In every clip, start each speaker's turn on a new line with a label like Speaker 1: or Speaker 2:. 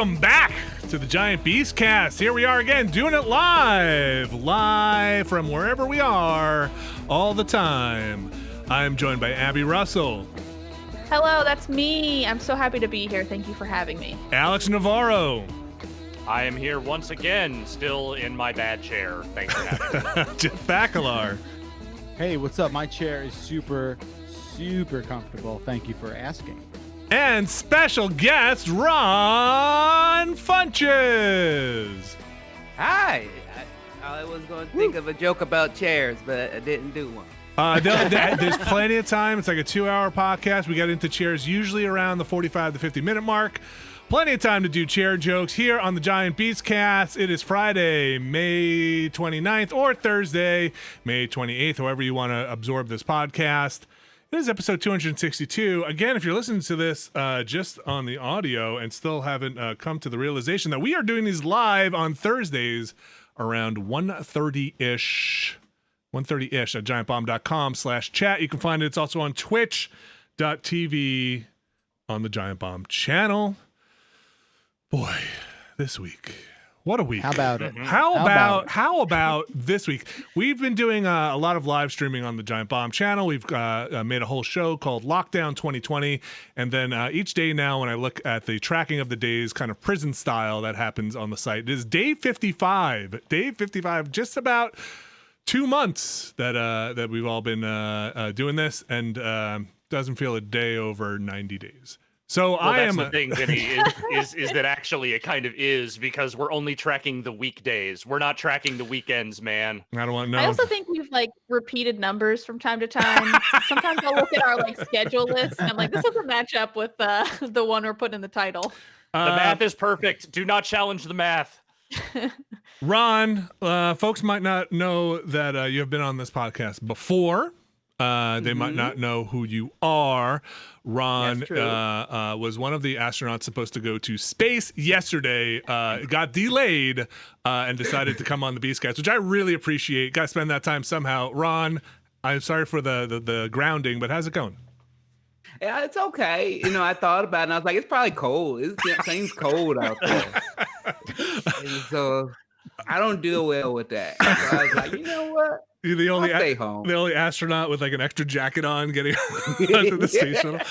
Speaker 1: Welcome back to the Giant Beastcast. Here we are again, doing it live from wherever we are, all the time. I'm joined by Abby Russell.
Speaker 2: Hello, that's me. I'm so happy to be here. Thank you for having me.
Speaker 1: Alex Navarro.
Speaker 3: I am here once again, still in my bad chair. Thanks for having me.
Speaker 1: Jeff Bacalar.
Speaker 4: Hey, what's up? My chair is super comfortable. Thank you for asking.
Speaker 1: And special guest, Ron Funches.
Speaker 5: Hi. I was going to think of a joke about chairs, but I didn't do one.
Speaker 1: There's plenty of time. It's like a 2-hour podcast. We got into chairs usually around the 45 to 50-minute mark. Plenty of time to do chair jokes here on the Giant Beastcast. It is Friday, May 29th, or Thursday, May 28th, however you want to absorb this podcast. This is episode 262. Again, if you're listening to this just on the audio and still haven't come to the realization that we are doing these live on Thursdays around 1:30-ish at giantbomb.com/chat. You can find it. It's also on twitch.tv on the Giant Bomb channel. Boy, this week. What a week.
Speaker 4: How about it?
Speaker 1: How about this week? We've been doing a lot of live streaming on the Giant Bomb channel. We've made a whole show called Lockdown 2020. And then each day now, when I look at the tracking of the days, kind of prison style that happens on the site, it is day 55. Day 55, just about 2 months that we've all been doing this, and doesn't feel a day over 90 days. So
Speaker 3: well, that's the thing, Vinny, is that actually it kind of is, because we're only tracking the weekdays. We're not tracking the weekends, man.
Speaker 1: I don't want to know.
Speaker 2: I also think we've repeated numbers from time to time. Sometimes I'll look at our schedule list and I'm like, this doesn't match up with the one we're putting in the title.
Speaker 3: The math is perfect. Do not challenge the math.
Speaker 1: Ron, folks might not know that you have been on this podcast before. They might not know who you are. Ron was one of the astronauts supposed to go to space yesterday, got delayed, and decided to come on the Beastcast, which I really appreciate. Got to spend that time somehow. Ron, I'm sorry for the grounding, but how's it going?
Speaker 5: Yeah, it's okay. I thought about it and I was like, it's probably cold. It seems cold out there. And so I don't deal well with that. So I was like, you know what?
Speaker 1: You're the only
Speaker 5: I'll stay home.
Speaker 1: The only astronaut with an extra jacket on getting onto the space shuttle.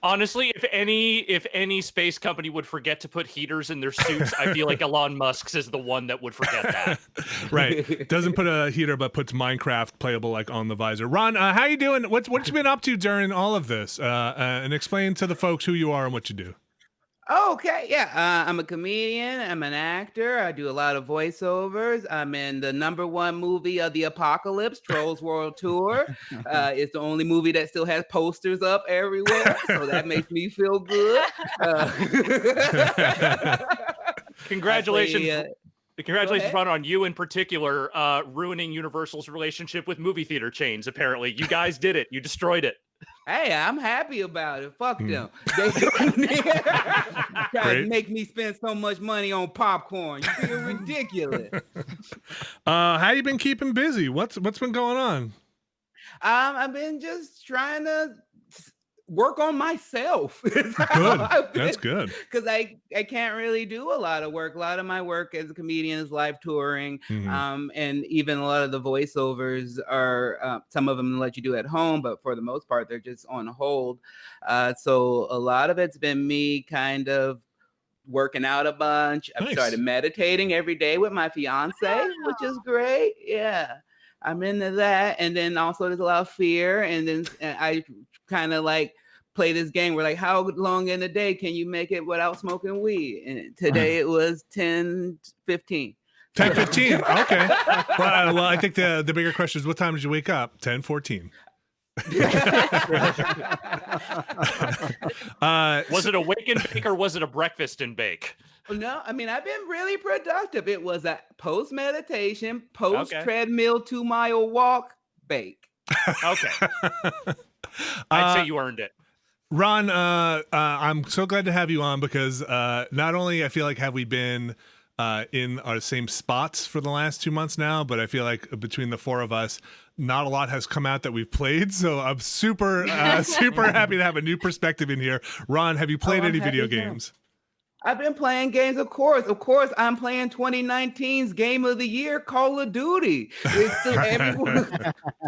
Speaker 3: Honestly, if any space company would forget to put heaters in their suits, I feel like Elon Musk's is the one that would forget that.
Speaker 1: Right. Doesn't put a heater, but puts Minecraft playable on the visor. Ron, how you doing? What you been up to during all of this? And explain to the folks who you are and what you do.
Speaker 5: Okay, yeah. I'm a comedian. I'm an actor. I do a lot of voiceovers. I'm in the #1 movie of the apocalypse, Trolls World Tour. It's the only movie that still has posters up everywhere, so that makes me feel good.
Speaker 3: Congratulations. Congratulations, Ron, on you in particular, ruining Universal's relationship with movie theater chains, apparently. You guys did it. You destroyed it.
Speaker 5: Hey, I'm happy about it. Fuck them. They try to make me spend so much money on popcorn. You feel ridiculous.
Speaker 1: How you been keeping busy? What's been going on?
Speaker 5: I've been just trying to work on myself.
Speaker 1: Good. That's good.
Speaker 5: Because I can't really do a lot of work. A lot of my work as a comedian is live touring.
Speaker 1: Mm-hmm.
Speaker 5: And even a lot of the voiceovers are, some of them let you do at home, but for the most part, they're just on hold. So a lot of it's been me kind of working out a bunch. I've started meditating every day with my fiance, which is great. Yeah. I'm into that. And then also there's a lot of fear. And then I kind of play this game where how long in a day can you make it without smoking weed? And today it was 10:15.
Speaker 1: 10:15. Okay. Well, I think the bigger question is, what time did you wake up? 10:14.
Speaker 3: Was it a wake and bake or was it a breakfast and bake?
Speaker 5: No, I mean, I've been really productive. It was a post meditation, post treadmill 2-mile walk, bake.
Speaker 3: Okay. I'd say you earned it.
Speaker 1: Ron, I'm so glad to have you on because not only I feel like have we been in our same spots for the last 2 months now, but I feel like between the four of us, not a lot has come out that we've played. So I'm super happy to have a new perspective in here. Ron, have you played any video games?
Speaker 5: I've been playing games, of course. Of course, I'm playing 2019's Game of the Year, Call of Duty. It's everyone's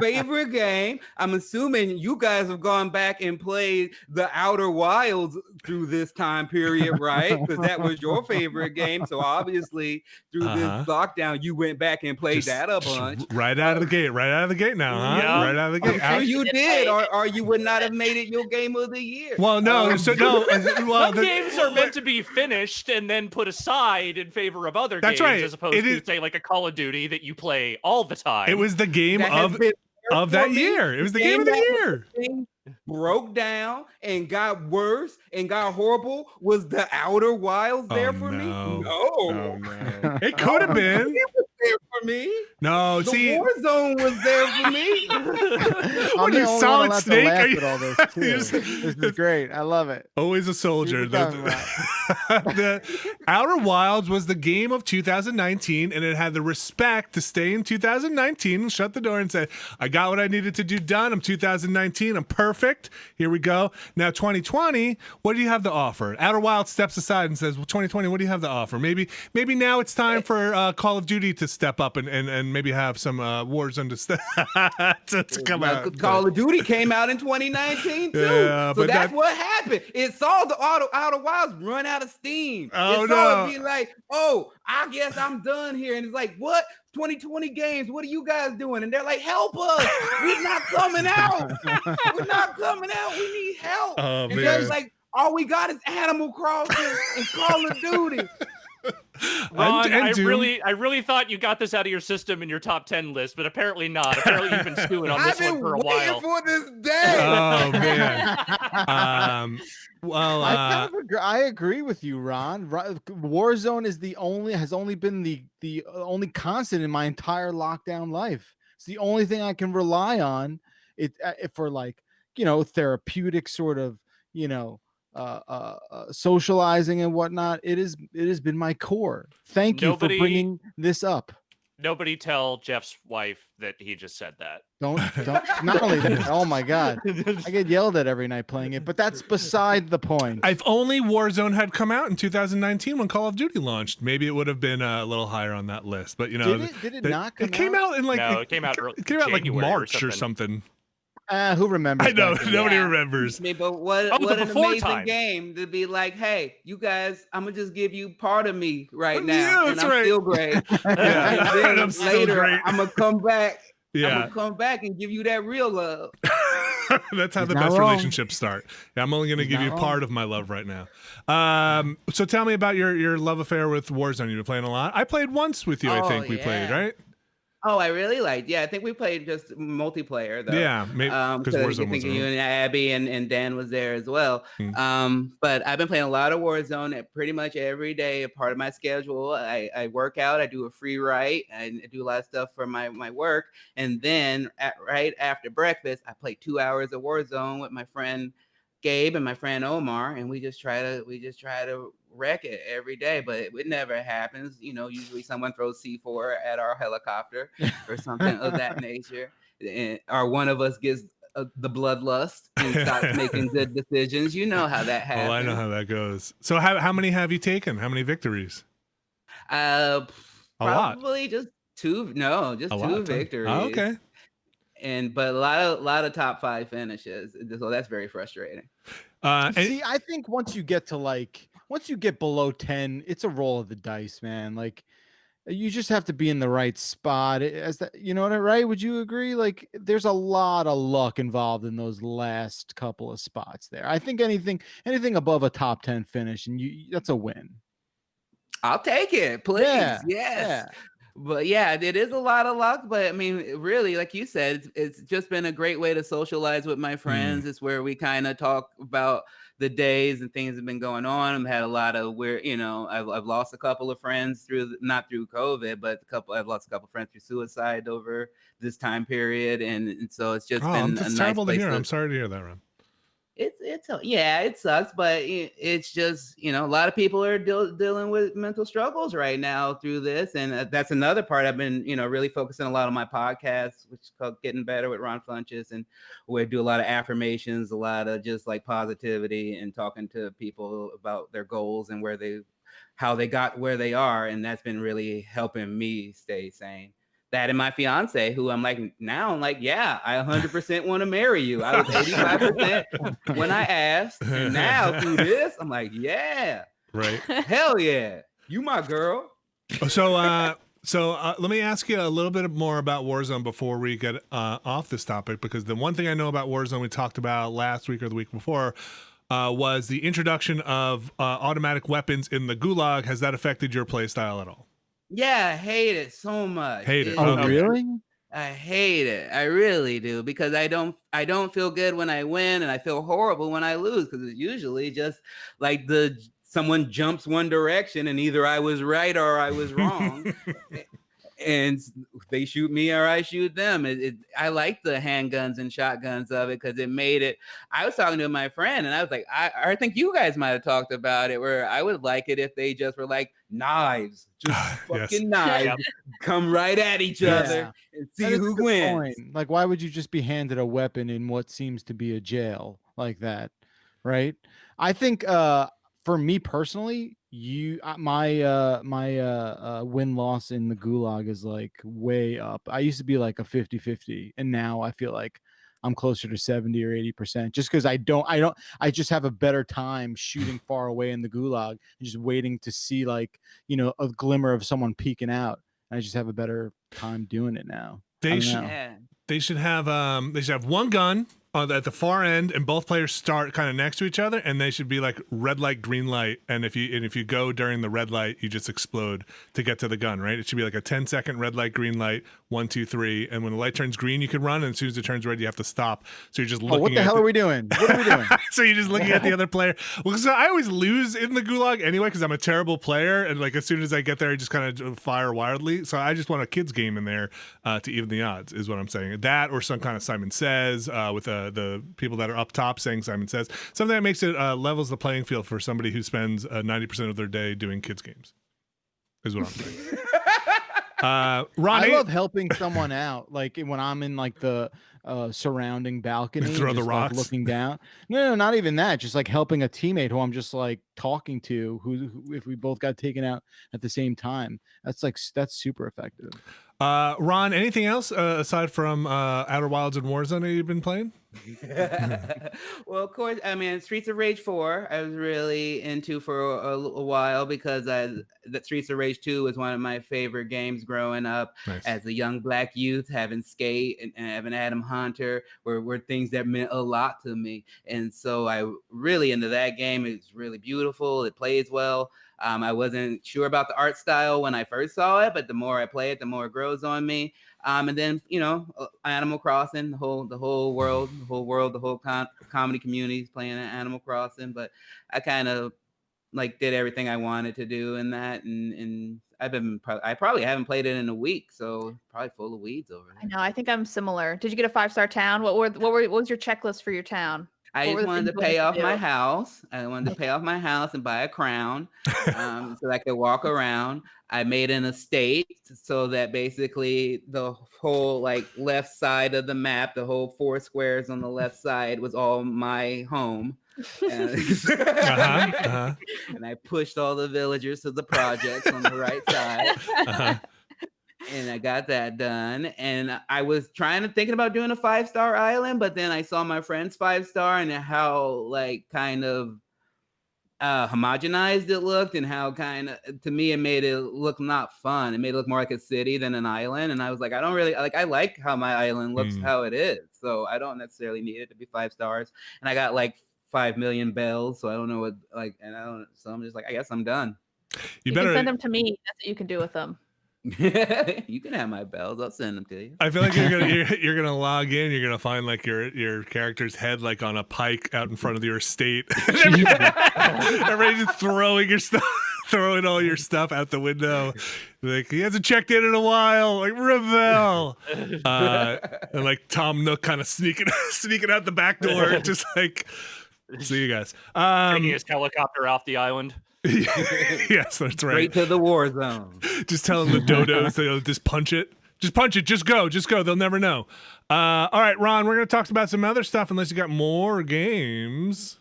Speaker 5: favorite game. I'm assuming you guys have gone back and played The Outer Wilds through this time period, right? Because that was your favorite game. So obviously, through this lockdown, you went back and played that a bunch.
Speaker 1: Right out of the gate. Right out of the gate now, huh?
Speaker 3: Yeah.
Speaker 1: Right out of the gate.
Speaker 5: I'm sure you did, or you would not have made it your Game of the Year.
Speaker 1: Well, no. Well,
Speaker 3: Some games are meant to be finished and then put aside in favor of other
Speaker 1: That's
Speaker 3: games,
Speaker 1: right.
Speaker 3: as opposed to say like a Call of Duty that you play all the time.
Speaker 1: It was the game of that year. It was the game of the year.
Speaker 5: Broke down and got worse and got horrible. Was The Outer Wilds there for me? No.
Speaker 1: It could have been.
Speaker 5: It was there for me.
Speaker 1: No,
Speaker 5: The
Speaker 1: see,
Speaker 5: Warzone was there for me.
Speaker 1: What are you, Solid Snake? Are
Speaker 4: Laugh
Speaker 1: you-
Speaker 4: at all this, too. This is great. I love it.
Speaker 1: always a soldier.
Speaker 4: Keep it coming,
Speaker 1: The Outer Wilds was the game of 2019, and it had the respect to stay in 2019 and shut the door and say, I got what I needed to do done. I'm 2019. I'm perfect. Here we go. Now, 2020, what do you have to offer? Outer Wilds steps aside and says, well, 2020, what do you have to offer? Maybe now it's time for Call of Duty to step up and maybe have some Warzone to come out.
Speaker 5: Call of Duty came out in 2019 too.
Speaker 1: Yeah,
Speaker 5: so
Speaker 1: but
Speaker 5: that's what happened. It saw the Outer Wilds run out of steam.
Speaker 1: Oh,
Speaker 5: it saw
Speaker 1: no.
Speaker 5: it be like, oh, I guess I'm done here. And it's like, what? 2020 games, what are you guys doing? And they're like, help us. We're not coming out. We're not coming out. We need help.
Speaker 1: Oh,
Speaker 5: and
Speaker 1: man.
Speaker 5: they're like, all we got is Animal Crossing and Call of Duty.
Speaker 3: Ron,
Speaker 1: And
Speaker 3: I
Speaker 1: Doom.
Speaker 3: really thought you got this out of your system in your top 10 list, but apparently not. Apparently you've been stewing on
Speaker 5: I've
Speaker 3: this one
Speaker 5: been
Speaker 3: for a
Speaker 5: waiting
Speaker 3: while.
Speaker 5: for this day.
Speaker 1: Oh, man. Well,
Speaker 4: I agree with you, Ron. Warzone is has only been the only constant in my entire lockdown life. It's the only thing I can rely on for like, therapeutic sort of, socializing and whatnot. It has been my core. Thank you for bringing this up.
Speaker 3: Nobody tell Jeff's wife that he just said that.
Speaker 4: Don't not only that, oh my God, I get yelled at every night playing it, but that's beside the point.
Speaker 1: if only Warzone had come out in 2019 when Call of Duty launched, maybe it would have been a little higher on that list. But
Speaker 4: Did it not come
Speaker 1: it came out in like
Speaker 3: No, it came out early-
Speaker 1: it came out like
Speaker 3: January or
Speaker 1: March or
Speaker 3: something.
Speaker 1: something.
Speaker 4: Who remembers?
Speaker 1: I know
Speaker 4: back then?
Speaker 1: nobody
Speaker 5: Yeah.
Speaker 1: remembers.
Speaker 5: I mean, but what
Speaker 3: the
Speaker 5: an
Speaker 3: before
Speaker 5: amazing
Speaker 3: time.
Speaker 5: game to be like, hey, you guys, I'm gonna just give you part of me right now,
Speaker 1: Yeah,
Speaker 5: and
Speaker 1: that's
Speaker 5: I'm
Speaker 1: right.
Speaker 5: still great.
Speaker 1: Yeah,
Speaker 5: And then
Speaker 1: I'm still
Speaker 5: later,
Speaker 1: great.
Speaker 5: I'm gonna come back. I'm
Speaker 1: Yeah,
Speaker 5: gonna come back and give you that real love.
Speaker 1: that's how
Speaker 4: He's
Speaker 1: the
Speaker 4: not
Speaker 1: best
Speaker 4: wrong.
Speaker 1: relationships start. Yeah, I'm only going to
Speaker 4: He's
Speaker 1: give
Speaker 4: not
Speaker 1: you
Speaker 4: wrong.
Speaker 1: part of my love right now. So tell me about your love affair with Warzone. You've been playing a lot. I played once with you. I
Speaker 5: Oh,
Speaker 1: think we played,
Speaker 5: yeah.
Speaker 1: right?
Speaker 5: Oh, I really liked. Yeah, I think we played just multiplayer though.
Speaker 1: Yeah, maybe because
Speaker 5: I
Speaker 1: Warzone was
Speaker 5: think you and Abby and Dan was there as well. But I've been playing a lot of Warzone pretty much every day. A part of my schedule. I work out. I do a free write. I do a lot of stuff for my work. And then right after breakfast, I play 2 hours of Warzone with my friend Gabe and my friend Omar, and we just try to wreck it every day, but it never happens. Usually someone throws C4 at our helicopter or something of that nature, or one of us gets the bloodlust and stops making good decisions. You know how that happens.
Speaker 1: Oh, I know how that goes. So how many have you taken? How many victories?
Speaker 5: A
Speaker 1: lot.
Speaker 5: Probably just two. No, just
Speaker 1: A
Speaker 5: two
Speaker 1: lot.
Speaker 5: victories.
Speaker 1: Oh, okay.
Speaker 5: But a lot of top 5 finishes. So that's very frustrating.
Speaker 4: See, I think once you get below 10, it's a roll of the dice, man. Like you just have to be in the right spot. Right? Would you agree? Like there's a lot of luck involved in those last couple of spots there. I think anything above a top 10 finish and that's a win.
Speaker 5: I'll take it, please.
Speaker 4: Yeah,
Speaker 5: Yes.
Speaker 4: yeah.
Speaker 5: But yeah, it is a lot of luck. But I mean, really, like you said, it's just been a great way to socialize with my friends. It's where we kind of talk about the days and things that have been going on. I've had a lot of I've lost a couple of friends not through COVID, but I've lost a couple of friends through suicide over this time period. And so it's just been
Speaker 1: That's
Speaker 5: a nice
Speaker 1: terrible to
Speaker 5: place
Speaker 1: hear. I'm sorry to hear that, Ron.
Speaker 5: Yeah, it sucks, but it's just, a lot of people are dealing with mental struggles right now through this, and that's another part. I've been really focusing a lot on my podcast, which is called Getting Better with Ron Funches, and we do a lot of affirmations, a lot of just like positivity, and talking to people about their goals and how they got where they are, and that's been really helping me stay sane. That and my fiance, who I'm like, yeah, I 100% want to marry you. I was 85% when I asked, and now through this, I'm like, yeah,
Speaker 1: right,
Speaker 5: hell yeah, you my girl.
Speaker 1: So let me ask you a little bit more about Warzone before we get off this topic, because the one thing I know about Warzone we talked about last week or the week before was the introduction of automatic weapons in the Gulag. Has that affected your play style at all?
Speaker 5: Yeah, I hate it so much.
Speaker 1: Hate it.
Speaker 4: Oh, really?
Speaker 5: I hate it. I really do, because I don't feel good when I win, and I feel horrible when I lose, because it's usually just like someone jumps one direction and either I was right or I was wrong. And they shoot me or I shoot them. I like the handguns and shotguns of it, because it made it. I was talking to my friend, and I was like, I think you guys might have talked about it, where I would like it if they just were like knives, just fucking knives, come right at each other and see who wins.
Speaker 4: Point. Like, why would you just be handed a weapon in what seems to be a jail like that, right? I think for me personally, my win-loss in the Gulag is like way up. I used to be like a 50-50, and now I feel like I'm closer to 70 or 80%, just because I just have a better time shooting far away in the Gulag and just waiting to see like a glimmer of someone peeking out. I just have a better time doing it now. They
Speaker 1: should have one gun at the far end, and both players start kind of next to each other, and they should be like red light, green light, and if you go during the red light, you just explode to get to the gun, right? It should be like a 10-second red light, green light, 1, 2, 3, and when the light turns green, you can run, and as soon as it turns red, you have to stop. So you're just looking.
Speaker 4: What the hell are we doing? What are we doing?
Speaker 1: So you're just looking at the other player. Well, so I always lose in the Gulag anyway, because I'm a terrible player, and like as soon as I get there, I just kind of fire wildly. So I just want a kids game in there to even the odds, is what I'm saying. That or some kind of Simon Says with the people that are up top saying Simon Says, something that makes it levels the playing field for somebody who spends 90% of their day doing kids games, is what I'm saying. Ron,
Speaker 4: I love helping someone out, like when I'm in like the surrounding balcony,
Speaker 1: throw the
Speaker 4: just,
Speaker 1: rocks,
Speaker 4: like, looking down. No, not even that. Just like helping a teammate who I'm just like talking to, who if we both got taken out at the same time, that's super effective.
Speaker 1: Ron, anything else aside from Outer Wilds and Warzone that you've been playing?
Speaker 5: Well, of course, I mean, Streets of Rage 4 I was really into for a while, because that Streets of Rage 2 was one of my favorite games growing up.
Speaker 1: Nice.
Speaker 5: As a young Black youth, having Skate and having Adam Hunter were things that meant a lot to me, and so I really into that game. It's really beautiful, it plays well. I wasn't sure about the art style when I first saw it, but the more I play it, the more it grows on me. And then, Animal Crossing, the whole world, the whole comedy community is playing Animal Crossing. But I kind of like did everything I wanted to do in that, and I probably haven't played it in a week, so probably full of weeds over there.
Speaker 2: I know. I think I'm similar. Did you get a 5-star town? What was your checklist for your town?
Speaker 5: I just wanted to pay off my house. I wanted to pay off my house and buy a crown so I could walk around. I made an estate so that basically the whole like left side of the map, the whole 4 squares on the left side was all my home. And I pushed all the villagers to the projects on the right side. And I got that done. And I was thinking about doing a 5-star island, but then I saw my friend's 5-star and how like kind of homogenized it looked, and how kind of, to me, it made it look not fun. It made it look more like a city than an island. And I was like, I don't really I like how my island looks how it is. So I don't necessarily need it to be 5 stars. And I got like 5 million bells. So I don't know what so I'm just like, I guess I'm done.
Speaker 2: You better can send them to me. That's what you can do with them.
Speaker 5: You can have my bells. I'll send them to you.
Speaker 1: I feel like you're gonna log in. You're gonna find like your character's head like on a pike out in front of your estate. Everybody just throwing all your stuff out the window. Like, he hasn't checked in a while. Like, rebel. And like Tom Nook kind of sneaking out the back door, just like See you guys.
Speaker 3: Taking his helicopter off the island.
Speaker 1: Yes, that's right.
Speaker 5: Straight to the war zone.
Speaker 1: Just telling the dodos they'll just punch it. Just punch it. Just go. Just go. They'll never know. All right, Ron, we're going to talk about some other stuff unless you got more games.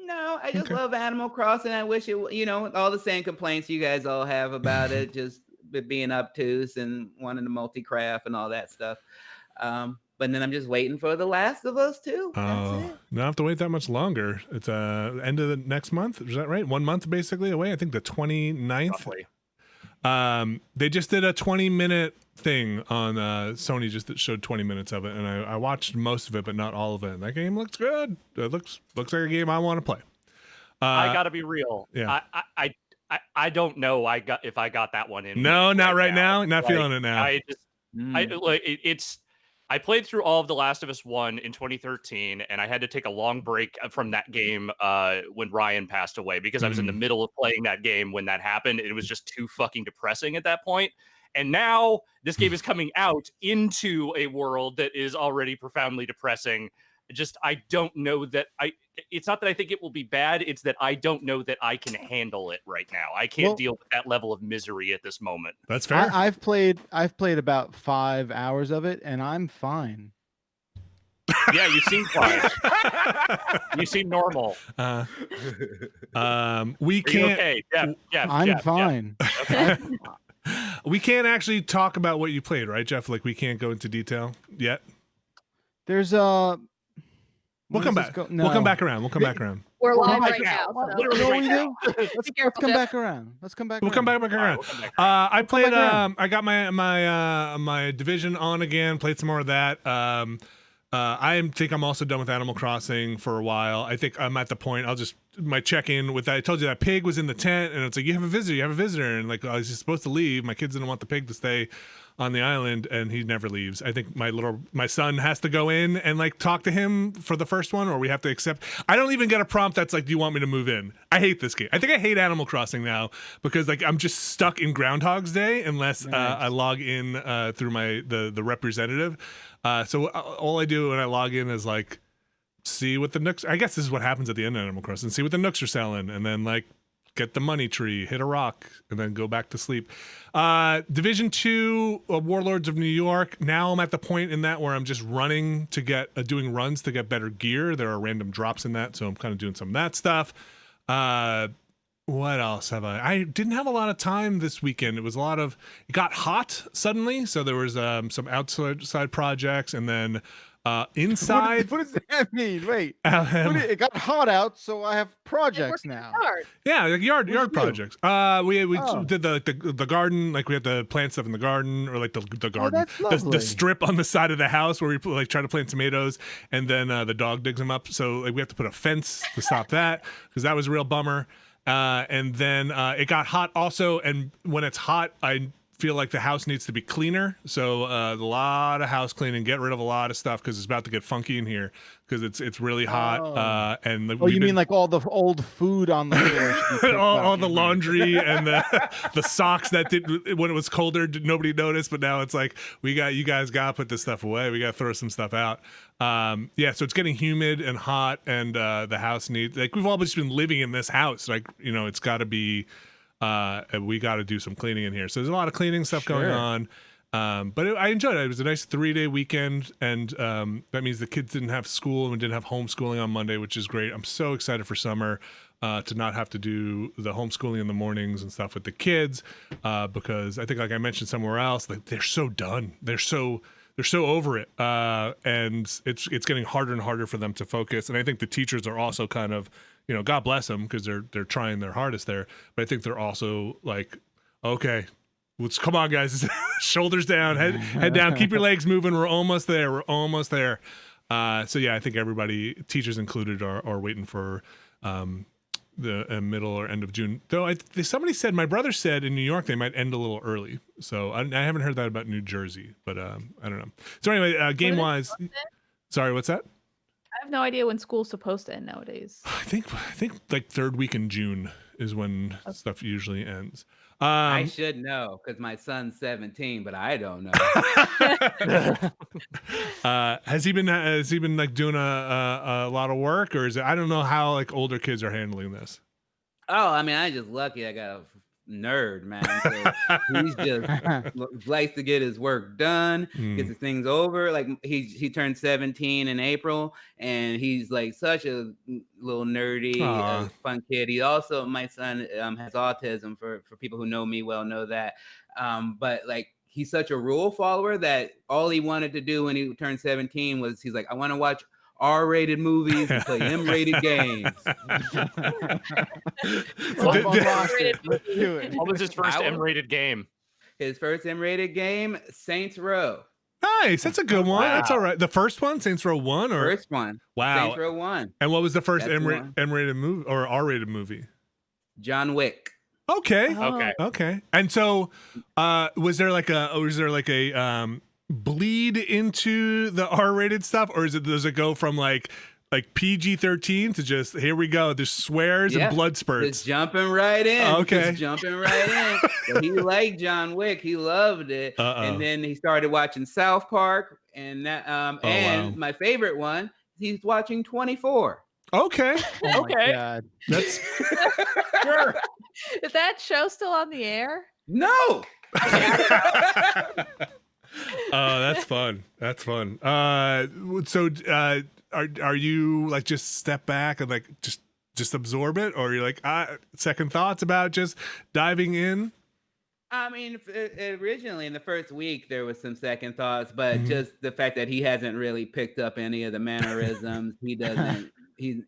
Speaker 5: No, I just love Animal Crossing. I wish it, all the same complaints you guys all have about it, just being obtuse and wanting to multi-craft and all that stuff. But then I'm just waiting for The Last of Us 2. That's it.
Speaker 1: Don't have to wait that much longer. It's end of the next month. Is that right? 1 month basically away. I think the 29th.
Speaker 3: Roughly.
Speaker 1: They just did a 20-minute thing on Sony. Just showed 20 minutes of it, and I watched most of it, but not all of it. And that game looks good. It looks like a game I want to play.
Speaker 3: I gotta be real.
Speaker 1: Yeah.
Speaker 3: I don't know. If I got that one in.
Speaker 1: No, not right now. Not feeling it now.
Speaker 3: I played through all of The Last of Us 1 in 2013, and I had to take a long break from that game when Ryan passed away because I was in the middle of playing that game when that happened. It was just too fucking depressing at that point. And now this game is coming out into a world that is already profoundly depressing. I don't know that it's not that I think it will be bad. It's that I don't know that I can handle it right now. I can't deal with that level of misery at this moment.
Speaker 1: That's fair.
Speaker 4: I've played about 5 hours of it, and I'm fine.
Speaker 3: Yeah, you seem fine. You seem normal.
Speaker 1: We can't.
Speaker 3: Okay? Jeff,
Speaker 4: I'm fine.
Speaker 3: Okay.
Speaker 1: We can't actually talk about what you played, right, Jeff? Like we can't go into detail yet.
Speaker 4: There's
Speaker 1: We'll come back. We'll come back around.
Speaker 2: We're live
Speaker 3: right
Speaker 2: right
Speaker 3: now.
Speaker 2: now.
Speaker 3: Literally
Speaker 4: What
Speaker 3: right
Speaker 4: we
Speaker 3: now.
Speaker 4: do? Let's come back around. Let's come back.
Speaker 1: We'll come back around.
Speaker 3: We'll come back.
Speaker 1: I played.
Speaker 4: back around.
Speaker 1: I got my Division on again. Played some more of that. I think I'm also done with Animal Crossing for a while. I think I'm at the point. My check-in with that. I told you that pig was in the tent, and it's like you have a visitor, and like I was just supposed to leave. My kids didn't want the pig to stay on the island, and he never leaves. I think my son has to go in and like talk to him for the first one, or we have to accept. I don't even get a prompt that's like, "Do you want me to move in?" I hate this game. I think I hate Animal Crossing now because like I'm just stuck in Groundhog's Day unless I log in through the representative. So all I do when I log in is like see what the nooks. I guess this is what happens at the end of Animal Crossing. See what the nooks are selling, and then like get the money tree, hit a rock, and then go back to sleep. Division 2 Warlords of New York. Now I'm at the point in that where I'm just running to get doing runs to get better gear. There are random drops in that, so I'm kind of doing some of that stuff. What else have I didn't have a lot of time this weekend. It got hot suddenly, so there was some outside projects, and then inside.
Speaker 4: What does that mean? Wait, it got hot out, so I have projects now.
Speaker 1: Yeah, like yard projects. We did the garden, like we had to plant stuff in the garden, or like the garden, the strip on the side of the house where we like try to plant tomatoes, and then the dog digs them up. So like we have to put a fence to stop that because that was a real bummer. And then it got hot also, and when it's hot, I feel like the house needs to be cleaner. So a lot of house cleaning, get rid of a lot of stuff because it's about to get funky in here because it's really hot. And
Speaker 4: you mean like all the old food on the floor?
Speaker 1: all the laundry and the socks that when it was colder, nobody noticed, but now it's like you guys got to put this stuff away. We got to throw some stuff out. So it's getting humid and hot, and the house needs, like, we've all just been living in this house, like, it's got to be we got to do some cleaning in here. So there's a lot of cleaning stuff going on. But I enjoyed it. It was a nice 3-day weekend, and that means the kids didn't have school and we didn't have homeschooling on Monday, which is great. I'm so excited for summer to not have to do the homeschooling in the mornings and stuff with the kids because I think, like I mentioned somewhere else, like they're so done. They're so over it, and it's getting harder and harder for them to focus. And I think the teachers are also kind of, God bless them because they're trying their hardest there. But I think they're also like, okay, let's come on, guys, shoulders down, head down, keep your legs moving. We're almost there. So yeah, I think everybody, teachers included, are waiting for the middle or end of June. Though somebody said, my brother said in New York they might end a little early. So I haven't heard that about New Jersey, but I don't know. So anyway, game wise, sorry, what's that?
Speaker 2: I have no idea when school's supposed to end nowadays.
Speaker 1: I think like third week in June is when stuff usually ends.
Speaker 5: I
Speaker 1: Um,
Speaker 5: should know because my son's 17, but I don't know.
Speaker 1: has he been like doing a lot of work, or is it? I don't know how like older kids are handling this.
Speaker 5: Oh, I mean, I just lucky I got a nerd, man. So he's just likes to get his work done, gets his things over. Like he turned 17 in April, and he's like such a little nerdy, fun kid. He also, my son has autism. For people who know me well know that. But like he's such a rule follower that all he wanted to do when he turned 17 was he's like, I want to watch R-rated movies and play M-rated games.
Speaker 3: What was his first M-rated game?
Speaker 5: His first M-rated game, Saints Row.
Speaker 1: Nice, that's a good one.
Speaker 3: Wow.
Speaker 1: That's all right. The first one, Saints Row 1, or
Speaker 5: first one.
Speaker 1: Wow,
Speaker 5: Saints Row 1.
Speaker 1: And what was the first
Speaker 5: That's
Speaker 1: M-rated movie or R-rated movie?
Speaker 5: John Wick.
Speaker 1: Okay.
Speaker 2: Oh.
Speaker 1: Okay. And so, was there like a bleed into the R-rated stuff, or does it go from like PG-13 to just here we go? There's swears and blood spurts.
Speaker 5: Just jumping right in.
Speaker 1: Okay.
Speaker 5: Just jumping right in. So he liked John Wick. He loved it. And then he started watching South Park, and that and my favorite one, he's watching 24.
Speaker 1: Okay.
Speaker 4: Oh my God.
Speaker 1: That's
Speaker 5: Sure.
Speaker 2: Is that show still on the air?
Speaker 5: No.
Speaker 1: that's fun. That's fun. So are you like just step back and like just absorb it, or you're like second thoughts about just diving in?
Speaker 5: I mean, originally in the first week there was some second thoughts, but just the fact that he hasn't really picked up any of the mannerisms, he doesn't. He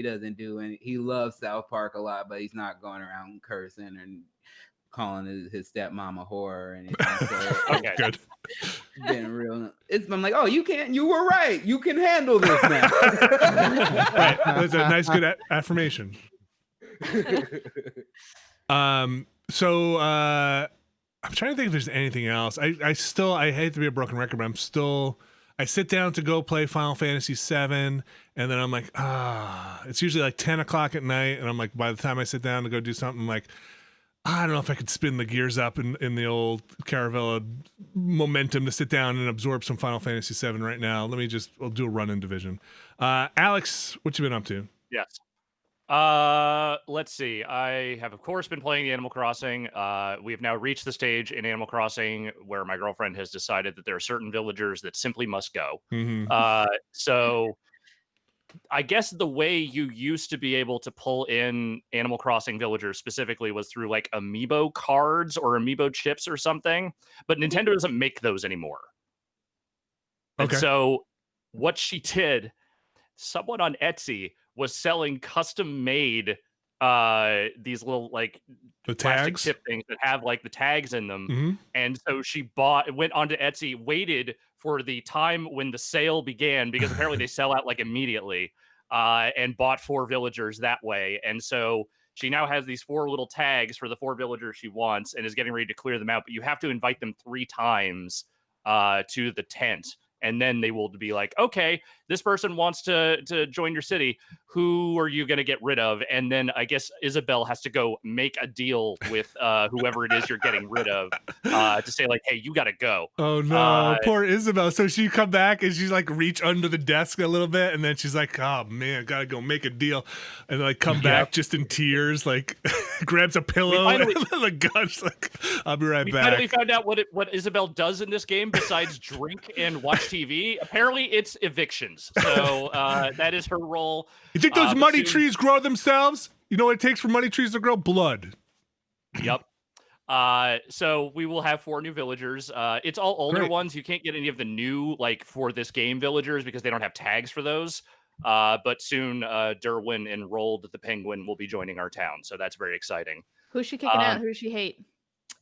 Speaker 5: doesn't do any. He loves South Park a lot, but he's not going around cursing and calling his stepmom a whore or anything. So
Speaker 3: Okay,
Speaker 1: good.
Speaker 5: Been real. I'm like, oh, you were right. You can handle this now.
Speaker 1: Right. That's a nice, good affirmation. So I'm trying to think if there's anything else. I hate to be a broken record, but I sit down to go play Final Fantasy VII, and then I'm like, it's usually like 10 o'clock at night, and I'm like, by the time I sit down to go do something, I'm like, I don't know if I could spin the gears up in the old Caravella momentum to sit down and absorb some Final Fantasy VII right now. I'll do a run in division. Alex, what you been up to?
Speaker 3: Yes. Let's see. I have, of course, been playing Animal Crossing. We have now reached the stage in Animal Crossing where my girlfriend has decided that there are certain villagers that simply must go. So I guess the way you used to be able to pull in Animal Crossing villagers specifically was through like amiibo cards or amiibo chips or something, but Nintendo doesn't make those anymore.
Speaker 1: Okay.
Speaker 3: And so what she did, someone on Etsy was selling custom-made these little like
Speaker 1: The
Speaker 3: plastic
Speaker 1: tags?
Speaker 3: chip things that have like the tags in them. And so she went onto Etsy, waited for the time when the sale began, because apparently they sell out like immediately, and bought 4 villagers that way. And so she now has these 4 little tags for the 4 villagers she wants and is getting ready to clear them out. But you have to invite them 3 times to the tent. And then they will be like, okay, this person wants to join your city. Who are you going to get rid of? And then I guess Isabel has to go make a deal with whoever it is you're getting rid of to say like, hey, you got to go.
Speaker 1: Oh no, poor Isabel. So she come back and she's like reach under the desk a little bit, and then she's like, oh man, gotta go make a deal, and like come back just in tears, like grabs a pillow and the gun. She's like, I'll be right back.
Speaker 3: Finally found out what Isabel does in this game besides drink and watch TV. Apparently, it's evictions. So that is her role.
Speaker 1: You think those money trees grow themselves? You know what it takes for money trees to grow? Blood.
Speaker 3: Yep. So we will have 4 new villagers. It's all older ones. You can't get any of the new, like, for this game villagers because they don't have tags for those. But soon, Derwin and Rold the Penguin will be joining our town. So that's very exciting.
Speaker 2: Who's she kicking out? Who does she hate?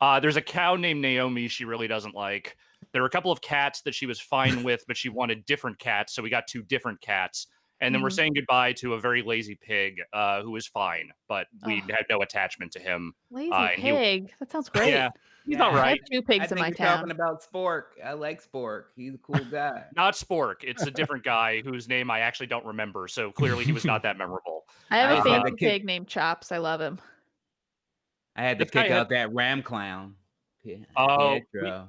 Speaker 3: There's a cow named Naomi she really doesn't like. There are a couple of cats that she was fine with, but she wanted different cats. So we got 2 different cats. And then we're saying goodbye to a very lazy pig who is fine, but we had no attachment to him.
Speaker 2: Lazy pig? That sounds great.
Speaker 3: Yeah, he's all right.
Speaker 2: I have 2 pigs in my town.
Speaker 5: Talking about Spork. I like Spork. He's a cool guy.
Speaker 3: Not Spork. It's a different guy whose name I actually don't remember. So clearly he was not that memorable.
Speaker 2: I have a family pig named Chops. I love him.
Speaker 5: I had to
Speaker 3: This guy
Speaker 5: kick
Speaker 3: had-
Speaker 5: out that Ram Clown.
Speaker 3: Oh,
Speaker 5: Pietro.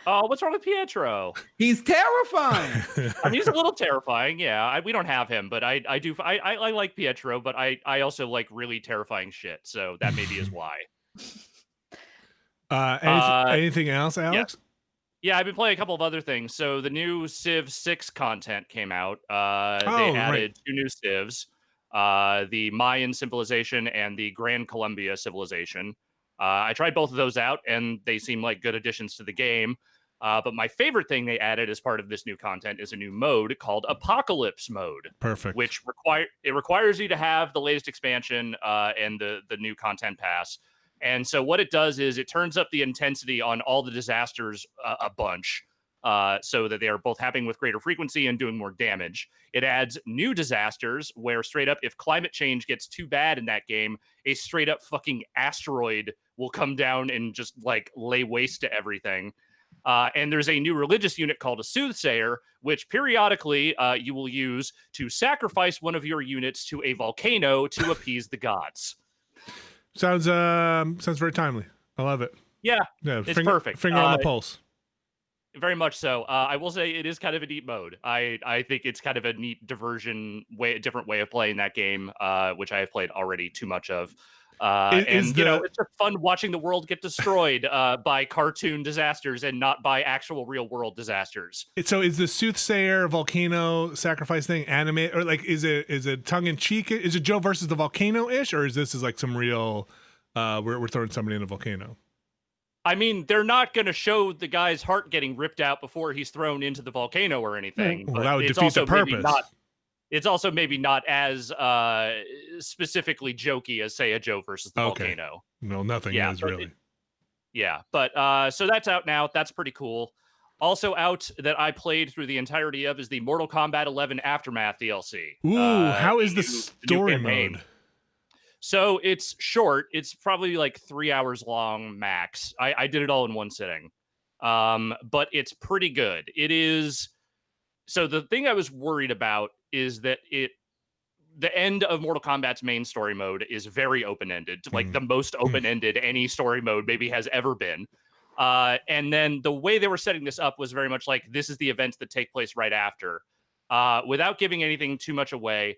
Speaker 3: Oh, what's wrong with Pietro?
Speaker 5: He's terrifying.
Speaker 3: I mean, he's a little terrifying. Yeah, we don't have him, but I do. I like Pietro, but I also like really terrifying shit. So that maybe is why.
Speaker 1: Anything else, Alex?
Speaker 3: Yeah, I've been playing a couple of other things. So the new Civ 6 content came out. They added 2 new civs, the Mayan civilization and the Grand Columbia civilization. I tried both of those out, and they seem like good additions to the game. But my favorite thing they added as part of this new content is a new mode called Apocalypse Mode.
Speaker 1: Perfect.
Speaker 3: Which requires you to have the latest expansion and the new content pass. And so what it does is it turns up the intensity on all the disasters a bunch so that they are both happening with greater frequency and doing more damage. It adds new disasters where straight up, if climate change gets too bad in that game, a straight up fucking asteroid will come down and just like lay waste to everything. And there's a new religious unit called a soothsayer, which periodically you will use to sacrifice one of your units to a volcano to appease the gods.
Speaker 1: Sounds very timely. I love it.
Speaker 3: Yeah, it's perfect.
Speaker 1: Finger on the pulse.
Speaker 3: Very much so. I will say it is kind of a neat mode. I think it's kind of a neat different way of playing that game, which I have played already too much of. It's just fun watching the world get destroyed by cartoon disasters and not by actual real world disasters.
Speaker 1: So is the soothsayer volcano sacrifice thing anime, or like is it tongue in cheek? Is it Joe versus the volcano ish, or is this like some real we're throwing somebody in a volcano?
Speaker 3: I mean, they're not going to show the guy's heart getting ripped out before he's thrown into the volcano or anything.
Speaker 1: Well, that would defeat the purpose.
Speaker 3: It's also maybe not as specifically jokey as, say, a Joe versus the volcano.
Speaker 1: No, nothing is really.
Speaker 3: So that's out now. That's pretty cool. Also out that I played through the entirety of is the Mortal Kombat 11 Aftermath DLC.
Speaker 1: Ooh, how is the story mode?
Speaker 3: So it's short. It's probably like 3 hours long max. I did it all in one sitting. But it's pretty good. It is. So the thing I was worried about is that the end of Mortal Kombat's main story mode is very open-ended, like the most open-ended any story mode maybe has ever been. And then the way they were setting this up was very much like, this is the events that take place right after. Without giving anything too much away,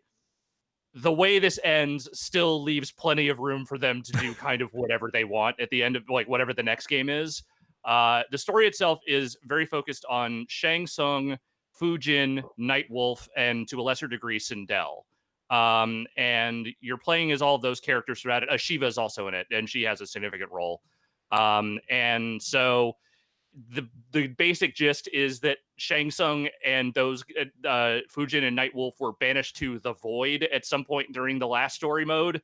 Speaker 3: the way this ends still leaves plenty of room for them to do kind of whatever they want at the end of like whatever the next game is. The story itself is very focused on Shang Tsung, Fujin, Nightwolf, and to a lesser degree, Sindel. And you're playing as all of those characters throughout it. Shiva is also in it, and she has a significant role. And so the basic gist is that Shang Tsung and those Fujin and Nightwolf were banished to the Void at some point during the last story mode.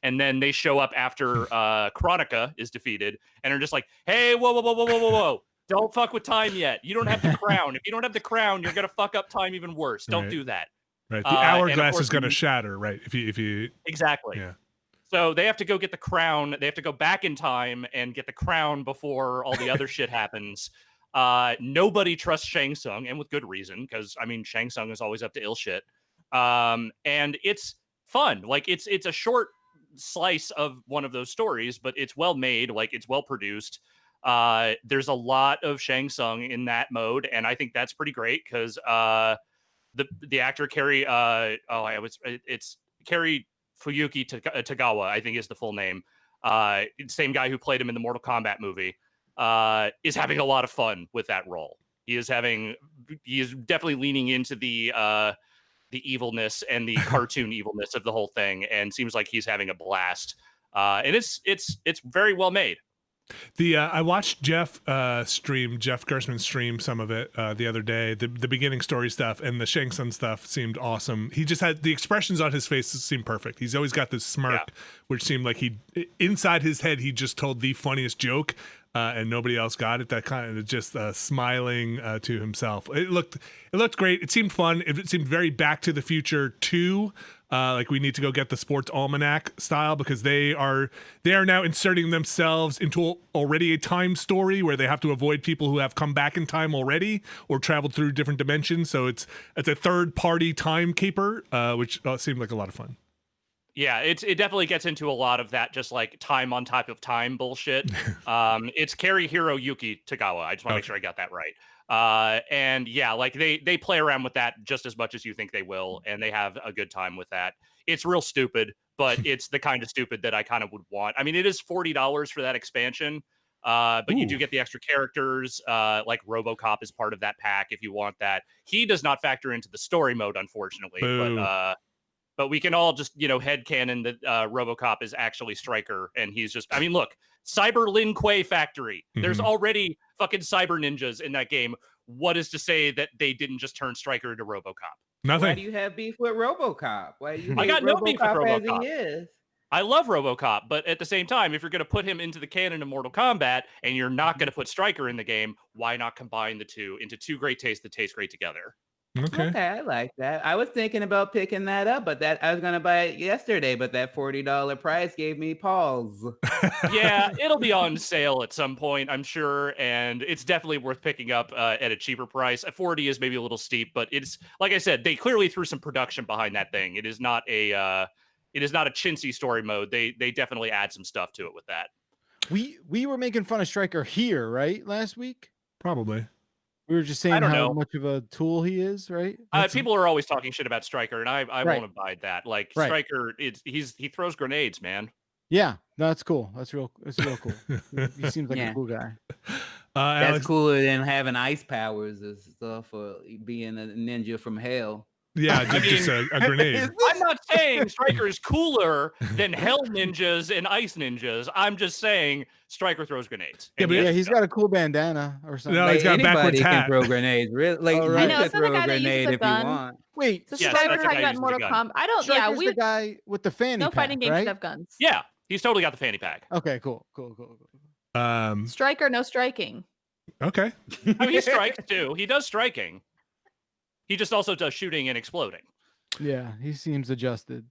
Speaker 3: And then they show up after Chronica is defeated and are just like, hey, whoa. Don't fuck with time yet. You don't have the crown. If you don't have the crown, you're going to fuck up time even worse. Don't do that.
Speaker 1: Right. The hourglass is going to shatter, right? If you
Speaker 3: Exactly.
Speaker 1: Yeah.
Speaker 3: So they have to go get the crown. They have to go back in time and get the crown before all the other shit happens. Nobody trusts Shang Tsung, and with good reason, because I mean Shang Tsung is always up to ill shit. And it's fun. Like it's a short slice of one of those stories, but it's well made, like it's well produced. There's a lot of Shang Tsung in that mode, and I think that's pretty great because the actor Kerry it's Kerry Fuyuki Tagawa, I think is the full name. Same guy who played him in the Mortal Kombat movie, is having a lot of fun with that role. He is definitely leaning into the evilness and the cartoon evilness of the whole thing, and seems like he's having a blast. And it's very well made.
Speaker 1: I watched Jeff Gerstmann stream some of it the other day, the beginning story stuff, and the Shang Tsung stuff seemed awesome. He just had the expressions on his face seemed perfect. He's always got this smirk, which seemed like inside his head he just told the funniest joke, and nobody else got it. That kind of just smiling to himself. It looked great. It seemed fun. It seemed very Back to the Future 2. Like we need to go get the sports almanac style, because they are now inserting themselves into already a time story where they have to avoid people who have come back in time already or traveled through different dimensions. So it's a third party timekeeper, which seemed like a lot of fun.
Speaker 3: Yeah, it definitely gets into a lot of that just like time on top of time bullshit. It's Karihiro Yuki Tagawa. I just want to make sure I got that right. And yeah, like they play around with that just as much as you think they will, and they have a good time with that. It's real stupid, but it's the kind of stupid that I kind of would want. I mean, it is $40 for that expansion. But you do get the extra characters, like RoboCop is part of that pack if you want that. He does not factor into the story mode, unfortunately. But we can all just, headcanon that RoboCop is actually Stryker, and he's just, I mean, look, Cyber Lin Kuei Factory. There's already fucking cyber ninjas in that game. What is to say that they didn't just turn Stryker into RoboCop?
Speaker 1: Nothing.
Speaker 5: Why do you have beef with RoboCop? Why do you
Speaker 3: I got no beef with RoboCop.
Speaker 5: As he is?
Speaker 3: I love RoboCop, but at the same time, if you're going to put him into the canon of Mortal Kombat and you're not going to put Stryker in the game, why not combine the two into two great tastes that taste great together?
Speaker 1: Okay,
Speaker 5: I like that. I was thinking about picking that up, but I was gonna buy it yesterday, but that $40 price gave me pause.
Speaker 3: Yeah, it'll be on sale at some point, I'm sure, and it's definitely worth picking up at a cheaper price. 40 is maybe a little steep, but it's like I said, they clearly threw some production behind that thing. It is not a chintzy story mode. They definitely add some stuff to it with that.
Speaker 4: We were making fun of Stryker here, right? Last week?
Speaker 1: probably.
Speaker 4: We were just saying
Speaker 3: don't
Speaker 4: how
Speaker 3: know.
Speaker 4: much of a tool he is, right?
Speaker 3: People are always talking shit about Stryker, and I
Speaker 4: Right.
Speaker 3: won't abide that. Like
Speaker 4: Right.
Speaker 3: Stryker, he throws grenades, man.
Speaker 4: Yeah, no, that's cool. That's real cool. He seems like
Speaker 5: Yeah.
Speaker 4: a cool guy.
Speaker 5: That's
Speaker 1: Alex,
Speaker 5: cooler than having ice powers and stuff, or being a ninja from hell.
Speaker 1: yeah, just a grenade.
Speaker 3: I'm not saying Stryker is cooler than Hell Ninjas and Ice Ninjas. I'm just saying Stryker throws grenades.
Speaker 1: Yeah,
Speaker 3: And
Speaker 1: but
Speaker 3: yes,
Speaker 4: Yeah, he's got a cool bandana or something.
Speaker 1: No, he's got a backwards
Speaker 5: anybody
Speaker 1: hat.
Speaker 5: can throw grenades. Really, like
Speaker 4: Oh,
Speaker 5: you
Speaker 4: right.
Speaker 2: I know,
Speaker 5: could
Speaker 2: it's not the
Speaker 5: throw a
Speaker 2: guy that uses
Speaker 5: grenade
Speaker 2: a
Speaker 5: if
Speaker 2: gun.
Speaker 5: you want.
Speaker 4: Wait,
Speaker 2: So
Speaker 3: Yes,
Speaker 2: Stryker
Speaker 3: that's the
Speaker 2: talking
Speaker 3: guy
Speaker 2: about
Speaker 3: using the
Speaker 2: Mortal
Speaker 3: gun.
Speaker 2: Kombat. I don't.
Speaker 4: Stryker's
Speaker 2: Yeah,
Speaker 4: the guy with the fanny
Speaker 2: no
Speaker 4: pack,
Speaker 2: fighting games
Speaker 4: right?
Speaker 2: should have guns.
Speaker 3: Yeah, he's totally got the fanny pack.
Speaker 4: Okay, cool.
Speaker 2: Striker, no striking.
Speaker 1: Okay.
Speaker 3: I mean, he strikes too. He does striking. He just also does shooting and exploding.
Speaker 4: Yeah, he seems adjusted.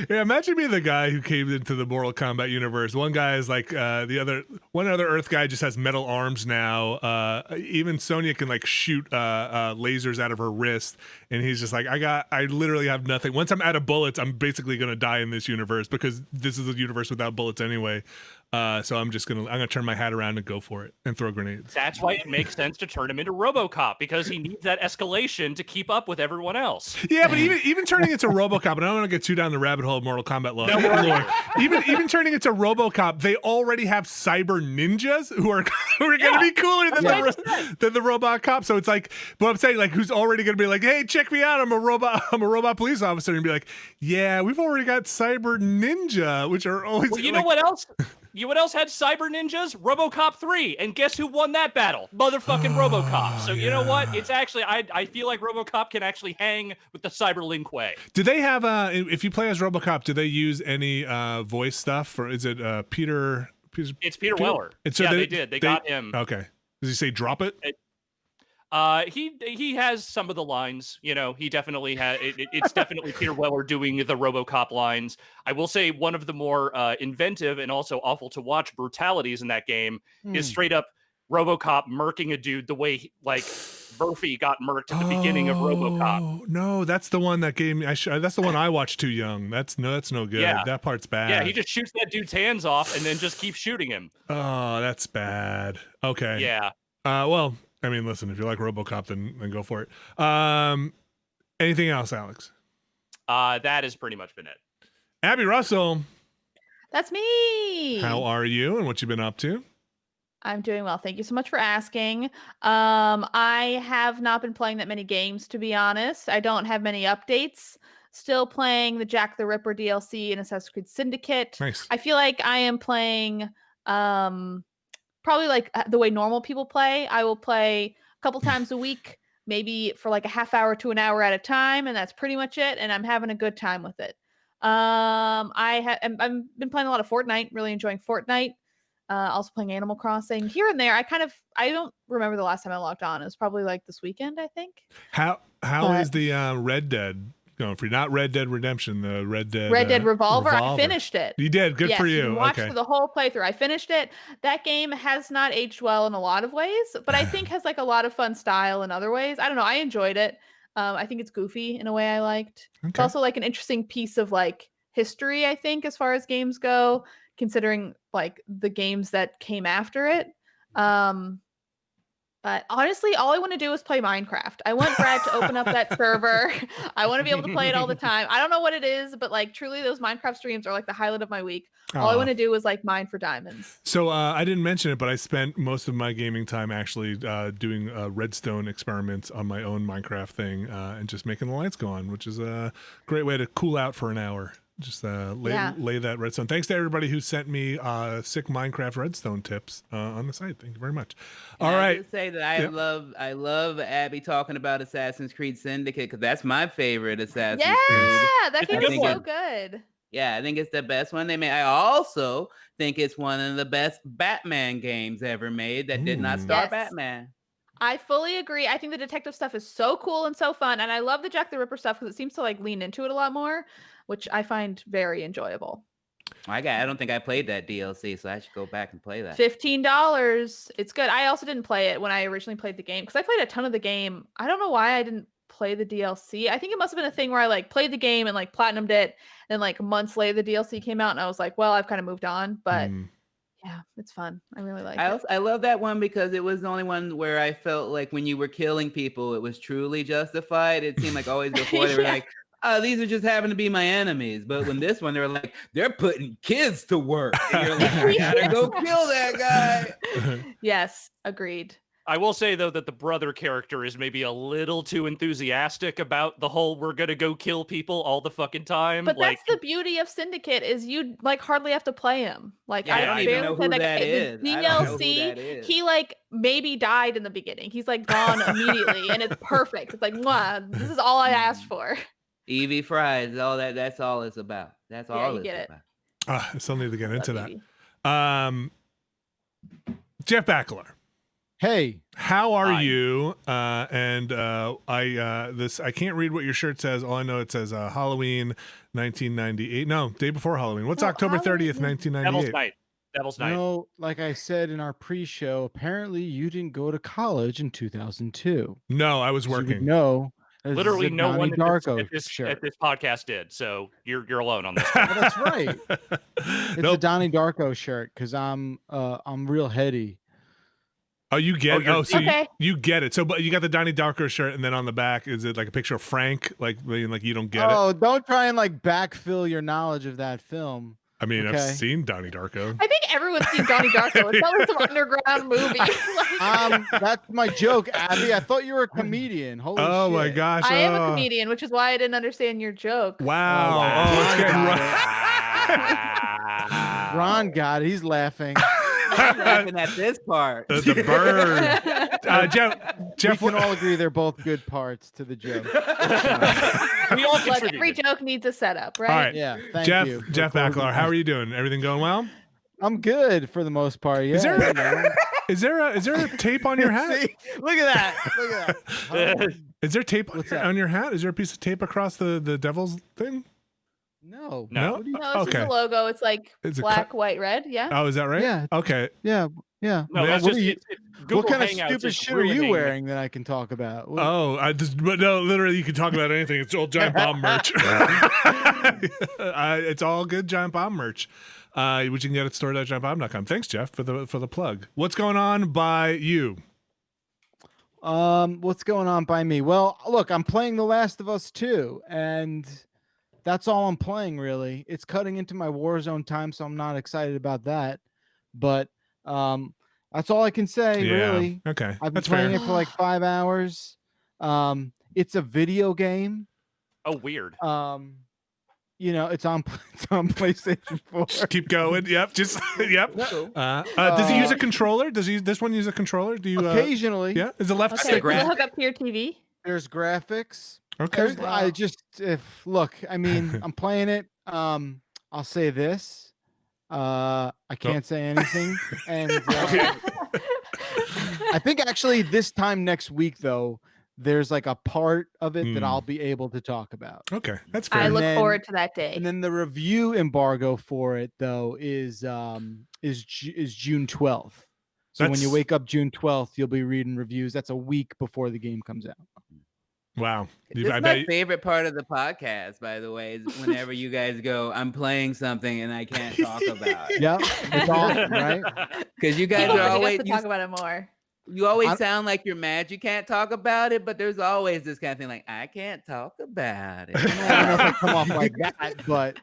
Speaker 1: Yeah, imagine being the guy who came into the Mortal Kombat universe. One guy is like one other Earth guy just has metal arms now. Even Sonya can like shoot lasers out of her wrist, and he's just like, I literally have nothing. Once I'm out of bullets, I'm basically gonna die in this universe because this is a universe without bullets anyway. So I'm gonna turn my hat around and go for it and throw grenades.
Speaker 3: That's why it makes sense to turn him into RoboCop, because he needs that escalation to keep up with everyone else.
Speaker 1: Yeah, but even turning it to RoboCop, and I don't want to get too down the rabbit hole of Mortal Kombat lore. Even turning it to RoboCop, they already have cyber ninjas who are going to be cooler than the robot cop. So it's like, but I'm saying, like, who's already going to be like, hey, check me out, I'm a robot police officer, and be like, yeah, we've already got cyber ninja, which are always.
Speaker 3: Well, you know what else? You know what else had cyber ninjas? RoboCop 3. And guess who won that battle? Motherfucking RoboCop. So you know what? It's actually, I feel like RoboCop can actually hang with the cyber Lin Kuei.
Speaker 1: Do they have, if you play as RoboCop, do they use any voice stuff? Or is it Peter?
Speaker 3: It's Peter Weller.
Speaker 1: And so
Speaker 3: yeah, they did. They got him.
Speaker 1: Okay. Does he say drop it?
Speaker 3: He has some of the lines, he definitely has. It's definitely Peter Weller doing the RoboCop lines. I will say one of the more inventive and also awful to watch brutalities in that game is straight up RoboCop murking a dude the way Murphy got murked at the beginning of RoboCop.
Speaker 1: No, that's the one that gave me. That's the one I watched too young. That's no good.
Speaker 3: Yeah.
Speaker 1: That part's bad.
Speaker 3: Yeah, he just shoots that dude's hands off and then just keeps shooting him.
Speaker 1: Oh, that's bad. Okay.
Speaker 3: Yeah.
Speaker 1: Well, I mean, listen, if you like RoboCop, then go for it. Anything else, Alex?
Speaker 3: That has pretty much been it.
Speaker 1: Abby Russell,
Speaker 2: That's me.
Speaker 1: how are you and what you been up to?
Speaker 2: I'm doing well. Thank you so much for asking. I have not been playing that many games, to be honest. I don't have many updates. Still playing the Jack the Ripper DLC and Assassin's Creed Syndicate.
Speaker 1: Nice.
Speaker 2: I feel like I am playing probably like the way normal people play. I will play a couple times a week, maybe for like a half hour to an hour at a time, and that's pretty much it. And I'm having a good time with it. I've been playing a lot of Fortnite, really enjoying Fortnite. Also playing Animal Crossing here and there. I don't remember the last time I logged on. It was probably like this weekend, I think.
Speaker 1: How is the Red Dead going for you? Not Red Dead Redemption, the Red Dead
Speaker 2: Revolver. I finished it.
Speaker 1: You did. Good for you.
Speaker 2: Watched
Speaker 1: Okay.
Speaker 2: the whole playthrough. I finished it. That game has not aged well in a lot of ways, but I think has like a lot of fun style in other ways. I don't know. I enjoyed it. I think it's goofy in a way I liked. It's
Speaker 1: Okay.
Speaker 2: also like an interesting piece of like history, I think, as far as games go, considering like the games that came after it. But honestly, all I want to do is play Minecraft. I want Brad to open up that server. I want to be able to play it all the time. I don't know what it is, but like truly those Minecraft streams are like the highlight of my week. All I
Speaker 1: Aw.
Speaker 2: want to do is like mine for diamonds.
Speaker 1: So I didn't mention it, but I spent most of my gaming time actually doing redstone experiments on my own Minecraft thing and just making the lights go on, which is a great way to cool out for an hour. Just lay that redstone. Thanks to everybody who sent me sick Minecraft redstone tips on the site. Thank you very much. All right.
Speaker 5: Just say that I love Abby talking about Assassin's Creed Syndicate because that's my favorite Assassin's Creed.
Speaker 2: Yeah, that
Speaker 3: It's a
Speaker 2: game
Speaker 3: good
Speaker 2: is
Speaker 3: one.
Speaker 2: so good.
Speaker 5: Yeah, I think it's the best one they made. I also think it's one of the best Batman games ever made that did not star
Speaker 2: Yes.
Speaker 5: Batman.
Speaker 2: I fully agree. I think the detective stuff is so cool and so fun, and I love the Jack the Ripper stuff because it seems to like lean into it a lot more, which I find very enjoyable.
Speaker 5: I don't think I played that DLC, so I should go back and play that.
Speaker 2: $15. It's good. I also didn't play it when I originally played the game because I played a ton of the game. I don't know why I didn't play the DLC. I think it must have been a thing where I like played the game and like platinumed it, and like months later the DLC came out, and I was like, well, I've kind of moved on, but. Yeah, it's fun. I really like it.
Speaker 5: I love that one because it was the only one where I felt like when you were killing people, it was truly justified. It seemed like always before they were like, oh, these are just happen to be my enemies. But when this one, they were like, they're putting kids to work. And you're like, I gotta go kill that guy.
Speaker 2: Yes, agreed.
Speaker 3: I will say though that the brother character is maybe a little too enthusiastic about the whole we're gonna go kill people all the fucking time.
Speaker 2: But
Speaker 3: like,
Speaker 2: that's the beauty of Syndicate is you like hardly have to play him. Like
Speaker 5: Yeah, I
Speaker 2: I
Speaker 5: don't even know
Speaker 2: barely
Speaker 5: who
Speaker 2: played
Speaker 5: that
Speaker 2: guy.
Speaker 5: is.
Speaker 2: The
Speaker 5: I don't know who
Speaker 2: DLC,
Speaker 5: that is.
Speaker 2: he like maybe died in the beginning. He's like gone immediately, and it's perfect. It's like, mwah, this is all I asked for.
Speaker 5: Evie fries, all that. That's all it's about. That's
Speaker 2: Yeah,
Speaker 5: all
Speaker 2: you
Speaker 5: it's
Speaker 2: get it.
Speaker 5: about.
Speaker 1: I still need to get into
Speaker 2: Love
Speaker 1: that.
Speaker 2: Evie.
Speaker 1: Jeff Backler.
Speaker 4: Hey,
Speaker 1: How are
Speaker 3: Hi.
Speaker 1: you? I can't read what your shirt says. All I know it says Halloween 1998. No, day before Halloween. What's
Speaker 2: Oh,
Speaker 1: October 30th,
Speaker 2: Halloween.
Speaker 1: 1998?
Speaker 3: Devil's
Speaker 4: you
Speaker 3: Night.
Speaker 4: know, like I said in our pre-show, apparently you didn't go to college in 2002.
Speaker 1: No, I was
Speaker 4: So you would
Speaker 1: working.
Speaker 4: know. this is
Speaker 3: Literally
Speaker 4: a
Speaker 3: no
Speaker 4: Donnie
Speaker 3: one
Speaker 4: Darko
Speaker 3: at this
Speaker 4: shirt.
Speaker 3: podcast did. So you're alone on this.
Speaker 4: Oh, that's right. It's a
Speaker 1: Nope.
Speaker 4: Donnie Darko shirt because I'm real heady.
Speaker 1: Oh, you get it.
Speaker 3: you're
Speaker 1: Oh, so
Speaker 2: Okay.
Speaker 1: you get it. So, but you got the Donnie Darko shirt, and then on the back, is it like a picture of Frank? Like you don't get it?
Speaker 4: Oh, don't try and like backfill your knowledge of that film.
Speaker 1: I mean, I've
Speaker 4: okay.
Speaker 1: seen Donnie Darko.
Speaker 2: I think everyone's seen Donnie Darko. It's not like some underground movie. Like,
Speaker 4: That's my joke, Abby. I thought you were a comedian. Holy
Speaker 1: Oh
Speaker 4: shit.
Speaker 1: my gosh!
Speaker 2: I am a
Speaker 1: oh.
Speaker 2: comedian, which is why I didn't understand your joke.
Speaker 1: Wow!
Speaker 4: wow.
Speaker 1: Oh, it's getting
Speaker 4: Ron Ron got it. He's laughing.
Speaker 5: I'm laughing at this part.
Speaker 1: the bird. Jeff,
Speaker 4: We can all agree they're both good parts to the joke.
Speaker 3: We all
Speaker 2: Look, every
Speaker 3: contributed.
Speaker 2: joke needs a setup, right?
Speaker 1: All right.
Speaker 4: Yeah, thank
Speaker 1: Jeff
Speaker 4: you. for
Speaker 1: Jeff
Speaker 4: closing
Speaker 1: Backlar, how
Speaker 4: that.
Speaker 1: are you doing? Everything going well?
Speaker 4: I'm good for the most part. Yeah.
Speaker 1: Is there-
Speaker 4: you know.
Speaker 1: Is there a tape on your hat?
Speaker 4: See? Look at that. Look at that.
Speaker 1: Is there tape
Speaker 4: What's that?
Speaker 1: on your hat? Is there a piece of tape across the devil's thing?
Speaker 4: No.
Speaker 3: No.
Speaker 4: What do you-
Speaker 2: No, it's
Speaker 1: Okay.
Speaker 2: just a logo. It's like
Speaker 1: Is it
Speaker 2: black, white, red. Yeah.
Speaker 1: Oh, is that right?
Speaker 4: Yeah.
Speaker 1: Okay.
Speaker 4: Yeah. Yeah.
Speaker 3: No,
Speaker 1: Man,
Speaker 3: that's
Speaker 4: what
Speaker 3: just
Speaker 4: are you-
Speaker 3: it's Google
Speaker 4: what kind of
Speaker 3: Hangouts
Speaker 4: stupid
Speaker 3: is
Speaker 4: shit are you
Speaker 3: ruining-
Speaker 4: wearing that I can talk about? What-
Speaker 1: Oh, but no, literally, you can talk about anything. It's all Giant Bomb merch. It's all good Giant Bomb merch, which you can get at store.giantbomb.com. Thanks, Jeff, for the plug. What's going on by you?
Speaker 4: What's going on by me? Well, look, I'm playing The Last of Us 2, and that's all I'm playing really. It's cutting into my Warzone time, so I'm not excited about that. But that's all I can say, really.
Speaker 1: Okay.
Speaker 4: I've been
Speaker 1: That's
Speaker 4: playing
Speaker 1: fair.
Speaker 4: it for like 5 hours. It's a video game.
Speaker 3: Oh, weird.
Speaker 4: It's on PlayStation 4.
Speaker 1: Just keep going. Yep. Just yep. Does he use a controller? Does this one use a controller? Do you?
Speaker 4: Occasionally,
Speaker 1: Yeah. Is the left
Speaker 2: Okay.
Speaker 1: stick?
Speaker 2: Does it hook up to your TV?
Speaker 4: there's graphics.
Speaker 1: Okay.
Speaker 4: I mean, I'm playing it. I'll say this. I can't say anything. And I think actually this time next week, though, there's like a part of it that I'll be able to talk about.
Speaker 1: Okay. That's fair.
Speaker 2: I
Speaker 4: And
Speaker 2: look
Speaker 4: then-
Speaker 2: forward to that day.
Speaker 4: And then the review embargo for it, though, is June 12th. So when you
Speaker 1: That's-
Speaker 4: wake up June 12th, you'll be reading reviews. That's a week before the game comes out.
Speaker 1: Wow.
Speaker 5: This is my favorite part of the podcast, by the way, is whenever you guys go, I'm playing something and I can't talk about it.
Speaker 4: Yep, it's awesome, right?
Speaker 5: Because you
Speaker 2: We
Speaker 5: guys
Speaker 2: need
Speaker 5: are
Speaker 2: to
Speaker 5: always
Speaker 2: talk about it more.
Speaker 5: you always sound like you're mad you can't talk about it, but there's always this kind of thing like, I can't talk about it.
Speaker 4: I don't know if I come off like that, but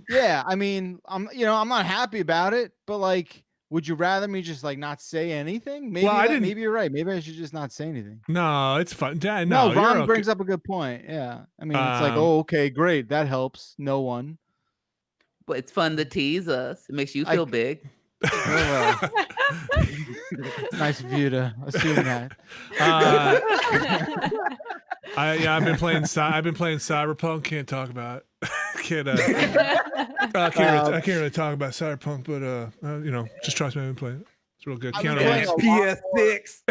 Speaker 4: yeah, I mean, I'm not happy about it, but like, would you rather me just like not say anything? Maybe maybe you're right. Maybe I should just not say anything.
Speaker 1: No, it's fun. Dad,
Speaker 4: No,
Speaker 1: no,
Speaker 4: Ron brings up a good point. Yeah. I mean, it's like, oh, okay, great. That helps. No one.
Speaker 5: But it's fun to tease us. It makes you feel big.
Speaker 4: It's nice of you to assume that.
Speaker 1: I've been playing Cyberpunk. Can't talk about it. I can't really talk about Cyberpunk, but just trust me, I've been playing it. It's real good.
Speaker 5: PS6.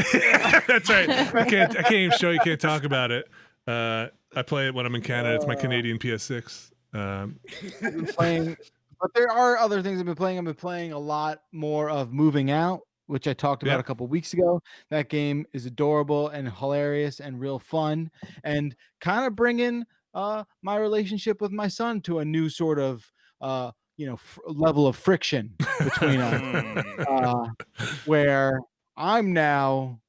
Speaker 1: That's right. I can't even show you. Can't talk about it. I play it when I'm in Canada. It's my Canadian PS6.
Speaker 4: I've been playing, but there are other things I've been playing. I've been playing a lot more of Moving Out, which I talked about a couple weeks ago. That game is adorable and hilarious and real fun, and kind of bringing my relationship with my son to a new sort of level of friction between us, where I'm now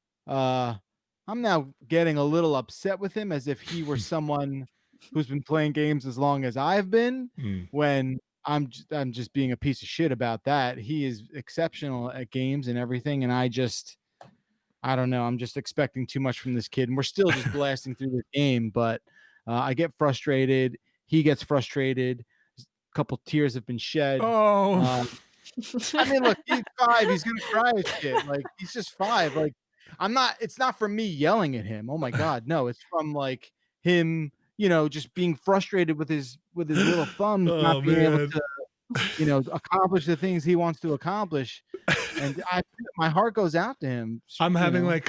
Speaker 4: getting a little upset with him as if he were someone who's been playing games as long as I've been, when I'm just being a piece of shit about that. He is exceptional at games and everything, and I don't know. I'm just expecting too much from this kid, and we're still just blasting through this game, but I get frustrated. He gets frustrated. A couple tears have been shed.
Speaker 1: Oh,
Speaker 4: I mean, look, he's 5. He's gonna cry as shit. Like, he's just 5. Like, it's not from me yelling at him. Oh my God, no. It's from like him, just being frustrated with his little thumbs, not being able to, accomplish the things he wants to accomplish. And my heart goes out to him.
Speaker 1: I'm having like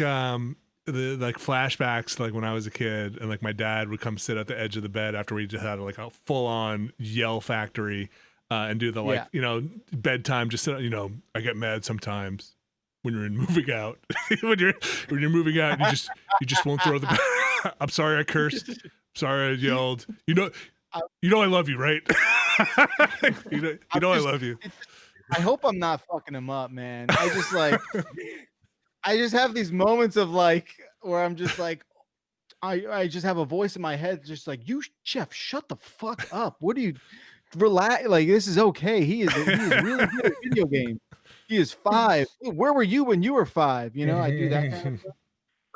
Speaker 1: flashbacks to like when I was a kid, and like my dad would come sit at the edge of the bed after we just had like a full on yell factory and do the bedtime. Just sit, I get mad sometimes when you're moving out. when you're moving out, you just won't throw the bed. I'm sorry I cursed. Sorry I yelled. You know I love you, right? you know I love you.
Speaker 4: I hope I'm not fucking him up, man. I just have these moments of like where I'm just like, I just have a voice in my head just like, you, Jeff, shut the fuck up. What do you relax? Like, this is okay. He is really good at video games. He is 5. Where were you when you were 5? I do that kind of stuff.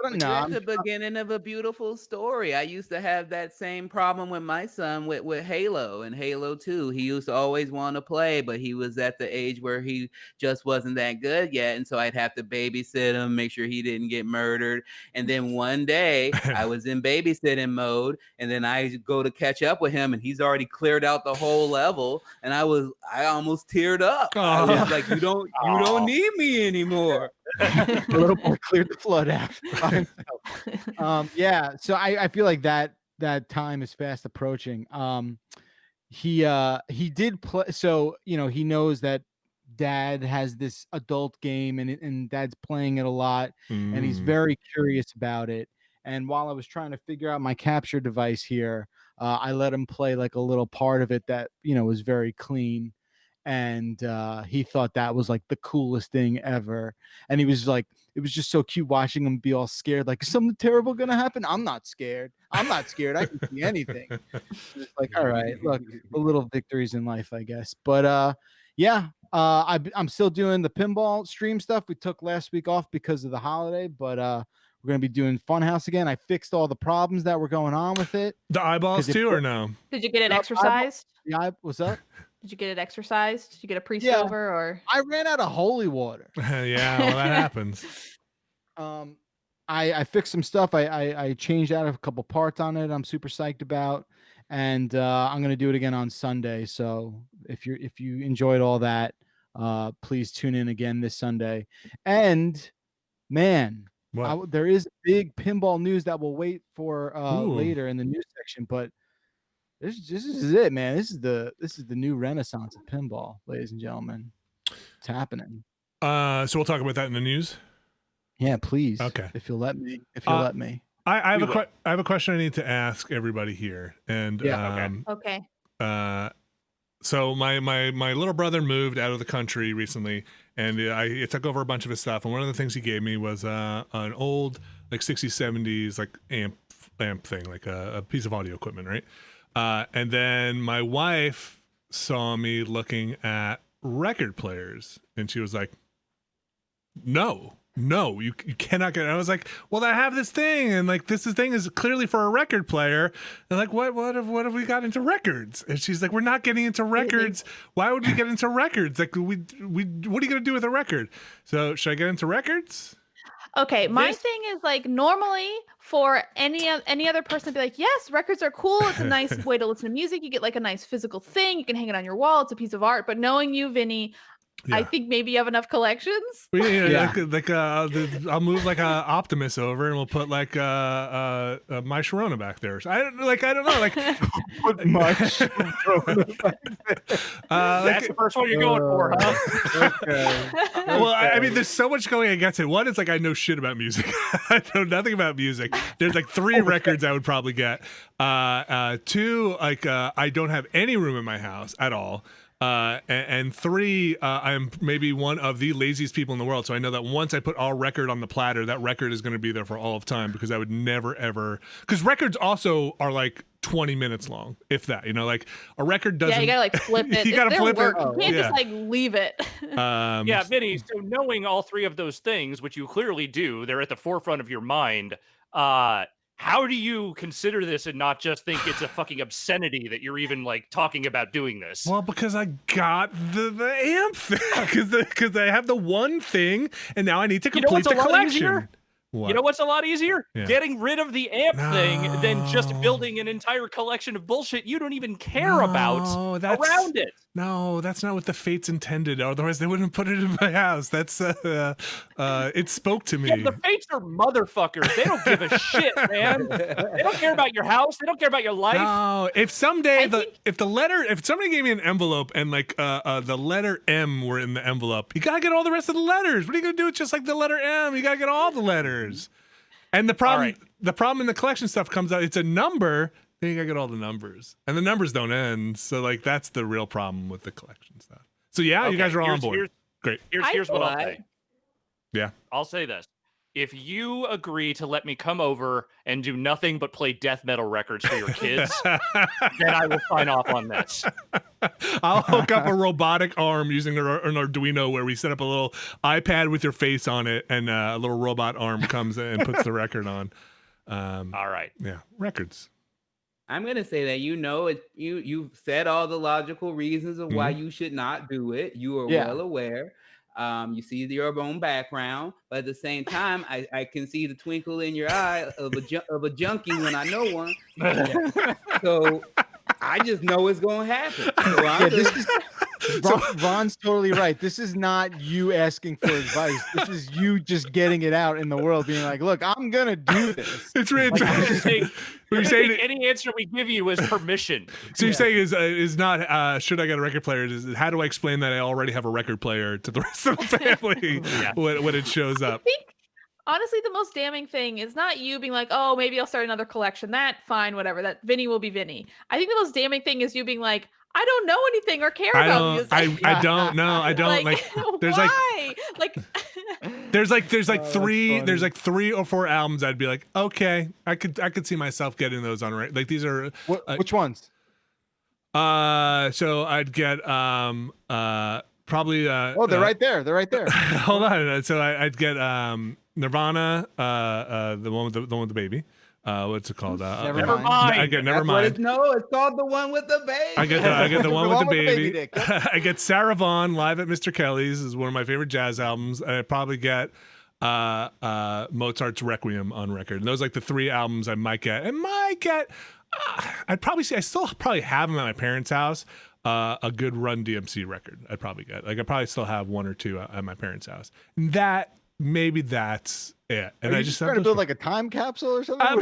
Speaker 5: But you're at the beginning of a beautiful story. I used to have that same problem with my son with Halo and Halo 2. He used to always want to play, but he was at the age where he just wasn't that good yet. And so I'd have to babysit him, make sure he didn't get murdered. And then one day I was in babysitting mode, and then I go to catch up with him, and he's already cleared out the whole level. And I almost teared up. I was like, you don't need me anymore.
Speaker 4: A little more cleared the flood out. So I feel like that time is fast approaching. He did play, so he knows that dad has this adult game and dad's playing it a lot, and he's very curious about it. And while I was trying to figure out my capture device here, I let him play like a little part of it that was very clean. And he thought that was like the coolest thing ever. And he was like, it was just so cute watching him be all scared, like, is something terrible gonna happen? I'm not scared. I can see anything. It's like, all right, look, the little victories in life, I guess. But I'm still doing the pinball stream stuff. We took last week off because of the holiday, but we're gonna be doing Funhouse again. I fixed all the problems that were going on with it.
Speaker 1: The eyeballs too, or no?
Speaker 2: Did you get it exercised?
Speaker 4: What's up?
Speaker 2: Did you get it exercised? Did you get a priest over, or?
Speaker 4: I ran out of holy water.
Speaker 1: Yeah, well, that happens.
Speaker 4: I fixed some stuff. I changed out a couple parts on it. I'm super psyched about, and I'm gonna do it again on Sunday. So if you enjoyed all that, please tune in again this Sunday. And man, there is big pinball news that we'll wait for later in the news section, but. This is it, man. This is the new renaissance of pinball, ladies and gentlemen. It's happening.
Speaker 1: So we'll talk about that in the news.
Speaker 4: Yeah, please.
Speaker 1: Okay.
Speaker 4: If you'll let me.
Speaker 1: I
Speaker 3: We will.
Speaker 1: have a question I need to ask everybody here, and
Speaker 2: Okay.
Speaker 1: So my little brother moved out of the country recently, and I took over a bunch of his stuff. And one of the things he gave me was an old like 60s 70s like amp thing, like a piece of audio equipment, right? And then my wife saw me looking at record players, and she was like, "No, you cannot get it." I was like, "Well, I have this thing, and like this thing is clearly for a record player." And like, what have we got into records? And she's like, "We're not getting into records. Why would we get into records? Like, we what are you gonna do with a record?" So, should I get into records?
Speaker 2: Okay, my thing is like normally for any other person to be like, yes, records are cool. It's a nice way to listen to music. You get like a nice physical thing. You can hang it on your wall. It's a piece of art. But knowing you, Vinny, I think maybe you have enough collections.
Speaker 1: Yeah. I'll move like a Optimus over, and we'll put like my Sharona back there. I don't know, like
Speaker 4: Put my
Speaker 3: That's the first one you're going for, huh?
Speaker 4: Okay.
Speaker 1: Well, I mean, there's so much going against it. One, it's like I know shit about music. I know nothing about music. There's like 3 records I would probably get. 2, like I don't have any room in my house at all. And 3, I'm maybe one of the laziest people in the world. So I know that once I put our record on the platter, that record is going to be there for all of time, because I would never ever. Because records also are like 20 minutes long, if that. You know, like a record doesn't.
Speaker 2: Yeah, you gotta like flip it.
Speaker 1: You gotta flip it.
Speaker 2: You can't just like leave it.
Speaker 3: Yeah, Vinny. So knowing all 3 of those things, which you clearly do, they're at the forefront of your mind. How do you consider this and not just think it's a fucking obscenity that you're even like talking about doing this?
Speaker 1: Well, because I got the amp thing, because I have the one thing, and now I need to complete the collection. What?
Speaker 3: You know what's a lot easier?
Speaker 1: Yeah.
Speaker 3: Getting rid of the amp thing than just building an entire collection of bullshit you don't even care about around it.
Speaker 1: No, that's not what the fates intended. Otherwise, they wouldn't put it in my house. That's it spoke to me.
Speaker 3: Yeah, the fates are motherfuckers. They don't give a shit, man. They don't care about your house. They don't care about your life.
Speaker 1: No, if someday if somebody gave me an envelope and like the letter M were in the envelope, you gotta get all the rest of the letters. What are you gonna do with just like the letter M? You gotta get all the letters. And the problem in the collection stuff comes out. It's a number. Then you gotta get all the numbers, and the numbers don't end. So like that's the real problem with the collection stuff. So yeah, you guys are all on board. Great.
Speaker 3: Here's what I'll say.
Speaker 1: Yeah.
Speaker 3: I'll say this. If you agree to let me come over and do nothing but play death metal records for your kids, then I will sign off on this.
Speaker 1: I'll hook up a robotic arm using an Arduino, where we set up a little iPad with your face on it, and a little robot arm comes in and puts the record on.
Speaker 3: All right.
Speaker 1: Yeah, records.
Speaker 5: I'm gonna say that you've said all the logical reasons of why you should not do it. You are well aware. You see your own background, but at the same time, I can see the twinkle in your eye of a junkie when I know one. So I just know it's gonna happen. So
Speaker 4: Ron's totally right. This is not you asking for advice. This is you just getting it out in the world, being like, "Look, I'm gonna do this."
Speaker 1: It's really
Speaker 3: You're saying any answer we give you is permission.
Speaker 1: So you're saying is not should I get a record player? Is how do I explain that I already have a record player to the rest of the family when it shows up?
Speaker 2: I think honestly, the most damning thing is not you being like, "Oh, maybe I'll start another collection." That fine, whatever. That Vinny will be Vinny. I think the most damning thing is you being like, I don't know anything or care about music.
Speaker 1: I don't know. I don't like. There's
Speaker 2: why?
Speaker 1: There's like 3 or 4 albums I'd be like, okay, I could see myself getting those on. Right, like these are
Speaker 4: which ones?
Speaker 1: So I'd get probably
Speaker 4: they're right there. They're right there.
Speaker 1: Hold on. So I'd get Nirvana, the one with the baby. What's it called?
Speaker 5: Never mind.
Speaker 1: I get Nevermind.
Speaker 5: It's called the one with the baby.
Speaker 1: I get the one with the baby. I get Sarah Vaughan live at Mr. Kelly's is one of my favorite jazz albums. And I probably get Mozart's Requiem on record. And those are like the 3 albums I might get. I'd probably say I still probably have them at my parents' house. A good Run DMC record I'd probably get. Like I probably still have 1 or 2 at my parents' house. Maybe that's it. And
Speaker 4: I just trying to build like a time capsule or something.
Speaker 1: Have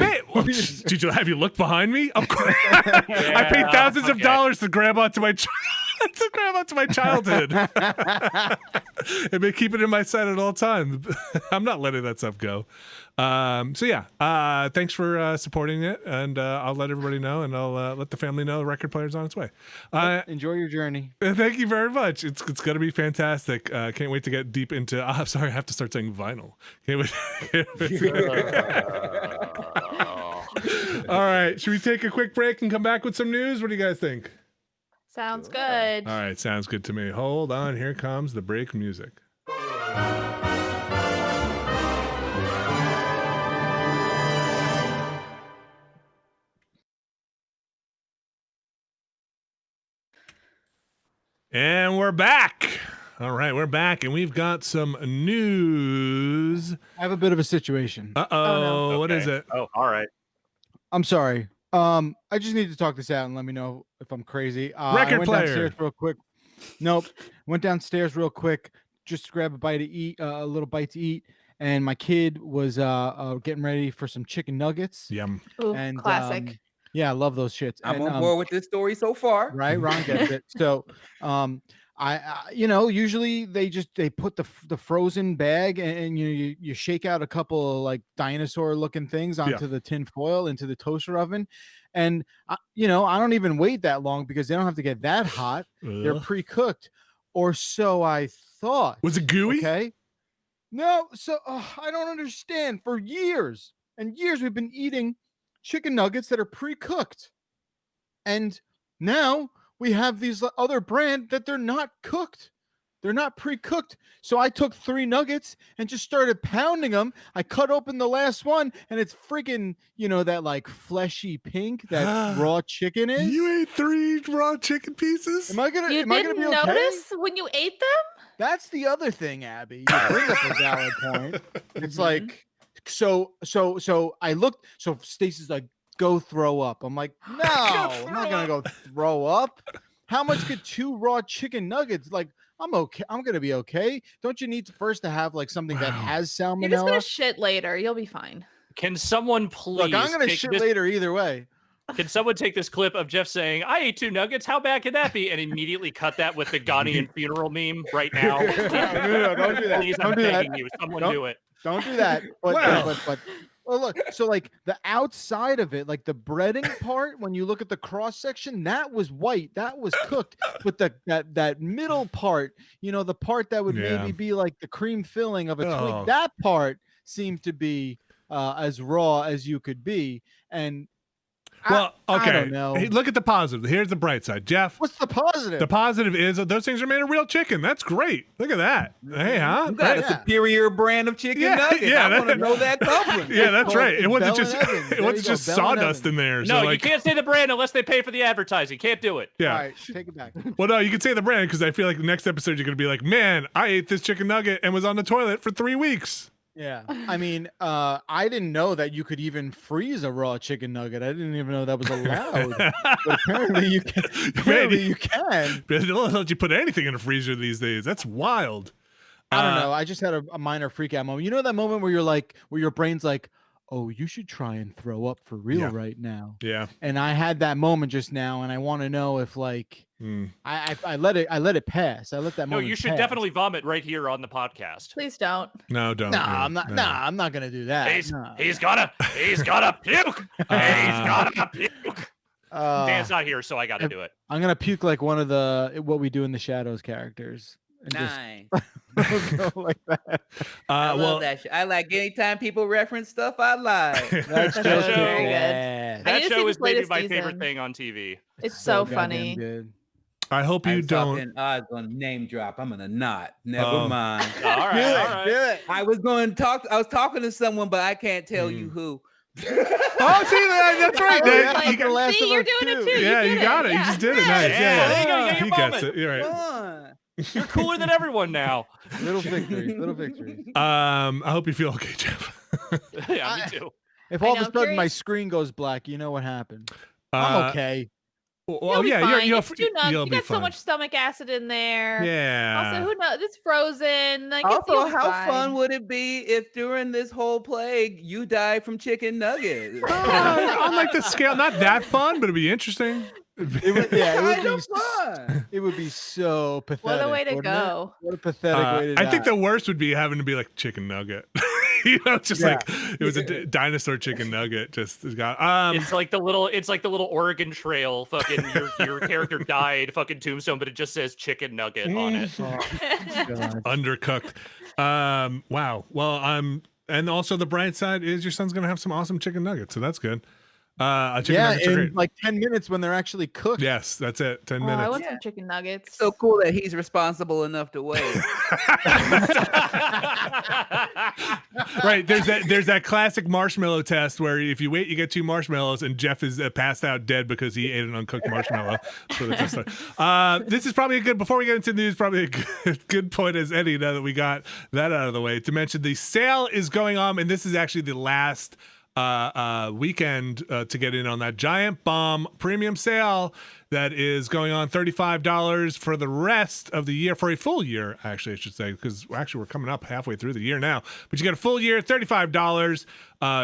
Speaker 1: you looked behind me? Of course. I paid thousands of dollars to grab onto my childhood. I've been keeping it in my sight at all times. I'm not letting that stuff go. So yeah, thanks for supporting it, and I'll let everybody know, and I'll let the family know the record player's on its way.
Speaker 4: Enjoy your journey.
Speaker 1: Thank you very much. It's gonna be fantastic. Can't wait to get deep into. I'm sorry, I have to start saying vinyl. Can't wait. All right, should we take a quick break and come back with some news? What do you guys think?
Speaker 2: Sounds good.
Speaker 1: All right, sounds good to me. Hold on, here comes the break music. And we're back. All right, we're back, and we've got some news.
Speaker 4: I have a bit of a situation.
Speaker 1: Uh-oh,
Speaker 2: no.
Speaker 1: What is it?
Speaker 3: Oh, all right.
Speaker 4: I'm sorry. I just need to talk this out and let me know if I'm crazy.
Speaker 1: Record
Speaker 4: I went
Speaker 1: player.
Speaker 4: downstairs real quick. Nope. Went downstairs real quick just to grab a bite to eat, a little bite to eat. And my kid was getting ready for some chicken nuggets.
Speaker 1: Yum.
Speaker 2: Ooh,
Speaker 4: And
Speaker 2: classic.
Speaker 4: yeah, I love those shits.
Speaker 5: I'm
Speaker 4: And,
Speaker 5: on board with this story so far.
Speaker 4: right, Ron gets it. So I usually they put the frozen bag and you shake out a couple of like dinosaur looking things onto the tin foil into the toaster oven, and I don't even wait that long because they don't have to get that hot. They're
Speaker 1: Ugh.
Speaker 4: pre-cooked, or so I thought.
Speaker 1: Was it gooey?
Speaker 4: Okay. No, so I don't understand. For years and years, we've been eating chicken nuggets that are pre-cooked, and now we have these other brand that they're not cooked. They're not pre-cooked. So I took 3 nuggets and just started pounding them. I cut open the last one, and it's freaking, that like fleshy pink that raw chicken is.
Speaker 1: You ate 3 raw chicken pieces?
Speaker 4: Am I gonna
Speaker 2: You
Speaker 4: am I gonna
Speaker 2: didn't
Speaker 4: be okay?
Speaker 2: notice when you ate them?
Speaker 4: That's the other thing, Abby. You bring up a valid point. It's like, so I looked. So Stacey's like, "Go throw up." I'm like, "No, I'm not gonna go throw up." How much could 2 raw chicken nuggets? Like, I'm okay. I'm gonna be okay. Don't you need to first to have like something that has salmonella?
Speaker 2: You're just gonna shit later. You'll be fine.
Speaker 3: Can someone please?
Speaker 4: Look, I'm gonna
Speaker 3: take
Speaker 4: shit
Speaker 3: this-
Speaker 4: later either way.
Speaker 3: Can someone take this clip of Jeff saying, "I ate 2 nuggets. How bad could that be?" and immediately cut that with the Ghanaian funeral meme right now?
Speaker 4: No, don't do that.
Speaker 3: Please,
Speaker 4: Don't
Speaker 3: I'm
Speaker 4: do that.
Speaker 3: begging you. Someone
Speaker 4: Don't-
Speaker 3: do it.
Speaker 4: Don't do that. But
Speaker 1: Well.
Speaker 4: but well, look. So like the outside of it, like the breading part, when you look at the cross section, that was white, that was cooked. But that middle part, the part that would
Speaker 1: Yeah.
Speaker 4: maybe be like the cream filling of a
Speaker 1: Oh.
Speaker 4: twig, that part seemed to be as raw as you could be. And
Speaker 1: Well, okay.
Speaker 4: I don't know.
Speaker 1: Hey, look at the positive. Here's the bright side. Jeff,
Speaker 4: What's the positive?
Speaker 1: the positive is that those things are made of real chicken. That's great. Look at that. Hey, huh?
Speaker 5: You got
Speaker 1: Right?
Speaker 5: a superior brand of chicken
Speaker 1: Yeah,
Speaker 5: nuggets.
Speaker 1: yeah,
Speaker 5: I want to
Speaker 1: that-
Speaker 5: know that company.
Speaker 1: Yeah, that's
Speaker 4: called
Speaker 1: right. It wasn't
Speaker 4: Bell
Speaker 1: just
Speaker 4: and Evans.
Speaker 1: it
Speaker 4: There
Speaker 1: wasn't
Speaker 4: you go,
Speaker 1: just
Speaker 4: Bell and
Speaker 1: sawdust
Speaker 4: Evans.
Speaker 1: in there.
Speaker 3: No,
Speaker 1: So
Speaker 3: you
Speaker 1: like,
Speaker 3: can't say the brand unless they pay for the advertising. Can't do it.
Speaker 1: yeah.
Speaker 4: All right, take it back.
Speaker 1: Well, no, you can say the brand because I feel like the next episode you're gonna be like, man, I ate this chicken nugget and was on the toilet for 3 weeks.
Speaker 4: Yeah, I mean, I didn't know that you could even freeze a raw chicken nugget. I didn't even know that was allowed. But apparently you can. Apparently you can.
Speaker 1: They don't let you put anything in a freezer these days. That's wild.
Speaker 4: I don't know. I just had a minor freak out moment. You know that moment where you're like, where your brain's like, "Oh, you should try and throw up for real
Speaker 1: Yeah.
Speaker 4: right now."
Speaker 1: Yeah.
Speaker 4: And I had that moment just now, and I want to know if like
Speaker 1: Mm.
Speaker 4: I let it pass. I let that
Speaker 3: No,
Speaker 4: moment.
Speaker 3: you should
Speaker 4: pass.
Speaker 3: definitely vomit right here on the podcast.
Speaker 2: Please don't.
Speaker 1: No, don't.
Speaker 4: Nah, I'm not.
Speaker 1: No.
Speaker 4: Nah, I'm not gonna do that.
Speaker 3: He's
Speaker 4: Nah.
Speaker 3: he's gotta puke. He's gotta puke. Dan's not here, so I got to do it.
Speaker 4: I'm gonna puke like one of the what we do in the shadows characters. And
Speaker 5: Nice.
Speaker 4: go like that.
Speaker 5: I love
Speaker 1: Well,
Speaker 5: that shit. I like anytime people reference stuff I like.
Speaker 4: That's
Speaker 2: That's
Speaker 4: just
Speaker 2: very good.
Speaker 4: bad.
Speaker 2: I
Speaker 3: That
Speaker 2: need to see
Speaker 3: show
Speaker 2: this
Speaker 3: is maybe
Speaker 2: latest
Speaker 3: my favorite
Speaker 2: season.
Speaker 3: thing on TV.
Speaker 2: It's so
Speaker 4: goddamn
Speaker 2: funny.
Speaker 4: good.
Speaker 1: I hope you don't.
Speaker 5: I was gonna name drop. I'm gonna not. Never
Speaker 1: Oh.
Speaker 5: mind.
Speaker 3: All
Speaker 4: Do
Speaker 3: right,
Speaker 4: it,
Speaker 3: all right.
Speaker 4: do it.
Speaker 5: I was going to talk. I was talking to someone, but I can't tell you who.
Speaker 1: Oh, see that's right.
Speaker 4: Oh,
Speaker 1: Dave.
Speaker 4: yeah,
Speaker 1: You
Speaker 4: like
Speaker 1: got-
Speaker 4: the Last
Speaker 2: See,
Speaker 4: of
Speaker 2: you're
Speaker 4: Us
Speaker 2: doing it
Speaker 4: 2.
Speaker 2: too.
Speaker 1: yeah,
Speaker 2: You
Speaker 1: you
Speaker 2: did
Speaker 1: got
Speaker 2: it.
Speaker 1: it. You
Speaker 2: Yeah.
Speaker 1: just did it.
Speaker 3: Yeah,
Speaker 1: Nice.
Speaker 3: yeah,
Speaker 1: Yeah.
Speaker 3: there you go. You got
Speaker 1: He
Speaker 3: your
Speaker 1: gets
Speaker 3: moment.
Speaker 1: it. You're right.
Speaker 5: Come on.
Speaker 3: You're cooler than everyone now.
Speaker 4: Little victories. Little victories.
Speaker 1: I hope you feel okay, Jeff.
Speaker 3: Yeah, me too.
Speaker 4: If
Speaker 2: I
Speaker 4: all
Speaker 2: know,
Speaker 4: of a sudden my
Speaker 2: curious-
Speaker 4: screen goes black, you know what happened. I'm
Speaker 1: Uh,
Speaker 4: okay.
Speaker 1: Well,
Speaker 2: You'll be
Speaker 1: yeah,
Speaker 2: fine.
Speaker 1: you'll
Speaker 2: It's too numb.
Speaker 1: you'll
Speaker 2: You
Speaker 1: be
Speaker 2: got so
Speaker 1: fine.
Speaker 2: much stomach acid in there.
Speaker 1: Yeah.
Speaker 2: Also, who knows? It's frozen. Like,
Speaker 5: Also,
Speaker 2: you'll be
Speaker 5: how
Speaker 2: fine.
Speaker 5: fun would it be if during this whole plague you died from chicken nuggets?
Speaker 1: On like the scale, not that fun, but it'd be interesting.
Speaker 4: It would, yeah, it
Speaker 5: Kind
Speaker 4: would
Speaker 5: of fun.
Speaker 4: be. It would be so pathetic.
Speaker 2: What a way to
Speaker 4: wouldn't it?
Speaker 2: go.
Speaker 4: What a pathetic way to die.
Speaker 1: I think the worst would be having to be like chicken nugget. Just
Speaker 4: Yeah.
Speaker 1: like it was a dinosaur chicken nugget. Just got
Speaker 3: It's like the little Oregon Trail. Fucking your character died. Fucking tombstone, but it just says chicken nugget on it.
Speaker 4: Oh, God.
Speaker 1: undercooked. Wow. Well, and also the bright side is your son's gonna have some awesome chicken nuggets, so that's good. Chicken
Speaker 4: Yeah,
Speaker 1: nuggets are
Speaker 4: in
Speaker 1: great.
Speaker 4: like 10 minutes when they're actually cooked.
Speaker 1: Yes, that's it. 10
Speaker 2: Oh, I
Speaker 1: minutes.
Speaker 2: want some chicken nuggets.
Speaker 5: So cool that he's responsible enough to wait.
Speaker 1: Right. There's that classic marshmallow test where if you wait, you get 2 marshmallows, and Jeff is passed out dead because he ate an uncooked marshmallow. For the test. This is probably a good, before we get into news, probably a good point as any, now that we got that out of the way, to mention the sale is going on, and this is actually the last weekend to get in on that Giant Bomb premium sale that is going on. $35 for the rest of the year, for a full year, actually, I should say, because we're coming up halfway through the year now. But you get a full year, $35.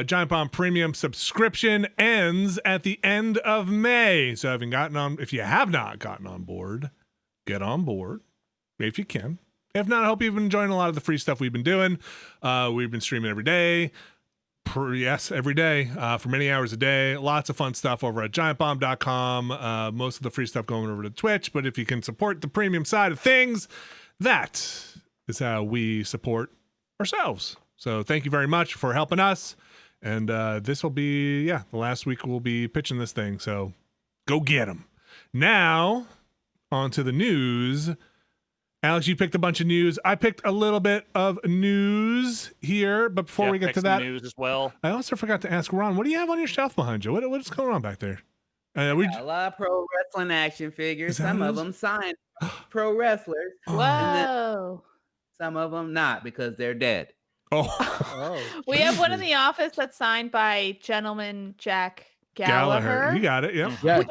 Speaker 1: Giant Bomb premium subscription ends at the end of May. So if you have not gotten on board, get on board if you can. If not, I hope you've been enjoying a lot of the free stuff we've been doing. We've been streaming every day. Every day, for many hours a day. Lots of fun stuff over at giantbomb.com. Most of the free stuff going over to Twitch, but if you can support the premium side of things, that is how we support ourselves. So thank you very much for helping us. And this will be, the last week we'll be pitching this thing. So go get them. Now, on to the news. Alex, you picked a bunch of news. I picked a little bit of news here, but before we get to that,
Speaker 3: news as well.
Speaker 1: I also forgot to ask Ron, what do you have on your shelf behind you? What's going on back there?
Speaker 5: A lot of pro wrestling action figures. Some of them signed pro wrestlers.
Speaker 2: Whoa.
Speaker 5: Some of them not, because they're dead.
Speaker 1: Oh,
Speaker 2: We have one in the office that's signed by Gentleman Jack Gallagher.
Speaker 1: You got it. Yep.
Speaker 4: Yeah.
Speaker 2: Which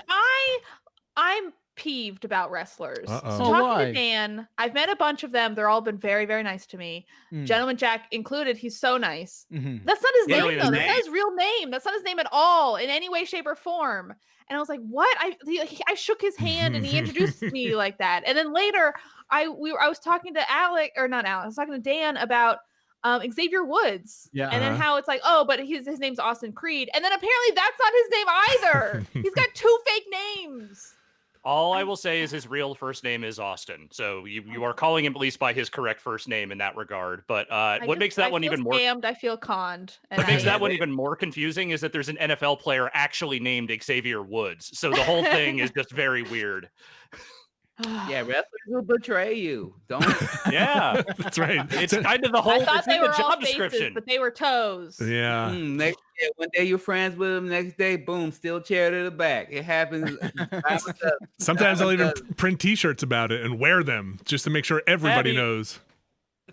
Speaker 2: I'm peeved about wrestlers. So
Speaker 1: Uh-oh.
Speaker 2: talking
Speaker 4: Why?
Speaker 2: to Dan, I've met a bunch of them. They're all been very, very nice to me. Gentleman Jack included. He's so nice.
Speaker 4: Mhm.
Speaker 2: That's not his
Speaker 3: Yeah,
Speaker 2: name,
Speaker 3: his
Speaker 2: though.
Speaker 3: name.
Speaker 2: That's not his real name. That's not his name at all, in any way, shape, or form. And I was like, "What?" I shook his hand and he introduced me like that. And then later, I was talking to Alec, or not Alec. I was talking to Dan about Xavier Woods.
Speaker 4: Yeah.
Speaker 2: And then how it's like, oh, but his name's Austin Creed. And then apparently that's not his name either. He's got 2 fake names.
Speaker 3: All I will say is his real first name is Austin. So you are calling him at least by his correct first name in that regard. But what makes that one even more
Speaker 2: scammed? I feel conned.
Speaker 3: What makes that one even more confusing is that there's an NFL player actually named Xavier Woods. So the whole thing is just very weird.
Speaker 5: Yeah, wrestlers will betray you. Don't.
Speaker 3: Yeah,
Speaker 1: That's right.
Speaker 3: it's kind of the whole.
Speaker 2: I thought
Speaker 3: it's
Speaker 2: they
Speaker 3: in the
Speaker 2: were all
Speaker 3: job
Speaker 2: faces,
Speaker 3: description.
Speaker 2: but they were toes.
Speaker 1: Yeah.
Speaker 5: One day you're friends with them. Next day, boom, still chair to the back. It happens.
Speaker 1: Sometimes I'll even print T-shirts about it and wear them just to make sure everybody
Speaker 3: Abby,
Speaker 1: knows.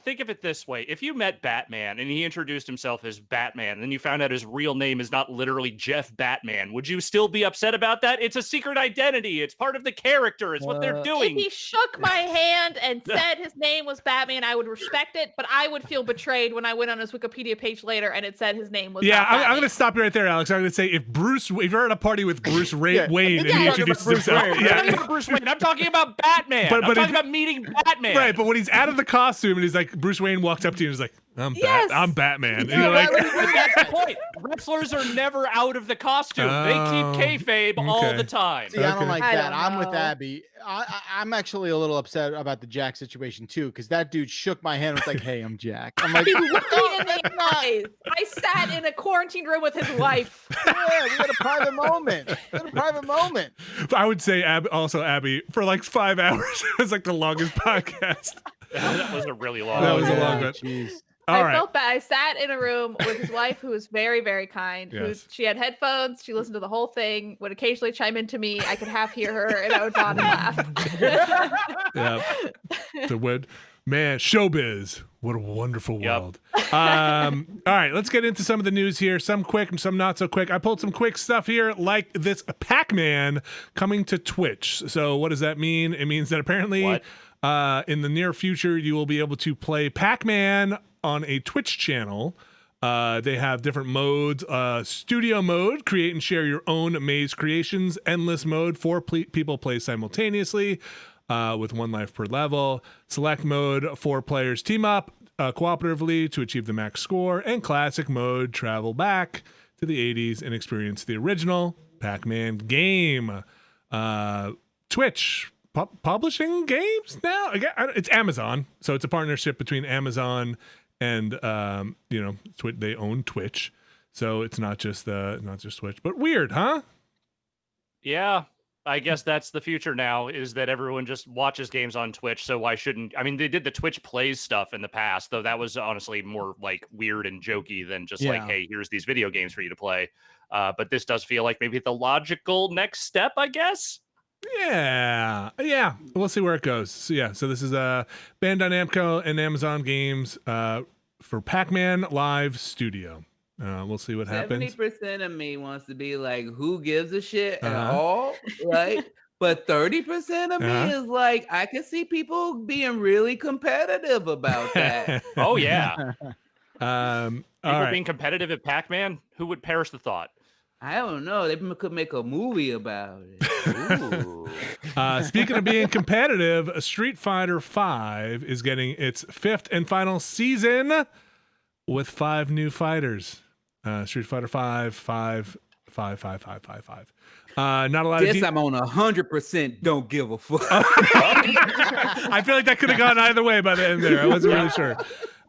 Speaker 3: Think of it this way. If you met Batman and he introduced himself as Batman, and then you found out his real name is not literally Jeff Batman, would you still be upset about that? It's a secret identity. It's part of the character. It's what they're doing.
Speaker 2: If he shook my hand and said his name was Batman, I would respect it, but I would feel betrayed when I went on his Wikipedia page later and it said his name was
Speaker 1: Yeah,
Speaker 2: not
Speaker 1: I'm
Speaker 2: Batman.
Speaker 1: going to stop you right there, Alex. I'm going to say if you're at a party with Bruce Wayne and he
Speaker 2: Yeah,
Speaker 1: introduces
Speaker 4: Bruce
Speaker 1: himself,
Speaker 4: Wayne.
Speaker 3: I'm not talking about Bruce Wayne. I'm talking about Batman.
Speaker 1: But
Speaker 3: I'm talking
Speaker 1: if-
Speaker 3: about meeting Batman.
Speaker 1: right? But when he's out of the costume and he's like, Bruce Wayne walks up to you and he's like,
Speaker 2: Yes.
Speaker 1: I'm Batman. And
Speaker 2: Yeah,
Speaker 1: you're like,
Speaker 3: But that's the point. Wrestlers are never out of the costume. They
Speaker 1: Oh,
Speaker 3: keep kayfabe all
Speaker 1: okay.
Speaker 3: the time.
Speaker 4: See, I don't
Speaker 1: Okay.
Speaker 4: like
Speaker 2: I
Speaker 4: that.
Speaker 2: don't
Speaker 4: I'm with
Speaker 2: know.
Speaker 4: Abby. I'm actually a little upset about the Jack situation too, because that dude shook my hand and was like, "Hey, I'm Jack." I'm like,
Speaker 2: He looked me in
Speaker 4: "No,
Speaker 2: the eyes. I sat in a quarantine room with his wife.
Speaker 4: yeah, we had a private moment.
Speaker 1: I would say Abby, for like 5 hours. It was like the longest podcast.
Speaker 3: That was a really long
Speaker 1: That
Speaker 3: one.
Speaker 1: was a long
Speaker 4: Yeah,
Speaker 1: one.
Speaker 4: jeez.
Speaker 1: All
Speaker 2: I
Speaker 1: right.
Speaker 2: felt bad. I sat in a room with his wife, who was very, very kind.
Speaker 1: Yes.
Speaker 2: She had headphones. She listened to the whole thing. Would occasionally chime in to me. I could half hear her, and I would nod and laugh.
Speaker 1: Yeah. The wood. Man, showbiz. What a wonderful
Speaker 3: Yep.
Speaker 1: world. All right, let's get into some of the news here. Some quick and some not so quick. I pulled some quick stuff here, like this Pac-Man coming to Twitch. So what does that mean? It means that apparently
Speaker 3: What?
Speaker 1: in the near future, you will be able to play Pac-Man on a Twitch channel. They have different modes. Studio mode, create and share your own maze creations. Endless mode, 4 people play simultaneously with 1 life per level. Select mode, 4 players team up cooperatively to achieve the max score. And classic mode, travel back to the 80s and experience the original Pac-Man game. Twitch publishing games now. It's Amazon, so it's a partnership between Amazon and they own Twitch, so it's not just Twitch. But weird, huh?
Speaker 3: Yeah, I guess that's the future now, is that everyone just watches games on Twitch. So why shouldn't? I mean, they did the Twitch Plays stuff in the past, though that was honestly more like weird and jokey than just like, hey, here's these video games for you to play. But this does feel like maybe the logical next step, I guess.
Speaker 1: Yeah. We'll see where it goes. So this is Bandai Namco and Amazon Games for Pac-Man Live Studio. We'll see what happens.
Speaker 5: 70% of me wants to be like, who gives a shit at all, right? But 30% of me is like, I can see people being really competitive about that.
Speaker 3: Oh yeah. People
Speaker 1: right.
Speaker 3: being competitive at Pac-Man. Who would perish the thought?
Speaker 5: I don't know. They could make a movie about it. Ooh.
Speaker 1: Speaking of being competitive, Street Fighter V is getting its 5th and final season with 5 new fighters. Street Fighter 5. Not a lot
Speaker 5: of I'm on 100% don't give a fuck.
Speaker 1: I feel like that could have gone either way by the end there. I wasn't really sure.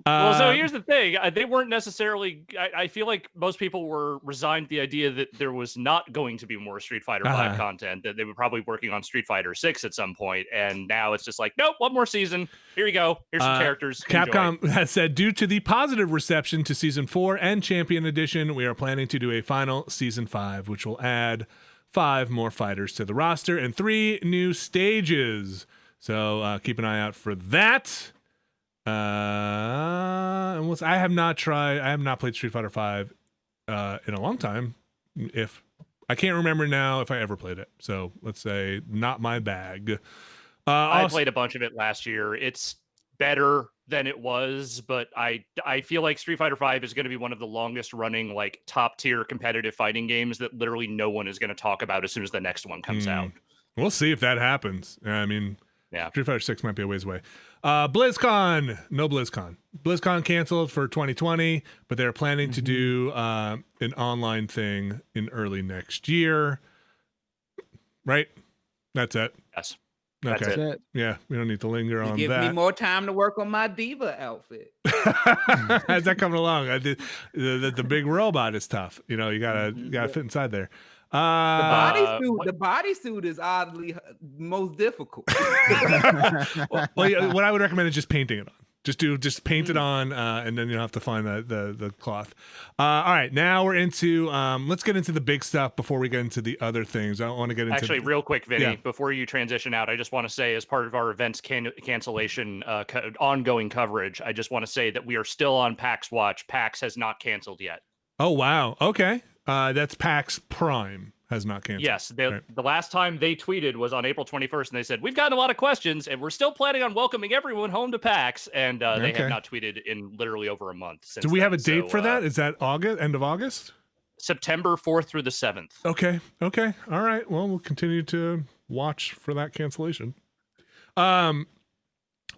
Speaker 3: Well, so here's the thing. They weren't necessarily... I feel like most people were resigned to the idea that there was not going to be more Street Fighter V content, that they were probably working on Street Fighter 6 at some point, and now it's just like, nope, 1 more season. Here you go. Here's some characters.
Speaker 1: Capcom
Speaker 3: Enjoy.
Speaker 1: has said, due to the positive reception to Season 4 and Champion Edition, we are planning to do a final Season 5, which will add 5 more fighters to the roster and 3 new stages. So keep an eye out for that. I have not played Street Fighter V in a long time. I can't remember now if I ever played it, so let's say not my bag.
Speaker 3: I played a bunch of it last year. It's better than it was, but I feel like Street Fighter V is going to be one of the longest running, like, top tier competitive fighting games that literally no one is going to talk about as soon as the next one comes out.
Speaker 1: We'll see if that happens. I mean,
Speaker 3: yeah,
Speaker 1: Street Fighter 6 might be a ways away. BlizzCon. No BlizzCon. BlizzCon canceled for 2020, but they're planning to do an online thing in early next year. Right? That's it.
Speaker 3: Yes.
Speaker 1: Okay.
Speaker 3: That's
Speaker 4: it.
Speaker 1: Yeah, we don't need to linger on
Speaker 5: Give
Speaker 1: that.
Speaker 5: me more time to work on my diva outfit.
Speaker 1: How's that coming along? The big robot is tough. You know, you gotta fit inside there.
Speaker 5: The bodysuit is oddly most difficult.
Speaker 1: Well, what I would recommend is just painting it on. Just paint it on, and then you'll have to find the cloth. All right, now we're into let's get into the big stuff before we get into the other things. I don't want to get into
Speaker 3: actually real quick, Vinny, before you transition out. I just want to say, as part of our events cancellation ongoing coverage, I just want to say that we are still on PAX Watch. PAX has not canceled yet.
Speaker 1: Oh wow, okay. That's PAX Prime has not canceled.
Speaker 3: Yes, the last time they tweeted was on April 21st, and they said, we've gotten a lot of questions, and we're still planning on welcoming everyone home to PAX, and they have not tweeted in literally over a month since.
Speaker 1: Do we have a date for that? Is that August, end of August?
Speaker 3: September 4th through the 7th.
Speaker 1: Okay. All right. Well, we'll continue to watch for that cancellation. Well,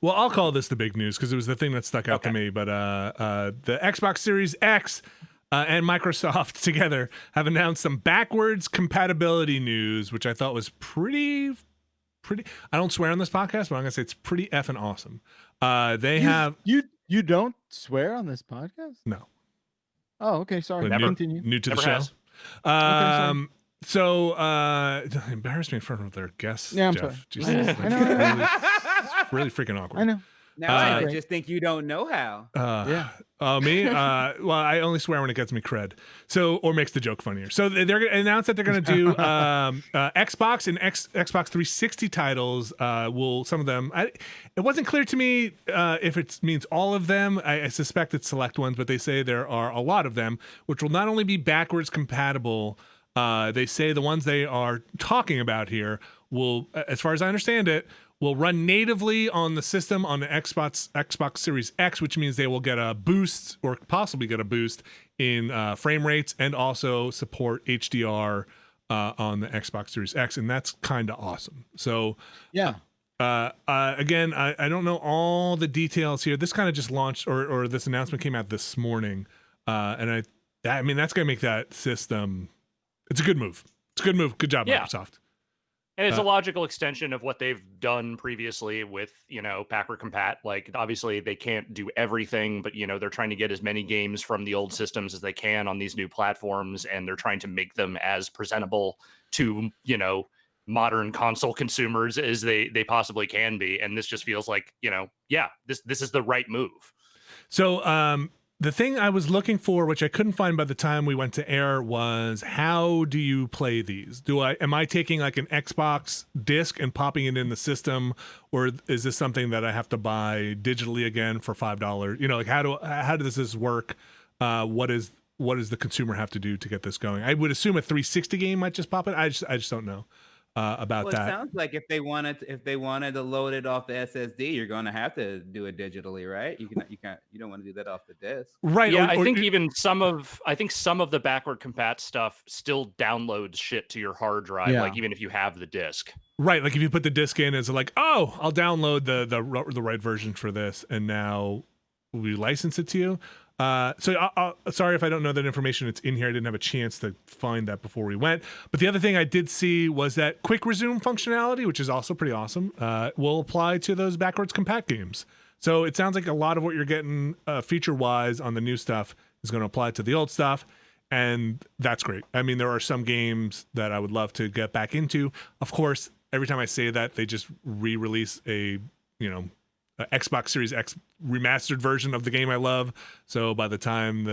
Speaker 1: I'll call this the big news because it was the thing that stuck out to me, but the Xbox Series X and Microsoft together have announced some backwards compatibility news, which I thought was pretty. I don't swear on this podcast, but I'm gonna say it's pretty effing awesome.
Speaker 4: You don't swear on this podcast?
Speaker 1: No.
Speaker 4: Oh, okay. Sorry. Continue.
Speaker 1: New to the show.
Speaker 3: Has.
Speaker 1: So embarrass me in front of their guests.
Speaker 4: Yeah, I'm
Speaker 1: Jeff.
Speaker 4: sorry. I know.
Speaker 1: Really freaking awkward.
Speaker 4: I know.
Speaker 5: Now I just think you don't know how.
Speaker 1: Me? Well, I only swear when it gets me cred. So, or makes the joke funnier. So they're going to announce that they're going to do Xbox and Xbox 360 titles. Some of them. It wasn't clear to me if it means all of them. I suspect it's select ones, but they say there are a lot of them, which will not only be backwards compatible. They say the ones they are talking about here will, as far as I understand it, will run natively on the system on the Xbox Series X, which means they will get a boost or possibly get a boost in frame rates and also support HDR on the Xbox Series X, and that's kind of awesome. So
Speaker 4: Yeah.
Speaker 1: again, I don't know all the details here. This kind of just launched, or this announcement came out this morning, and I mean that's gonna make that system. It's a good move. It's a good move. Good job,
Speaker 3: Yeah.
Speaker 1: Microsoft.
Speaker 3: And it's a logical extension of what they've done previously with, backward compat. Like, obviously, they can't do everything, but, they're trying to get as many games from the old systems as they can on these new platforms, and they're trying to make them as presentable to, modern console consumers as they possibly can be. And this just feels like, this is the right move.
Speaker 1: So, the thing I was looking for, which I couldn't find by the time we went to air, was how do you play these? Am I taking like an Xbox disc and popping it in the system, or is this something that I have to buy digitally again for $5? Like how does this work? What does the consumer have to do to get this going? I would assume a 360 game might just pop it. I just don't know about
Speaker 5: Well,
Speaker 1: that.
Speaker 5: it sounds like if they wanted to load it off the SSD, you're going to have to do it digitally, right? You don't want to do that off the disk.
Speaker 1: Right.
Speaker 3: Yeah, I think even some of the backward compat stuff still downloads shit to your hard drive, like even if you have the disc.
Speaker 1: Right, like if you put the disc in, it's like, oh, I'll download the right version for this, and now we license it to you. So sorry if I don't know that information. It's in here. I didn't have a chance to find that before we went. But the other thing I did see was that quick resume functionality, which is also pretty awesome, will apply to those backwards compat games. So it sounds like a lot of what you're getting feature-wise on the new stuff is going to apply to the old stuff. And that's great. I mean, there are some games that I would love to get back into. Of course, every time I say that, they just re-release a Xbox Series X remastered version of the game I love. So by the time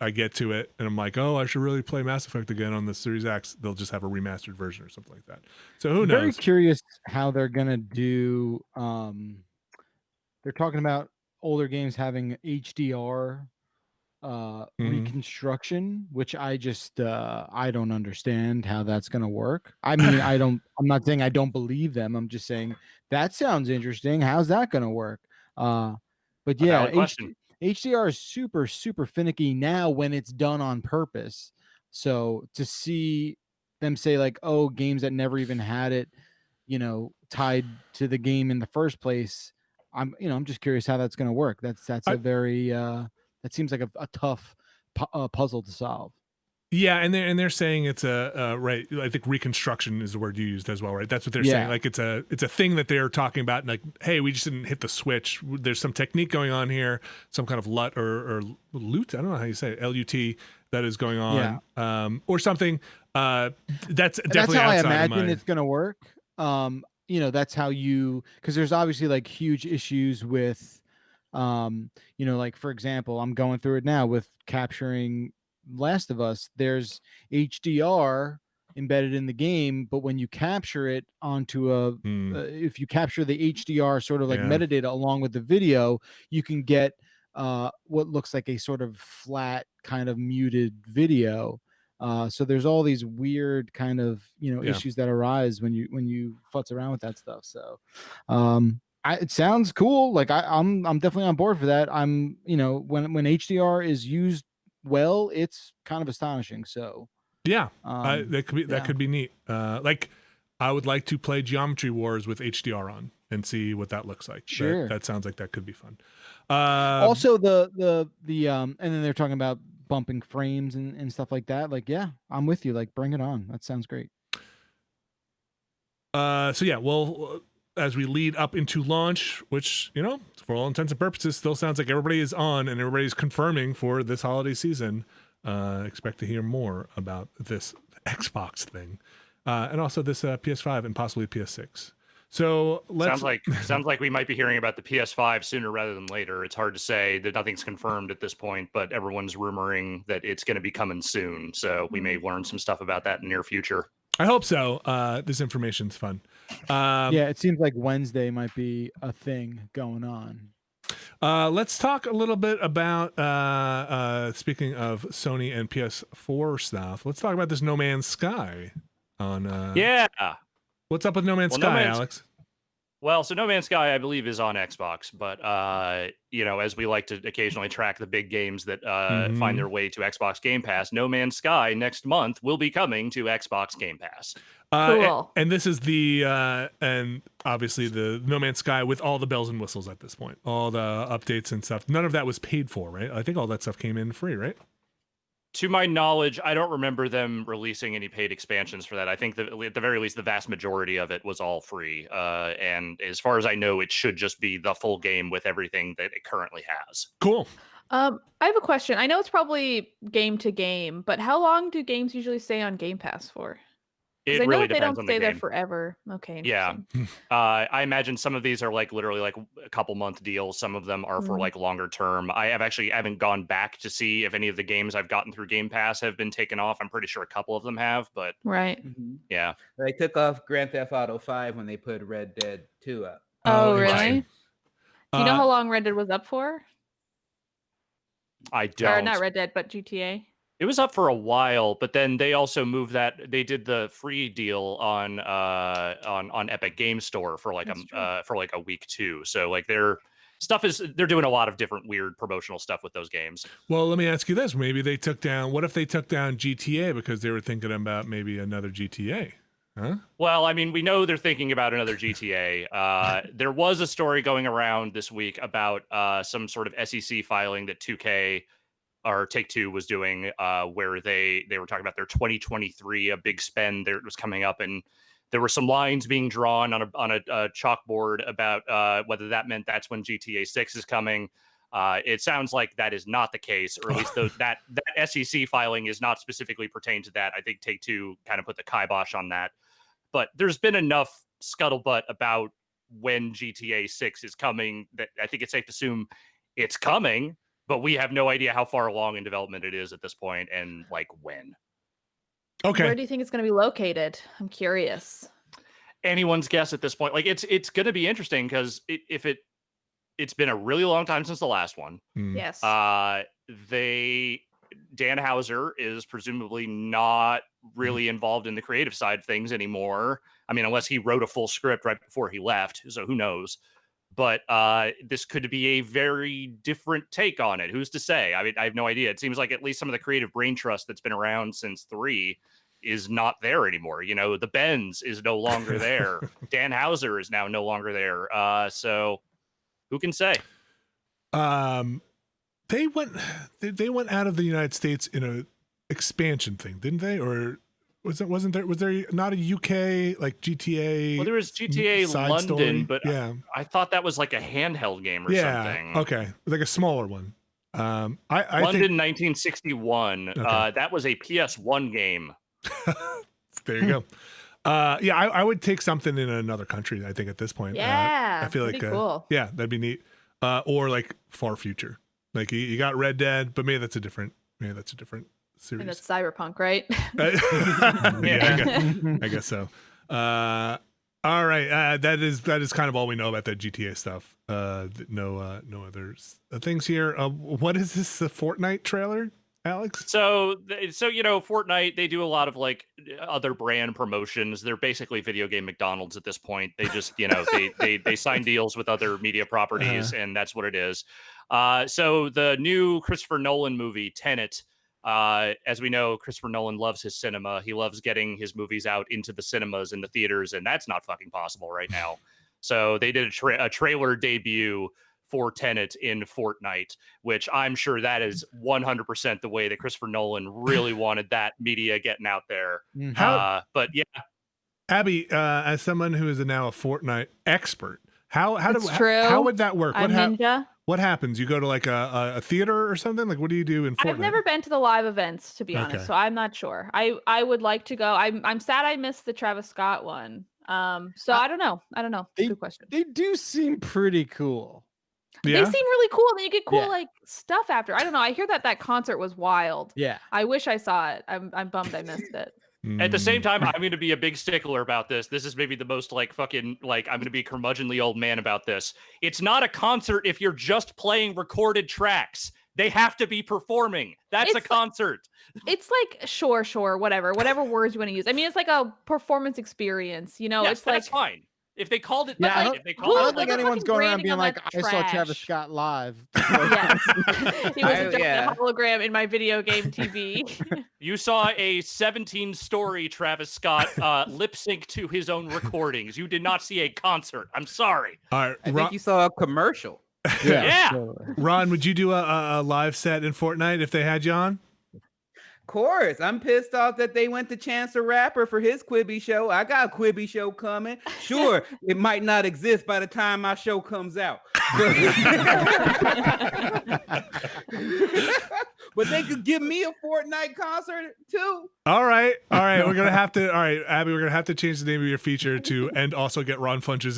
Speaker 1: I get to it and I'm like, oh, I should really play Mass Effect again on the Series X, they'll just have a remastered version or something like that. So who knows?
Speaker 4: Very curious how they're gonna do. They're talking about older games having HDR reconstruction, which I don't understand how that's gonna work. I mean, I'm not saying I don't believe them. I'm just saying that sounds interesting. How's that gonna work? But yeah, HDR is super, super finicky now when it's done on purpose. So to see them say like, oh, games that never even had it, tied to the game in the first place, I'm just curious how that's gonna work. That's a very that seems like a tough puzzle to solve.
Speaker 1: Yeah, and they're saying it's right. I think reconstruction is the word you used as well, right? That's what they're saying. Like it's a thing that they're talking about. Like, hey, we just didn't hit the switch. There's some technique going on here, some kind of LUT or LUT. I don't know how you say it. LUT that is going on, or something. That's definitely
Speaker 4: how I
Speaker 1: outside
Speaker 4: imagine it's going to work. That's how because there's obviously like huge issues with, like for example, I'm going through it now with capturing Last of Us. There's HDR embedded in the game, but when you capture it onto if you capture the HDR sort of like metadata along with the video, you can get what looks like a sort of flat kind of muted video. So there's all these weird kind of issues that arise when you futz around with that stuff. So it sounds cool. Like I'm definitely on board for that. I'm when HDR is used well, it's kind of astonishing. So that could be neat. Like I would like to play Geometry Wars with HDR on and see what that looks like.
Speaker 1: Sure, that sounds like that could be fun.
Speaker 4: Also the and then they're talking about bumping frames and stuff like that. Like, yeah, I'm with you. Like, bring it on. That sounds great.
Speaker 1: So yeah, well, as we lead up into launch, which, for all intents and purposes, still sounds like everybody is on and everybody's confirming for this holiday season. Expect to hear more about this Xbox thing. And also this PS5 and possibly PS6. So
Speaker 3: sounds like we might be hearing about the PS5 sooner rather than later. It's hard to say that nothing's confirmed at this point, but everyone's rumoring that it's going to be coming soon. So we may learn some stuff about that in the near future.
Speaker 1: I hope so. This information's fun.
Speaker 4: It seems like Wednesday might be a thing going on.
Speaker 1: Let's talk a little bit about speaking of Sony and PS4 stuff. Let's talk about this No Man's Sky on what's up with No Man's Sky, Alex?
Speaker 3: Well, so No Man's Sky, I believe, is on Xbox, but as we like to occasionally track the big games that find their way to Xbox Game Pass, No Man's Sky next month will be coming to Xbox Game Pass.
Speaker 2: Cool.
Speaker 1: And this is the and obviously the No Man's Sky with all the bells and whistles at this point, all the updates and stuff. None of that was paid for, right? I think all that stuff came in free, right?
Speaker 3: To my knowledge, I don't remember them releasing any paid expansions for that. I think that at the very least, the vast majority of it was all free. And as far as I know, it should just be the full game with everything that it currently has.
Speaker 1: Cool.
Speaker 2: I have a question. I know it's probably game to game, but how long do games usually stay on Game Pass for?
Speaker 3: It
Speaker 2: I know
Speaker 3: really
Speaker 2: they
Speaker 3: depends
Speaker 2: don't
Speaker 3: on the
Speaker 2: stay there
Speaker 3: game.
Speaker 2: forever. Okay.
Speaker 3: Yeah. I imagine some of these are like literally like a couple month deals. Some of them are for like longer term. I haven't gone back to see if any of the games I've gotten through Game Pass have been taken off. I'm pretty sure a couple of them have, but
Speaker 2: Right.
Speaker 3: yeah.
Speaker 5: They took off Grand Theft Auto 5 when they put Red Dead 2 up.
Speaker 2: Oh, really?
Speaker 1: interesting.
Speaker 2: Do you know how long Red Dead was up for?
Speaker 3: I don't.
Speaker 2: Or not Red Dead, but GTA?
Speaker 3: It was up for a while, but then they also moved that. They did the free deal on Epic Game Store for like a week too. So like they're doing a lot of different weird promotional stuff with those games.
Speaker 1: Well, let me ask you this: maybe they took down. What if they took down GTA because they were thinking about maybe another GTA? Huh?
Speaker 3: Well, I mean, we know they're thinking about another GTA. There was a story going around this week about some sort of SEC filing that 2K or Take-Two was doing, where they were talking about their 2023, a big spend that was coming up, and there were some lines being drawn on a chalkboard about whether that meant that's when GTA 6 is coming. It sounds like that is not the case, or at least that SEC filing is not specifically pertained to that. I think Take-Two kind of put the kibosh on that. But there's been enough scuttlebutt about when GTA 6 is coming that I think it's safe to assume it's coming, but we have no idea how far along in development it is at this point and like when.
Speaker 1: Okay.
Speaker 2: Where do you think it's going to be located? I'm curious.
Speaker 3: Anyone's guess at this point. Like it's going to be interesting because it's been a really long time since the last one.
Speaker 2: Yes.
Speaker 3: Dan Houser is presumably not really involved in the creative side of things anymore. I mean, unless he wrote a full script right before he left, so who knows? But this could be a very different take on it. Who's to say? I mean, I have no idea. It seems like at least some of the creative brain trust that's been around since 3 is not there anymore. You know, the Benz is no longer there. Dan Houser is now no longer there. So who can say?
Speaker 1: They went out of the United States in a expansion thing, didn't they? Or was there not a UK like GTA?
Speaker 3: Well, there was GTA London,
Speaker 1: story?
Speaker 3: but
Speaker 1: yeah,
Speaker 3: I thought that was like a handheld game or something.
Speaker 1: Okay, like a smaller one. I
Speaker 3: London 1961.
Speaker 1: Okay.
Speaker 3: That was a PS1 game.
Speaker 1: There you go. Yeah, I would take something in another country. I think at this point,
Speaker 2: Yeah,
Speaker 1: I feel like
Speaker 2: cool.
Speaker 1: Yeah, that'd be neat. Or like far future. Like you got Red Dead, but maybe that's a different series.
Speaker 2: And that's Cyberpunk, right?
Speaker 1: Yeah, I guess so. All right, that is kind of all we know about that GTA stuff. No other things here. What is this? The Fortnite trailer, Alex?
Speaker 3: So Fortnite, they do a lot of like other brand promotions. They're basically video game McDonald's at this point. They just they sign deals with other media properties, and that's what it is. So the new Christopher Nolan movie Tenet. As we know, Christopher Nolan loves his cinema. He loves getting his movies out into the cinemas and the theaters, and that's not fucking possible right now. So they did a trailer debut for Tenet in Fortnite, which I'm sure that is 100% the way that Christopher Nolan really wanted that media getting out there. But yeah,
Speaker 1: Abby, as someone who is now a Fortnite expert, how would that work?
Speaker 2: Ninja.
Speaker 1: What happens? You go to like a theater or something? Like, what do you do in Fortnite?
Speaker 2: I've never been to the live events, to be honest, so I'm not sure. I would like to go. I'm sad I missed the Travis Scott one. So I don't know. Good question.
Speaker 4: They do seem pretty cool.
Speaker 1: Yeah?
Speaker 2: They seem really cool. And then you get cool like stuff after. I don't know. I hear that concert was wild.
Speaker 4: Yeah.
Speaker 2: I wish I saw it. I'm bummed I missed it.
Speaker 3: At the same time, I'm going to be a big stickler about this. This is maybe the most I'm going to be a curmudgeonly old man about this. It's not a concert if you're just playing recorded tracks. They have to be performing. That's a concert.
Speaker 2: It's like, sure, whatever words you want to use. I mean, it's like a performance experience,
Speaker 3: Yes,
Speaker 2: it's
Speaker 3: that's fine. If they called it,
Speaker 4: Yeah,
Speaker 3: that,
Speaker 4: I
Speaker 3: if they
Speaker 4: I
Speaker 3: called
Speaker 4: don't
Speaker 3: it
Speaker 4: think
Speaker 3: like,
Speaker 4: anyone's
Speaker 2: fucking
Speaker 4: going around
Speaker 2: branding
Speaker 4: being
Speaker 2: on
Speaker 4: like,
Speaker 2: that
Speaker 4: I saw Travis
Speaker 2: trash.
Speaker 4: Scott live.
Speaker 2: Yes. He was just
Speaker 5: yeah.
Speaker 2: a hologram in my video game TV.
Speaker 3: you saw a 17-story Travis Scott lip sync to his own recordings. You did not see a concert. I'm sorry.
Speaker 1: All right,
Speaker 5: I think you saw a commercial.
Speaker 3: Yeah.
Speaker 4: totally.
Speaker 1: Ron, would you do a live set in Fortnite if they had you on?
Speaker 5: Of course, I'm pissed off that they went to Chance the Rapper for his Quibi show. I got a Quibi show coming. Sure, it might not exist by the time my show comes out. But they could give me a Fortnite concert too.
Speaker 1: All right. We're gonna have to. All right, Abby, we're gonna have to change the name of your feature to and also get Ron Funches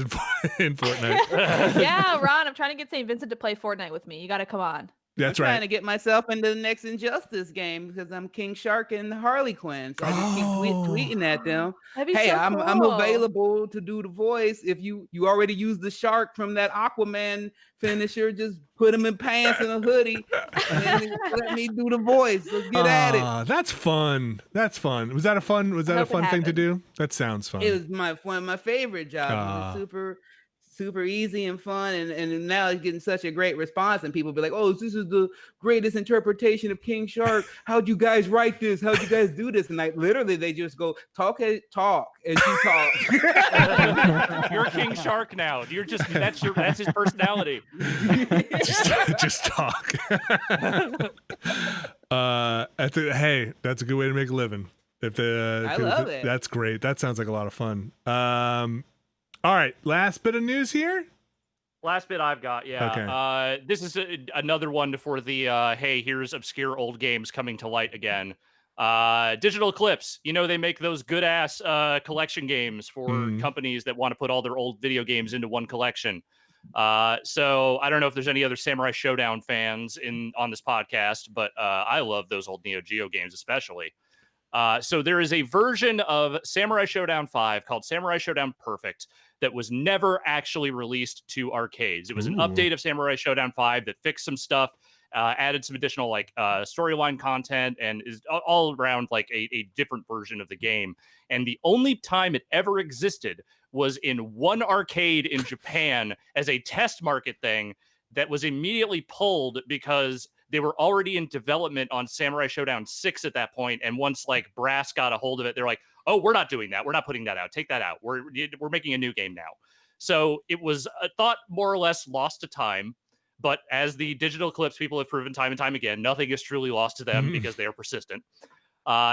Speaker 1: in Fortnite.
Speaker 2: Yeah, Ron, I'm trying to get St. Vincent to play Fortnite with me. You got to come on.
Speaker 1: That's
Speaker 5: I'm
Speaker 1: right.
Speaker 5: trying to get myself into the next Injustice game because I'm King Shark and Harley Quinn. So I just keep tweeting at them.
Speaker 2: That'd be
Speaker 5: Hey,
Speaker 2: so
Speaker 5: I'm
Speaker 2: cool.
Speaker 5: available to do the voice. If you already used the shark from that Aquaman finisher, just put him in pants and a hoodie and let me do the voice. Let's get at it.
Speaker 1: That's fun. That's fun. Was that a fun
Speaker 2: hope it
Speaker 1: thing to
Speaker 2: happens.
Speaker 1: do? That sounds fun.
Speaker 5: It was one of my favorite jobs. It was super easy and fun, and now it's getting such a great response, and people be like, oh, this is the greatest interpretation of King Shark. How'd you guys write this? How'd you guys do this? And like literally they just go talk as you talk.
Speaker 3: You're King Shark now. You're just that's his personality.
Speaker 1: just talk. Hey, that's a good way to make a living.
Speaker 5: I love it.
Speaker 1: That's great. That sounds like a lot of fun. All right, last bit of news here.
Speaker 3: Last bit I've got, yeah.
Speaker 1: Okay.
Speaker 3: This is another one for the hey, here's obscure old games coming to light again. Digital Eclipse, they make those good ass collection games for companies that want to put all their old video games into one collection. So I don't know if there's any other Samurai Shodown fans on this podcast, but I love those old Neo Geo games especially. So there is a version of Samurai Shodown 5 called Samurai Shodown Perfect that was never actually released to arcades. It was an update of Samurai Shodown 5 that fixed some stuff, added some additional storyline content, and is all around like a different version of the game. And the only time it ever existed was in one arcade in Japan as a test market thing that was immediately pulled because they were already in development on Samurai Shodown 6 at that point, and once Brass got a hold of it, they're like, "Oh, we're not doing that. We're not putting that out. Take that out. We're making a new game now." So it was thought more or less lost to time, but as the Digital Eclipse people have proven time and time again, nothing is truly lost to them because they are persistent.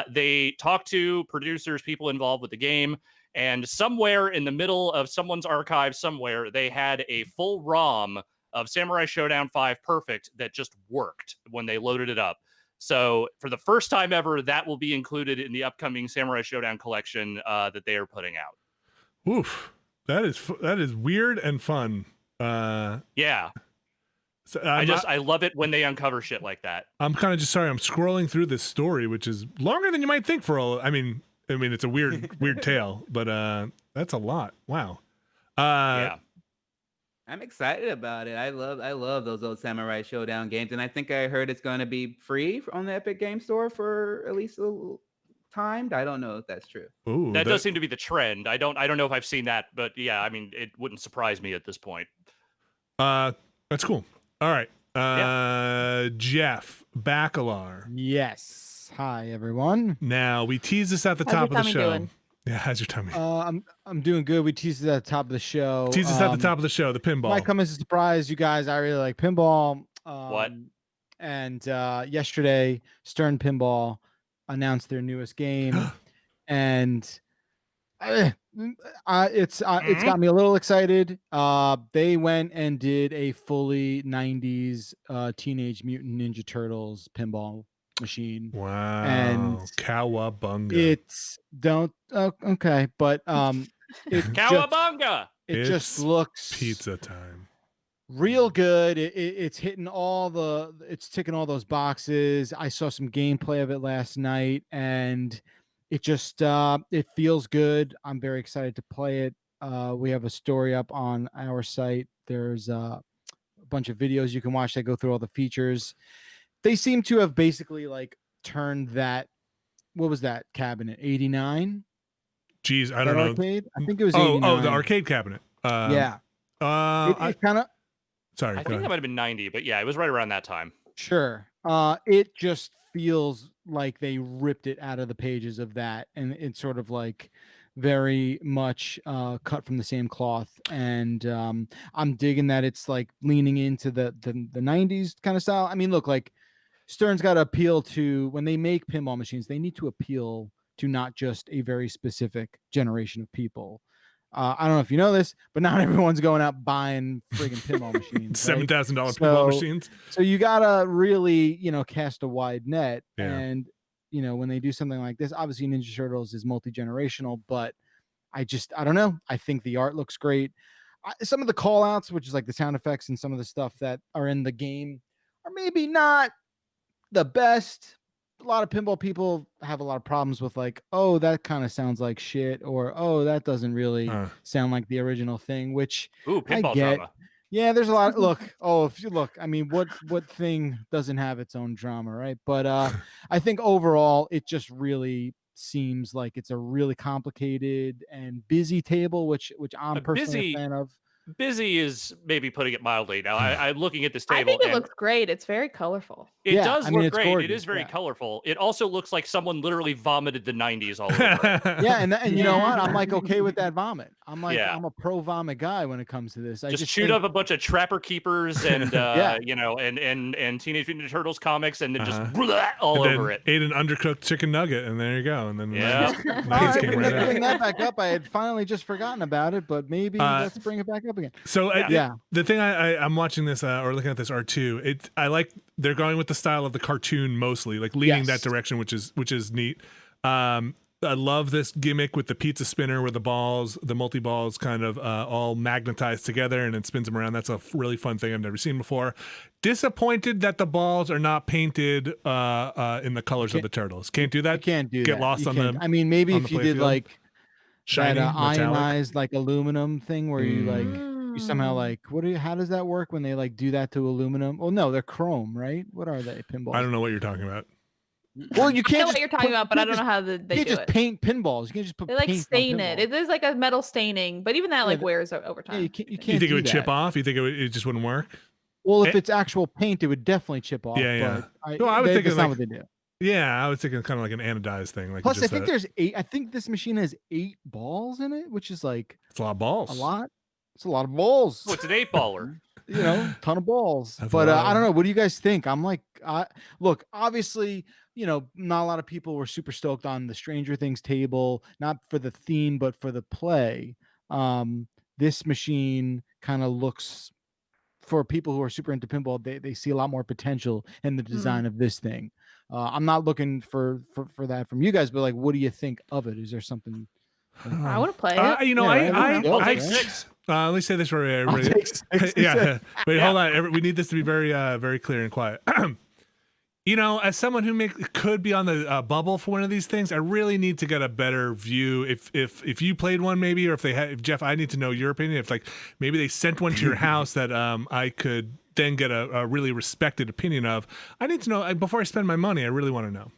Speaker 3: They talked to producers, people involved with the game, and somewhere in the middle of someone's archive somewhere, they had a full ROM of Samurai Shodown 5 Perfect that just worked when they loaded it up. So for the first time ever, that will be included in the upcoming Samurai Shodown collection that they are putting out.
Speaker 1: Oof, that is weird and fun.
Speaker 3: Yeah.
Speaker 1: So
Speaker 3: I love it when they uncover shit like that.
Speaker 1: I'm kind of just sorry. I'm scrolling through this story, which is longer than you might think for all. I mean, it's a weird tale, but that's a lot. Wow.
Speaker 3: Yeah.
Speaker 5: I'm excited about it. I love those old Samurai Shodown games, and I think I heard it's going to be free on the Epic Game Store for at least a little time. I don't know if that's true.
Speaker 1: Ooh,
Speaker 3: that does seem to be the trend. I don't know if I've seen that, but yeah, I mean, it wouldn't surprise me at this point.
Speaker 1: That's cool. All right. Jeff Bacalar.
Speaker 4: Yes. Hi, everyone.
Speaker 1: Now, we teased this at the
Speaker 2: How's
Speaker 1: top
Speaker 2: your
Speaker 1: of the
Speaker 2: tummy
Speaker 1: show.
Speaker 2: doing?
Speaker 1: Yeah, how's your tummy?
Speaker 4: I'm doing good. We teased it at the top of the show.
Speaker 1: Teased this at the top of the show, the pinball.
Speaker 4: Might come as a surprise, you guys. I really like pinball.
Speaker 3: What?
Speaker 4: And yesterday, Stern Pinball announced their newest game, and it's got me a little excited. They went and did a fully 90s Teenage Mutant Ninja Turtles pinball machine.
Speaker 1: Wow.
Speaker 4: And
Speaker 1: cowabunga.
Speaker 4: Okay, but
Speaker 3: Cowabunga.
Speaker 4: It just looks
Speaker 1: pizza time.
Speaker 4: Real good. It's hitting it's ticking all those boxes. I saw some gameplay of it last night, and it just it feels good. I'm very excited to play it. We have a story up on our site. There's a bunch of videos you can watch that go through all the features. They seem to have basically turned that. What was that cabinet? 89.
Speaker 1: Geez, I
Speaker 4: That
Speaker 1: don't know.
Speaker 4: arcade? I think it was
Speaker 1: Oh,
Speaker 4: 89.
Speaker 1: the arcade cabinet.
Speaker 4: Yeah. It kind of
Speaker 1: Sorry,
Speaker 3: I
Speaker 1: go
Speaker 3: think
Speaker 1: ahead.
Speaker 3: that might have been 90, but yeah, it was right around that time.
Speaker 4: sure. It just feels like they ripped it out of the pages of that, and it's sort of like very much cut from the same cloth. And I'm digging that it's like leaning into the 90s kind of style. I mean, look, like Stern's got to appeal to, when they make pinball machines, they need to appeal to not just a very specific generation of people. I don't know if you know this, but not everyone's going out buying friggin' pinball machines.
Speaker 1: $7,000
Speaker 4: right?
Speaker 1: pinball machines.
Speaker 4: So you gotta really, cast a wide net.
Speaker 1: Yeah.
Speaker 4: And when they do something like this, obviously Ninja Turtles is multi-generational, but I don't know. I think the art looks great. Some of the call outs, which is like the sound effects and some of the stuff that are in the game, are maybe not the best. A lot of pinball people have a lot of problems with like, oh, that kind of sounds like shit, or oh, that doesn't really sound like the original thing, which
Speaker 3: Ooh, pinball
Speaker 4: I get.
Speaker 3: drama.
Speaker 4: Yeah, there's a lot. If you look, I mean, what thing doesn't have its own drama, right? But I think overall, it just really seems like it's a really complicated and busy table, which I'm personally a fan of.
Speaker 3: Busy is maybe putting it mildly. Now, I'm looking at this table.
Speaker 2: I think it
Speaker 3: and
Speaker 2: looks great. It's very colorful.
Speaker 3: It does look
Speaker 4: it's
Speaker 3: great.
Speaker 4: gorgeous.
Speaker 3: It is very colorful. It also looks like someone literally vomited the 90s all over it.
Speaker 4: Yeah, and you know what? I'm like okay with that vomit. I'm like
Speaker 3: Yeah.
Speaker 4: I'm a pro vomit guy when it comes to this. I
Speaker 3: Just
Speaker 4: just
Speaker 3: chewed
Speaker 4: think-
Speaker 3: up a bunch of Trapper Keepers and
Speaker 4: Yeah.
Speaker 3: and Teenage Mutant Ninja Turtles comics and then just all
Speaker 1: And then
Speaker 3: over it.
Speaker 1: ate an undercooked chicken nugget, and there you go. And then
Speaker 3: Yeah.
Speaker 1: the
Speaker 4: All
Speaker 1: 90s
Speaker 4: right,
Speaker 1: came
Speaker 4: bring
Speaker 1: right out.
Speaker 4: that back up. I had finally just forgotten about it, but maybe let's bring it back up again.
Speaker 1: So
Speaker 4: Yeah.
Speaker 1: the thing I'm watching this or looking at this R2, I like they're going with the style of the cartoon mostly, like leaning that
Speaker 4: Yes.
Speaker 1: direction, which is neat. I love this gimmick with the pizza spinner where the multi balls kind of all magnetized together and it spins them around. That's a really fun thing I've never seen before. Disappointed that the balls are not painted in the colors of the turtles. Can't do that.
Speaker 4: You can't do
Speaker 1: Get
Speaker 4: that.
Speaker 1: lost
Speaker 4: You
Speaker 1: on
Speaker 4: can't.
Speaker 1: the
Speaker 4: I mean, maybe
Speaker 1: on
Speaker 4: if
Speaker 1: the
Speaker 4: you did
Speaker 1: playfield.
Speaker 4: like
Speaker 1: Shiny,
Speaker 4: that
Speaker 1: metallic.
Speaker 4: ionized like aluminum thing where you like you somehow
Speaker 2: Mm.
Speaker 4: like how does that work when they like do that to aluminum? Well, no, they're chrome, right? What are they? Pinballs.
Speaker 1: I don't know what you're talking about.
Speaker 4: Well, you
Speaker 2: I
Speaker 4: can't.
Speaker 2: know what
Speaker 4: just
Speaker 2: you're talking
Speaker 4: put-
Speaker 2: about, but
Speaker 4: you
Speaker 2: I don't know
Speaker 4: can't
Speaker 2: how they
Speaker 4: just-
Speaker 2: do
Speaker 4: You can't just
Speaker 2: it.
Speaker 4: paint pinballs. You can't just put
Speaker 2: They like
Speaker 4: paint on
Speaker 2: stain it.
Speaker 4: pinballs.
Speaker 2: There's like a metal staining, but even that like
Speaker 4: but-
Speaker 2: wears over
Speaker 4: Yeah,
Speaker 2: time.
Speaker 4: you can't. You
Speaker 1: You
Speaker 4: can't.
Speaker 1: think it
Speaker 4: do
Speaker 1: would chip
Speaker 4: that.
Speaker 1: off? You think it just wouldn't work?
Speaker 4: Well, if
Speaker 1: Eh.
Speaker 4: it's actual paint, it would definitely chip off.
Speaker 1: Yeah.
Speaker 4: But
Speaker 1: Well, I was thinking
Speaker 4: that's not
Speaker 1: like-
Speaker 4: what they do.
Speaker 1: Yeah, I was thinking kind of like an anodized thing. Like
Speaker 4: Plus, I
Speaker 1: just
Speaker 4: think there's 8. I think this machine has 8 balls in it, which is like
Speaker 1: it's a lot of balls.
Speaker 4: a lot. It's a lot of balls.
Speaker 3: Oh, it's an 8-baller.
Speaker 4: Ton of balls.
Speaker 1: That's a
Speaker 4: But
Speaker 1: lot.
Speaker 4: I don't know. What do you guys think? I'm like, look, obviously, not a lot of people were super stoked on the Stranger Things table, not for the theme, but for the play. This machine kind of looks, for people who are super into pinball, they see a lot more potential in the design of this thing. I'm not looking for that from you guys, but like, what do you think of it? Is there something?
Speaker 2: I want to play it.
Speaker 1: You know,
Speaker 4: Yeah, right.
Speaker 3: I'll take
Speaker 4: Yeah.
Speaker 3: 6.
Speaker 1: let me say this for
Speaker 4: I'll
Speaker 1: everybody.
Speaker 4: take 6.
Speaker 1: Yeah, wait, hold on. We need this to be very, very clear and quiet. As someone who could be on the bubble for one of these things, I really need to get a better view. If you played one, maybe, or if Jeff, I need to know your opinion. If like maybe they sent one to your house that I could then get a really respected opinion of. I need to know before I spend my money. I really want to know.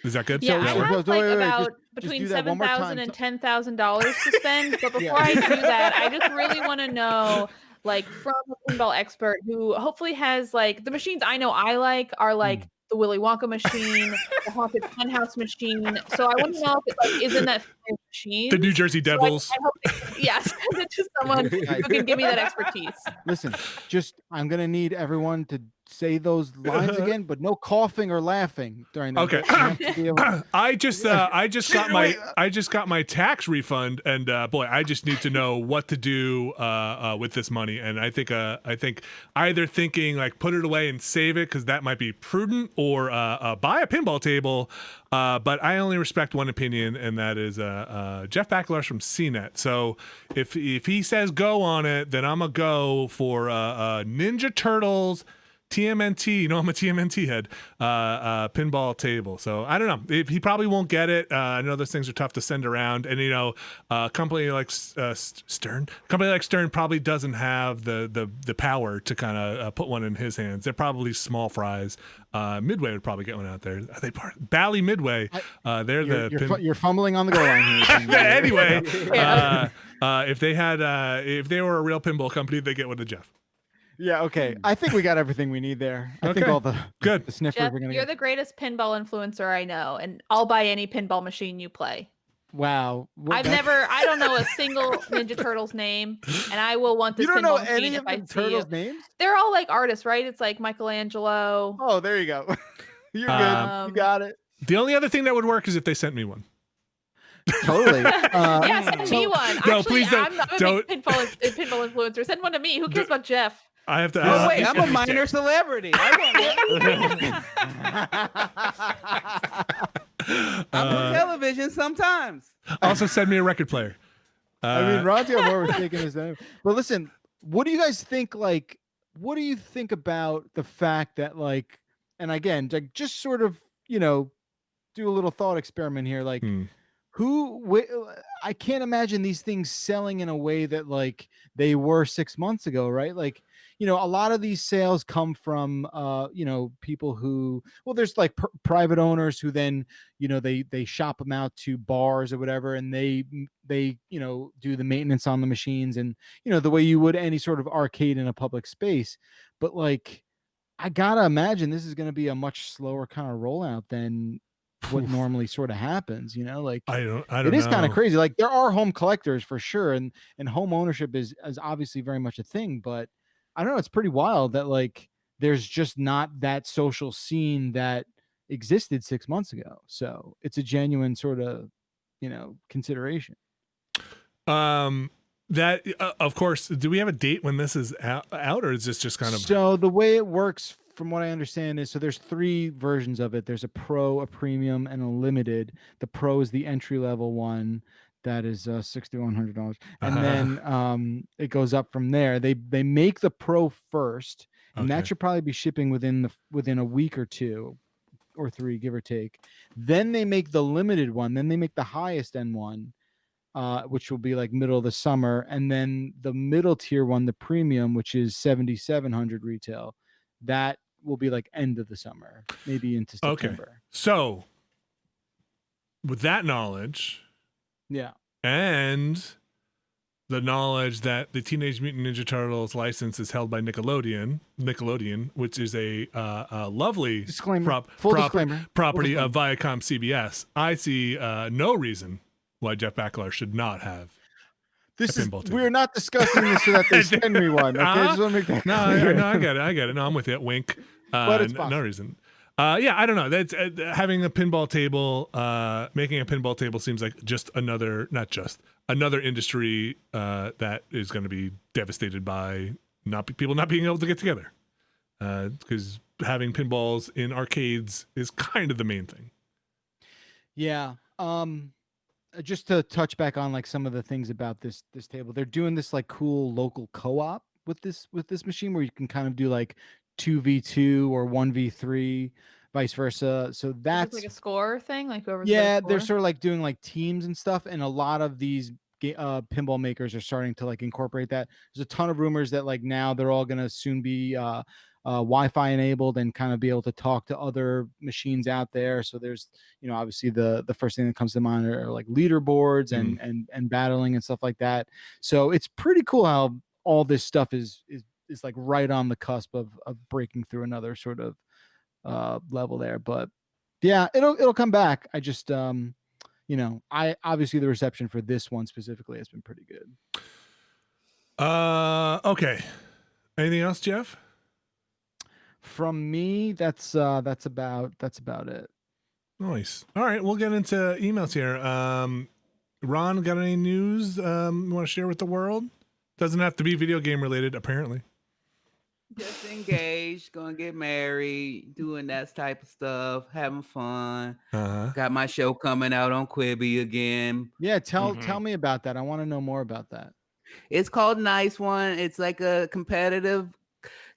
Speaker 1: Is that good?
Speaker 2: Yeah,
Speaker 1: Does
Speaker 2: I
Speaker 1: that work?
Speaker 2: have
Speaker 4: Wait,
Speaker 2: like
Speaker 4: wait, wait,
Speaker 2: about
Speaker 4: just
Speaker 2: between
Speaker 4: do that one more time.
Speaker 2: $7,000 and $10,000 to spend. But before
Speaker 4: Yeah.
Speaker 2: I do that, I just really want to know, like, from a pinball expert who hopefully has like the machines I know I like are like the Willy Wonka machine, the Haunted Funhouse machine. So I want to know if it like is in that machine.
Speaker 1: The New Jersey Devils.
Speaker 2: I hope yes, send it to someone who can give me that expertise.
Speaker 4: Listen, I'm gonna need everyone to say those lines again, but no coughing or laughing during that.
Speaker 1: Okay.
Speaker 4: You have to be able-
Speaker 1: I just got my tax refund, and boy, I just need to know what to do with this money. And I think either thinking like put it away and save it because that might be prudent, or buy a pinball table. But I only respect one opinion, and that is Jeff Backlash from CNET. So if he says go on it, then I'm gonna go for Ninja Turtles TMNT, I'm a TMNT head, pinball table. So I don't know. He probably won't get it. I know those things are tough to send around, and a company like Stern probably doesn't have the power to kind of put one in his hands. They're probably small fries. Midway would probably get one out there. Are they part Bally Midway?
Speaker 4: You're fumbling on the goal line here.
Speaker 1: Anyway, if they were a real pinball company, they get one to Jeff.
Speaker 4: Yeah, okay. I think we got everything we need there. I think all the sniffers
Speaker 2: Jeff,
Speaker 4: we're gonna
Speaker 2: you're
Speaker 4: get.
Speaker 2: the greatest pinball influencer I know, and I'll buy any pinball machine you play.
Speaker 4: Wow.
Speaker 2: I don't know a single Ninja Turtles name, and I will want this
Speaker 4: You don't
Speaker 2: pinball
Speaker 4: know
Speaker 2: machine
Speaker 4: any
Speaker 2: if
Speaker 4: of
Speaker 2: I
Speaker 4: the
Speaker 2: see
Speaker 4: turtles'
Speaker 2: you.
Speaker 4: names?
Speaker 2: They're all like artists, right? It's like Michelangelo.
Speaker 4: Oh, there you go. You're good. You got it.
Speaker 1: The only other thing that would work is if they sent me one.
Speaker 4: Totally.
Speaker 2: Yeah, send me one.
Speaker 1: No,
Speaker 2: Actually,
Speaker 1: please don't.
Speaker 2: I'm a big pinball influencer. Send one to me. Who cares about Jeff?
Speaker 1: I have to.
Speaker 5: Oh wait, I'm a minor celebrity. I'm on television sometimes.
Speaker 1: Also, send me a record player.
Speaker 4: I mean, Ronto Moore was taking his name. But listen, what do you guys think? Like, what do you think about the fact that, like, and again, like, just sort of, do a little thought experiment here. Like, I can't imagine these things selling in a way that like they were 6 months ago, right? Like, a lot of these sales come from, people who, well, there's like private owners who then, they shop them out to bars or whatever, and they do the maintenance on the machines and, the way you would any sort of arcade in a public space. But like, I gotta imagine this is going to be a much slower kind of rollout than what normally sort of happens, like
Speaker 1: I don't
Speaker 4: it is kind of crazy. Like, there are home collectors for sure, and home ownership is obviously very much a thing, but I don't know, it's pretty wild that like there's just not that social scene that existed 6 months ago. So it's a genuine sort of consideration.
Speaker 1: That of course, do we have a date when this is out, or is this just kind of?
Speaker 4: So the way it works, from what I understand, is, so there's 3 versions of it. There's a pro, a premium, and a limited. The pro is the entry level one that is $6,100, and then it goes up from there. They make the pro first, and that should probably be shipping within a week or 2 or 3, give or take. Then they make the limited one. Then they make the highest end one, which will be like middle of the summer, and then the middle tier one, the premium, which is $7,700 retail. That will be like end of the summer, maybe into September.
Speaker 1: Okay. So with that knowledge, and the knowledge that the Teenage Mutant Ninja Turtles license is held by Nickelodeon, which is a lovely
Speaker 4: disclaimer,
Speaker 1: property of Viacom CBS, I see no reason why Jeff Baclar should not have. We're not discussing this so that they send me one. Okay, I just want to make that clear. No, I get it. No, I'm with it. Wink.
Speaker 4: But it's
Speaker 1: no reason. I don't know. That's having a pinball table. Making a pinball table seems like another industry that is going to be devastated by people not being able to get together. Because having pinballs in arcades is kind of the main thing.
Speaker 4: Yeah. Just to touch back on like some of the things about this table, they're doing this like cool local co-op with this machine where you can kind of do like 2v2 or 1v3, vice versa. So that's
Speaker 2: like a score thing, like whoever's
Speaker 4: they're sort of like doing like teams and stuff, and a lot of these pinball makers are starting to like incorporate that. There's a ton of rumors that like now they're all going to soon be Wi-Fi enabled and kind of be able to talk to other machines out there. So there's, obviously the first thing that comes to mind are like leaderboards and battling and stuff like that. So it's pretty cool how all this stuff is like right on the cusp of breaking through another sort of level there. But yeah, it'll come back. I just I obviously the reception for this one specifically has been pretty good.
Speaker 1: Okay. Anything else, Jeff?
Speaker 4: From me, that's about it.
Speaker 1: Nice. All right, we'll get into emails here. Ron, got any news you want to share with the world? Doesn't have to be video game related, apparently.
Speaker 5: Just engaged, gonna get married, doing that type of stuff, having fun. Got my show coming out on Quibi again.
Speaker 4: Yeah, tell me about that. I want to know more about that.
Speaker 5: It's called Nice One. It's like a competitive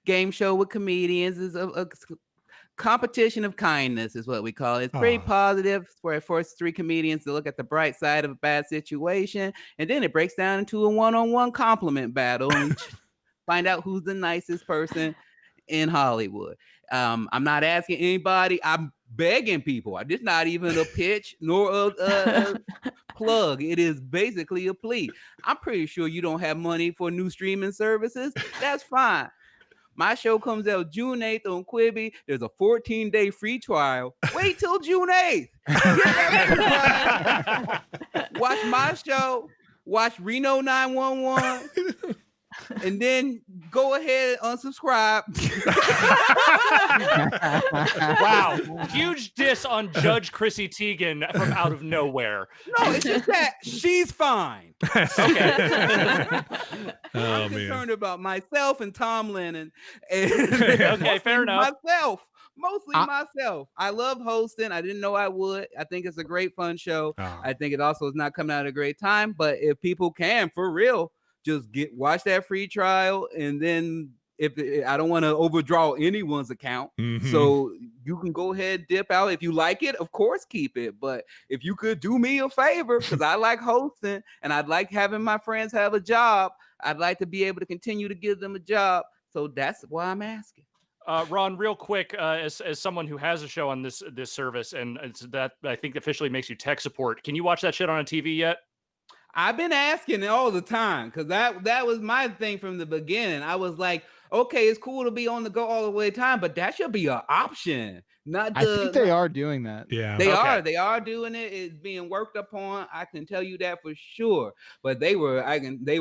Speaker 5: game show with comedians. Is a competition of kindness is what we call it. It's pretty positive, where it forces 3 comedians to look at the bright side of a bad situation, and then it breaks down into a one-on-one compliment battle and find out who's the nicest person in Hollywood. I'm not asking anybody. I'm begging people. This is not even a pitch nor a plug. It is basically a plea. I'm pretty sure you don't have money for new streaming services. That's fine. My show comes out June 8th on Quibi. There's a 14-day free trial. Wait till June 8th. Watch my show. Watch Reno 911. And then go ahead and unsubscribe.
Speaker 3: Wow. Huge diss on Judge Chrissy Teigen from out of nowhere.
Speaker 5: No, it's just that she's fine.
Speaker 3: Okay.
Speaker 5: I'm concerned about myself and Tomlin and
Speaker 3: okay, fair enough.
Speaker 5: Mostly myself. I love hosting. I didn't know I would. I think it's a great fun show. I think it also is not coming out at a great time. But if people can, for real, just watch that free trial, and then if I don't want to overdraw anyone's account, so you can go ahead, dip out. If you like it, of course, keep it. But if you could do me a favor, because I like hosting and I'd like having my friends have a job, I'd like to be able to continue to give them a job. So that's why I'm asking.
Speaker 3: Ron, real quick, as someone who has a show on this service, and it's that I think officially makes you tech support, can you watch that shit on a TV yet?
Speaker 5: I've been asking all the time, because that was my thing from the beginning. I was like, okay, it's cool to be on the go all the way time, but that should be an option. I
Speaker 4: think they are doing that.
Speaker 1: Yeah,
Speaker 5: they are doing it. It's being worked upon. I can tell you that for sure. But they were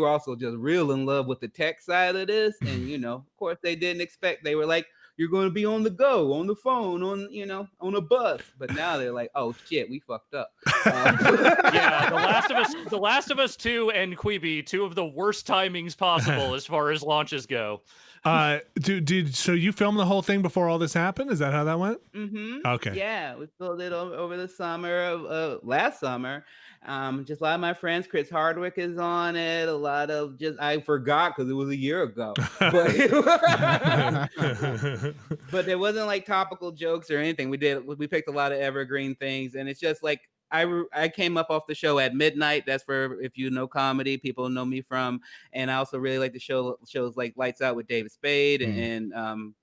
Speaker 5: also just real in love with the tech side of this, and of course, they didn't expect. They were like, you're going to be on the go, on the phone, on a bus. But now they're like, oh shit, we fucked up.
Speaker 3: Yeah, The Last of Us 2 and Quibi, 2 of the worst timings possible as far as launches go.
Speaker 1: So you filmed the whole thing before all this happened? Is that how that went?
Speaker 5: Mm-hmm.
Speaker 1: Okay.
Speaker 5: Yeah, we filmed it over the summer of last summer. Just a lot of my friends, Chris Hardwick is on it. A lot of I forgot because it was a year ago, but but there wasn't like topical jokes or anything. We picked a lot of evergreen things, and it's just like I came up off the show at midnight. That's for, if you know comedy, people know me from. And I also really like the shows like Lights Out with David Spade and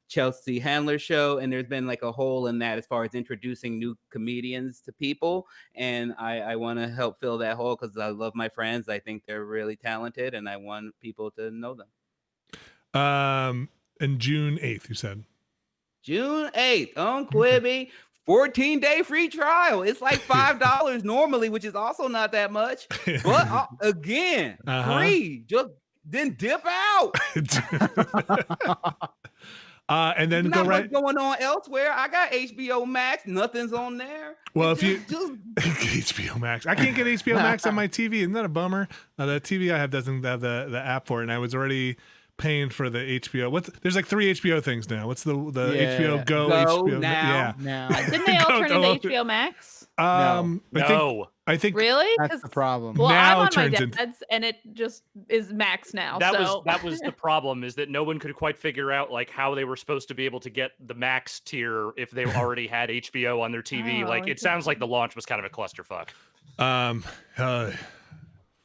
Speaker 5: Chelsea Handler's show. And there's been like a hole in that as far as introducing new comedians to people. And I want to help fill that hole because I love my friends. I think they're really talented and I want people to know them.
Speaker 1: And June 8th, you said?
Speaker 5: June 8th on Quibi. 14-day free trial. It's like $5 normally, which is also not that much. But again, free. Just then dip out.
Speaker 1: And then
Speaker 5: go right. What's going on elsewhere? I got HBO Max. Nothing's on there.
Speaker 1: Well, if you HBO Max, I can't get HBO Max on my TV. Isn't that a bummer? The TV I have doesn't have the app for it, and I was already paying for the HBO. There's like 3 HBO things now. What's the HBO Go HBO
Speaker 5: now?
Speaker 4: Now.
Speaker 2: Didn't they all turn into HBO Max?
Speaker 3: No.
Speaker 1: I think
Speaker 2: really?
Speaker 4: That's the problem.
Speaker 2: Well,
Speaker 1: now
Speaker 2: I'm on my dad's, and it just is Max now.
Speaker 3: That was the problem, is that no one could quite figure out like how they were supposed to be able to get the Max tier if they already had HBO on their TV. It sounds like the launch was kind of a clusterfuck.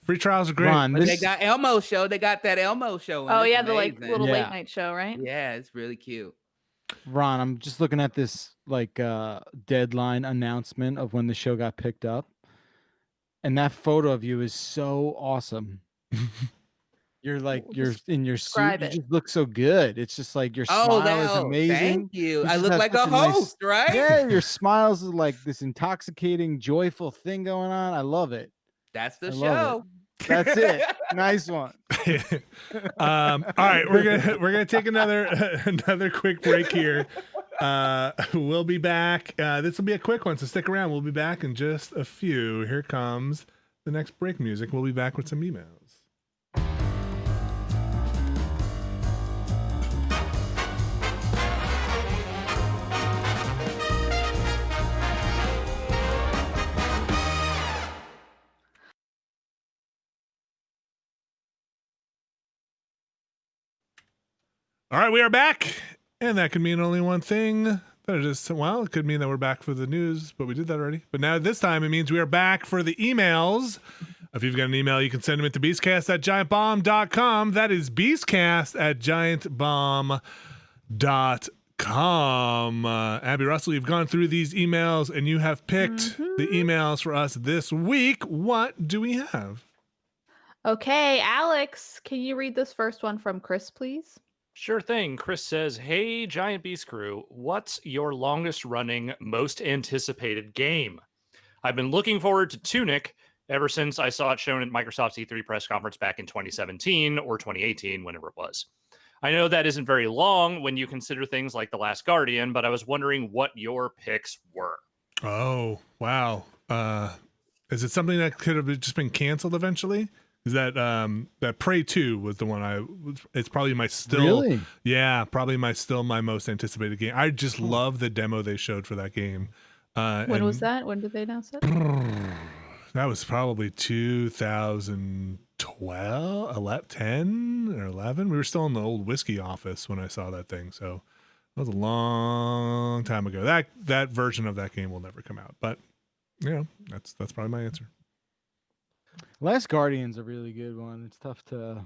Speaker 1: Free trials are great.
Speaker 4: Ron,
Speaker 5: they got Elmo's show. They got that Elmo show.
Speaker 2: Oh yeah, the like little late night show, right?
Speaker 5: Yeah, it's really cute.
Speaker 4: Ron, I'm just looking at this deadline announcement of when the show got picked up, and that photo of you is so awesome. You're like you're in your suit. You just look so good. It's just like your smile is amazing.
Speaker 5: Thank you. I look like a host, right?
Speaker 4: Yeah, your smiles is like this intoxicating, joyful thing going on. I love it.
Speaker 5: That's the show.
Speaker 4: That's it. Nice one.
Speaker 1: All right, we're gonna take another quick break here. We'll be back. This will be a quick one, so stick around. We'll be back in just a few. Here comes the next break music. We'll be back with some emails. All right, we are back. And that could mean only one thing. That is, well, it could mean that we're back for the news, but we did that already. But now this time it means we are back for the emails. If you've got an email, you can send them to beastcast@giantbomb.com. That is beastcast@giantbomb.com. Abby Russell, you've gone through these emails and you have picked the emails for us this week. What do we have?
Speaker 2: Okay, Alex, can you read this first one from Chris, please?
Speaker 3: Sure thing. Chris says, "Hey, Giant Beast Crew, what's your longest running, most anticipated game? I've been looking forward to Tunic ever since I saw it shown at Microsoft's E3 press conference back in 2017 or 2018, whenever it was. I know that isn't very long when you consider things like The Last Guardian, but I was wondering what your picks were."
Speaker 1: Oh, wow. Is it something that could have just been canceled eventually? Is that that Prey 2 was the one it's probably my
Speaker 4: Really?
Speaker 1: Yeah, probably my most anticipated game. I just love the demo they showed for that game.
Speaker 2: When was that? When did they announce it?
Speaker 1: That was probably 2012, 10 or 11. We were still in the old whiskey office when I saw that thing. So that was a long time ago. That version of that game will never come out. But, that's probably my answer.
Speaker 4: Last Guardian's a really good one. It's tough to.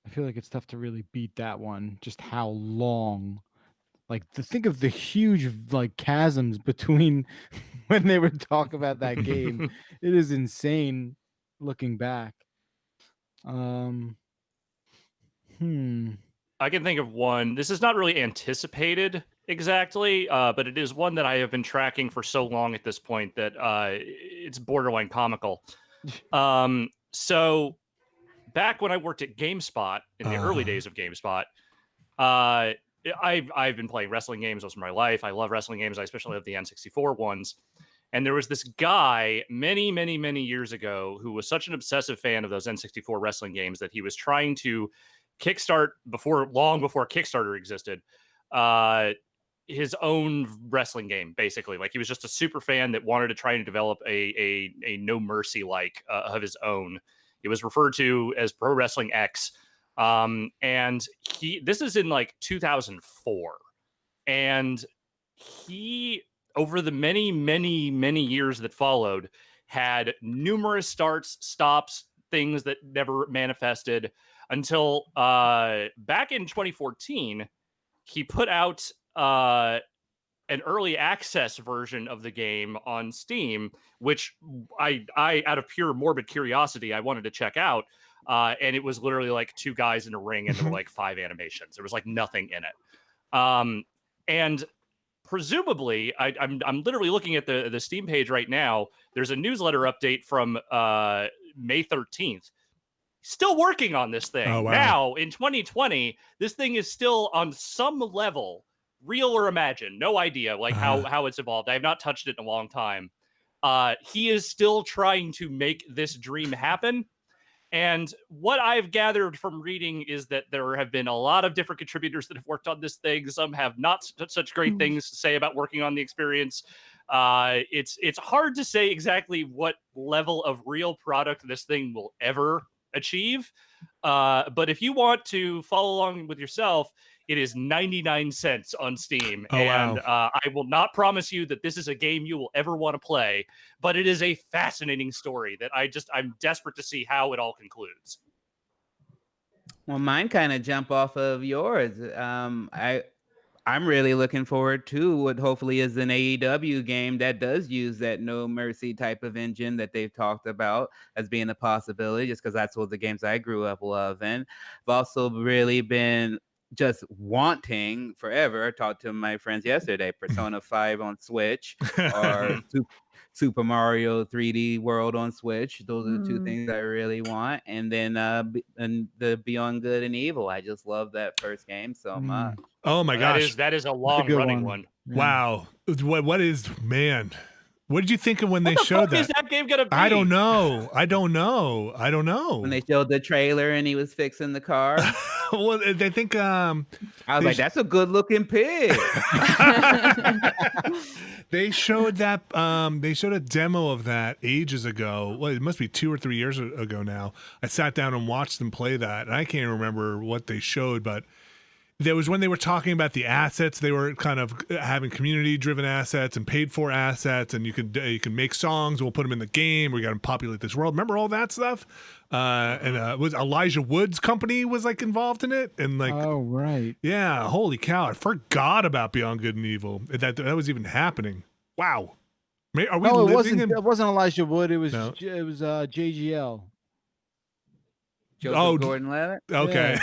Speaker 4: I feel like it's tough to really beat that one. Just how long, like to think of the huge like chasms between when they would talk about that game. It is insane looking back.
Speaker 3: I can think of one. This is not really anticipated exactly, but it is one that I have been tracking for so long at this point that it's borderline comical. So back when I worked at GameSpot in the early days of GameSpot, I've been playing wrestling games most of my life. I love wrestling games. I especially love the N64 ones. And there was this guy many, many, many years ago who was such an obsessive fan of those N64 wrestling games that he was trying to kickstart long before Kickstarter existed, his own wrestling game, basically. Like he was just a super fan that wanted to try and develop a No Mercy of his own. It was referred to as Pro Wrestling X. And this is in like 2004. And he, over the many, many, many years that followed, had numerous starts, stops, things that never manifested until back in 2014, he put out an early access version of the game on Steam, which I out of pure morbid curiosity, I wanted to check out. And it was literally like two guys in a ring and there were like 5 animations. There was like nothing in it. And presumably, I'm literally looking at the Steam page right now. There's a newsletter update from May 13th. Still working on this thing.
Speaker 1: Oh, wow.
Speaker 3: Now, in 2020, this thing is still on some level, real or imagined, no idea like how it's evolved. I have not touched it in a long time. He is still trying to make this dream happen. And what I've gathered from reading is that there have been a lot of different contributors that have worked on this thing. Some have not such great things to say about working on the experience. It's hard to say exactly what level of real product this thing will ever achieve. But if you want to follow along with yourself, it is 99 cents on Steam.
Speaker 1: Oh,
Speaker 3: and
Speaker 1: wow.
Speaker 3: I will not promise you that this is a game you will ever want to play, but it is a fascinating story that I'm desperate to see how it all concludes.
Speaker 5: Well, mine kind of jump off of yours. I'm really looking forward to what hopefully is an AEW game that does use that No Mercy type of engine that they've talked about as being a possibility, just because that's what the games I grew up loving. I've also really been just wanting forever. I talked to my friends yesterday, Persona 5 on Switch or Super Mario 3D World on Switch. Those are the two things I really want. And then and the Beyond Good and Evil. I just love that first game so much.
Speaker 1: Oh my gosh.
Speaker 3: That is a long running one.
Speaker 1: Wow. What is, man, What did you think of when they
Speaker 3: What the
Speaker 1: showed
Speaker 3: fuck is
Speaker 1: that?
Speaker 3: that game gonna be?
Speaker 1: I don't know.
Speaker 5: When they showed the trailer and he was fixing the car,
Speaker 1: Well, they think
Speaker 5: I was
Speaker 1: They
Speaker 5: like, "That's a good-looking pig."
Speaker 1: they showed that they showed a demo of that ages ago. Well, it must be 2 or 3 years ago now. I sat down and watched them play that, and I can't remember what they showed, but there was when they were talking about the assets. They were kind of having community-driven assets and paid-for assets, and you can make songs. We'll put them in the game. We got to populate this world. Remember all that stuff? And was Elijah Wood's company was like involved in it, and like,
Speaker 4: Oh, right.
Speaker 1: yeah, holy cow! I forgot about Beyond Good and Evil. That was even happening. Wow. Are we
Speaker 4: No, it
Speaker 1: living
Speaker 4: wasn't.
Speaker 1: in?
Speaker 4: It wasn't Elijah Wood. It was.
Speaker 1: No.
Speaker 4: It was JGL.
Speaker 5: Joseph Gordon-Levitt.
Speaker 1: Okay.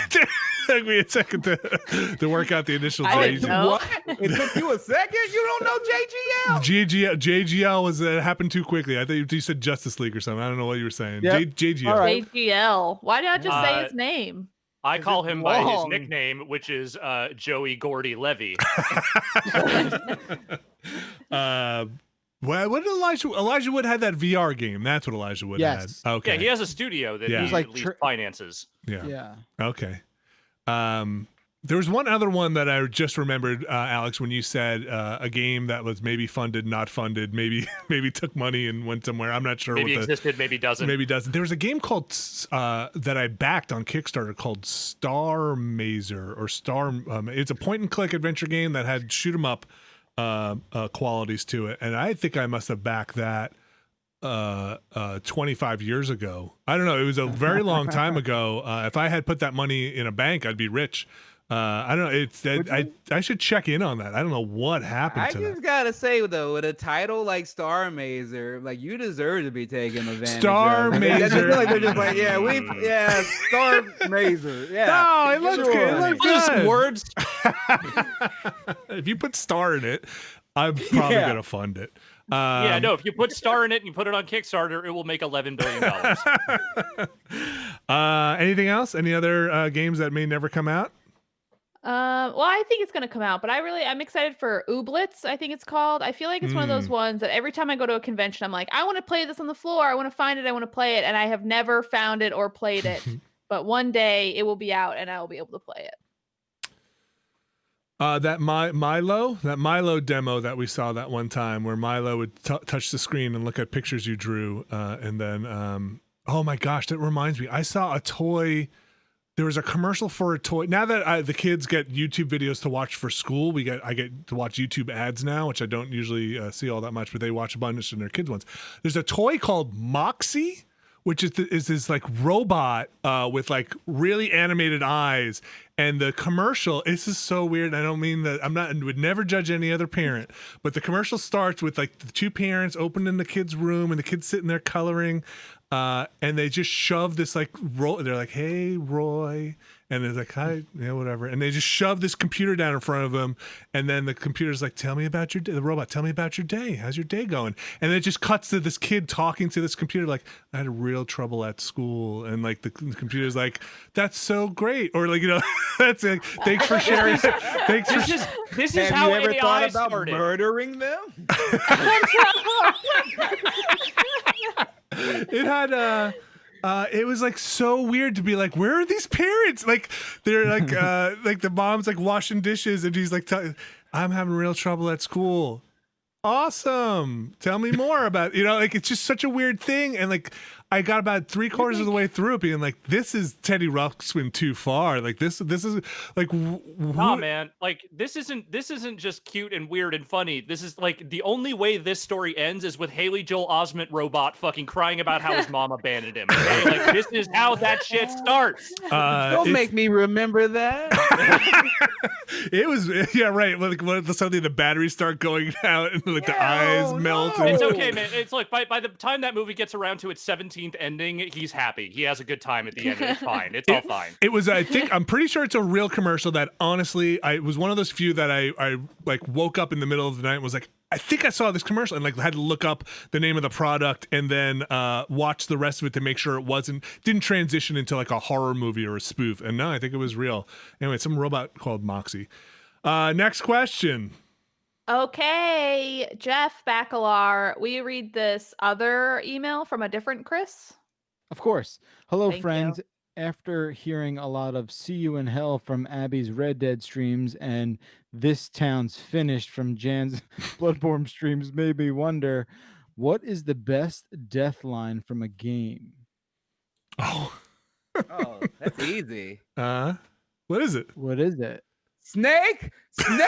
Speaker 1: Took me a second to work out the initials.
Speaker 2: I didn't know.
Speaker 5: What? It took you a second? You don't know JGL?
Speaker 1: JGL was happened too quickly. I thought you said Justice League or something. I don't know what you were saying.
Speaker 4: Yep.
Speaker 1: JGL.
Speaker 4: All right.
Speaker 2: JGL. Why did I just say his name?
Speaker 3: I call him by his
Speaker 4: wrong?
Speaker 3: nickname, which is Joey Gordy Levy.
Speaker 1: What did Elijah Wood had that VR game? That's what Elijah Wood
Speaker 4: Yes.
Speaker 1: had. Okay.
Speaker 3: Yeah, he has a studio that
Speaker 1: Yeah.
Speaker 3: he
Speaker 1: He's
Speaker 4: like
Speaker 3: at least finances.
Speaker 1: Yeah.
Speaker 4: Yeah.
Speaker 1: Okay. There was one other one that I just remembered, Alex, when you said a game that was maybe funded, not funded, maybe took money and went somewhere. I'm not sure.
Speaker 3: Maybe existed, maybe doesn't.
Speaker 1: Maybe doesn't. There was a game called that I backed on Kickstarter called Star Mazer or Star. It's a point and click adventure game that had shoot 'em up qualities to it, and I think I must have backed that 25 years ago. I don't know. It was a very long time ago. If I had put that money in a bank, I'd be rich. I don't know. I should check in on that. I don't know what happened
Speaker 5: I
Speaker 1: to
Speaker 5: just
Speaker 1: that.
Speaker 5: gotta say though, with a title like Star Mazer, like you deserve to be taken advantage
Speaker 1: Star
Speaker 5: of. I
Speaker 1: Mazer.
Speaker 5: feel like they're just like, yeah, Star Mazer. Yeah.
Speaker 1: No, it looks
Speaker 5: sure.
Speaker 1: good. It looks
Speaker 3: Those are
Speaker 1: good.
Speaker 3: some words.
Speaker 1: If you put star in it, I'm probably
Speaker 5: Yeah.
Speaker 1: gonna fund it.
Speaker 3: Yeah, no, if you put Star in it and you put it on Kickstarter, it will make $11 billion.
Speaker 1: Anything else? Any other games that may never come out?
Speaker 2: Well, I think it's gonna come out, but I'm excited for Ooblets, I think it's called. I feel like it's one of those ones that every time I go to a convention, I'm like, I want to play this on the floor. I want to find it. I want to play it, and I have never found it or played it. But one day it will be out, and I will be able to play it.
Speaker 1: That Milo demo that we saw that one time, where Milo would touch the screen and look at pictures you drew, and then oh my gosh, that reminds me, I saw a toy. There was a commercial for a toy. Now that the kids get YouTube videos to watch for school, I get to watch YouTube ads now, which I don't usually see all that much, but they watch a bunch in their kids ones. There's a toy called Moxie, which is this like robot with like really animated eyes. And the commercial, this is so weird. I don't mean that would never judge any other parent, but the commercial starts with like the two parents opening the kid's room and the kid's sitting there coloring. And they just shove this like they're like, "Hey, Roy," and they're like, "Hi," yeah, whatever. And they just shove this computer down in front of him, and then the computer's like, "Tell me about your day." The robot, "Tell me about your day. How's your day going?" And then it just cuts to this kid talking to this computer, like, "I had real trouble at school," and like the computer's like, "That's so great," or like, that's like, "Thanks for sharing." Thanks for.
Speaker 3: This is
Speaker 5: Have
Speaker 3: how
Speaker 5: you ever
Speaker 3: AI
Speaker 5: thought about
Speaker 3: started.
Speaker 5: murdering them?
Speaker 1: It had it was like so weird to be like, where are these parents? Like they're like like the mom's like washing dishes and she's like, I'm having real trouble at school. Awesome. Tell me more about, like it's just such a weird thing. And like I got about 3/4 of the way through it being like, this is Teddy Ruxpin too far. Like this is like
Speaker 3: Nah, man. Like this isn't just cute and weird and funny. This is like the only way this story ends is with Haley Joel Osment robot fucking crying about how his mom abandoned him. Okay? Like this is how that shit starts.
Speaker 5: Don't make me remember that.
Speaker 1: It was, yeah, right. Like suddenly the batteries start going out and like the eyes melt.
Speaker 3: It's okay, man. It's like by the time that movie gets around to its 17th ending, he's happy. He has a good time at the end. It's fine. It's all fine.
Speaker 1: It was, I'm pretty sure it's a real commercial that honestly, it was one of those few that I like woke up in the middle of the night and was like, I think I saw this commercial, and like had to look up the name of the product and then watch the rest of it to make sure it didn't transition into like a horror movie or a spoof. And no, I think it was real. Anyway, some robot called Moxie. Next question.
Speaker 2: Okay, Jeff Bacalar, will you read this other email from a different Chris?
Speaker 4: Of course. Hello,
Speaker 2: Thank you.
Speaker 4: friends. After hearing a lot of "See You in Hell" from Abby's Red Dead streams and "This Town's Finished" from Jan's Bloodborne streams, made me wonder, what is the best death line from a game?
Speaker 1: Oh,
Speaker 5: Oh, that's easy.
Speaker 1: what is it?
Speaker 4: What is it?
Speaker 5: Snake! Snake!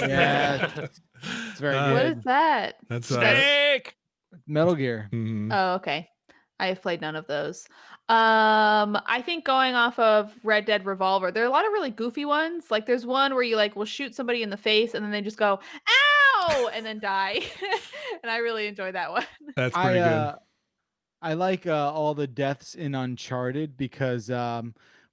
Speaker 4: Yeah, it's very
Speaker 1: Uh,
Speaker 2: What
Speaker 4: good.
Speaker 2: is that?
Speaker 1: That's
Speaker 3: Snake!
Speaker 4: Metal Gear.
Speaker 1: mhm.
Speaker 2: Oh, okay. I have played none of those. I think going off of Red Dead Revolver, there are a lot of really goofy ones. Like there's one where you like will shoot somebody in the face and then they just go, ow, and then die. And I really enjoy that one.
Speaker 1: That's pretty good.
Speaker 4: I like all the deaths in Uncharted because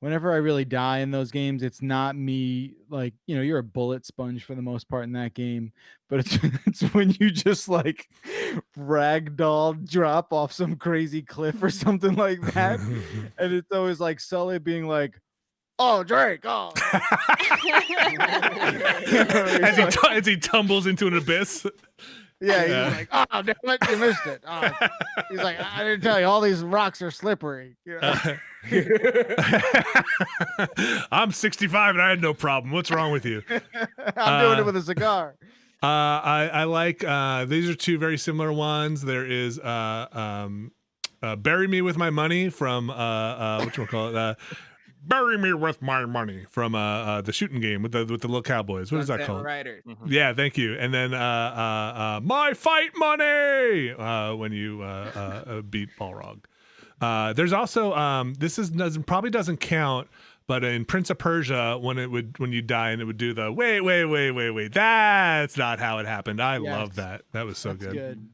Speaker 4: whenever I really die in those games, it's not me, like, you're a bullet sponge for the most part in that game, but it's when you just like ragdoll drop off some crazy cliff or something like that, and it's always like Sully being like, "Oh, Drake, oh."
Speaker 1: As he tumbles into an abyss.
Speaker 4: Yeah, he's
Speaker 1: Yeah.
Speaker 4: like, "Oh, damn it, you missed it." Oh. He's like, "I didn't tell you, all these rocks are slippery."
Speaker 1: I'm 65 and I had no problem. What's wrong with you?
Speaker 4: I'm doing it with a cigar.
Speaker 1: I like these are two very similar ones. There is "Bury Me with My Money" from whatchamacallit, "Bury Me with My Money" from the shooting game with the little cowboys. What is that
Speaker 5: Sunset
Speaker 1: called?
Speaker 5: Riders.
Speaker 1: Yeah, thank you. And then "My Fight Money" when you beat Balrog. There's also this probably doesn't count, but in Prince of Persia, when you die and it would do the wait, that's not how it happened. I love that. That was so
Speaker 4: That's good.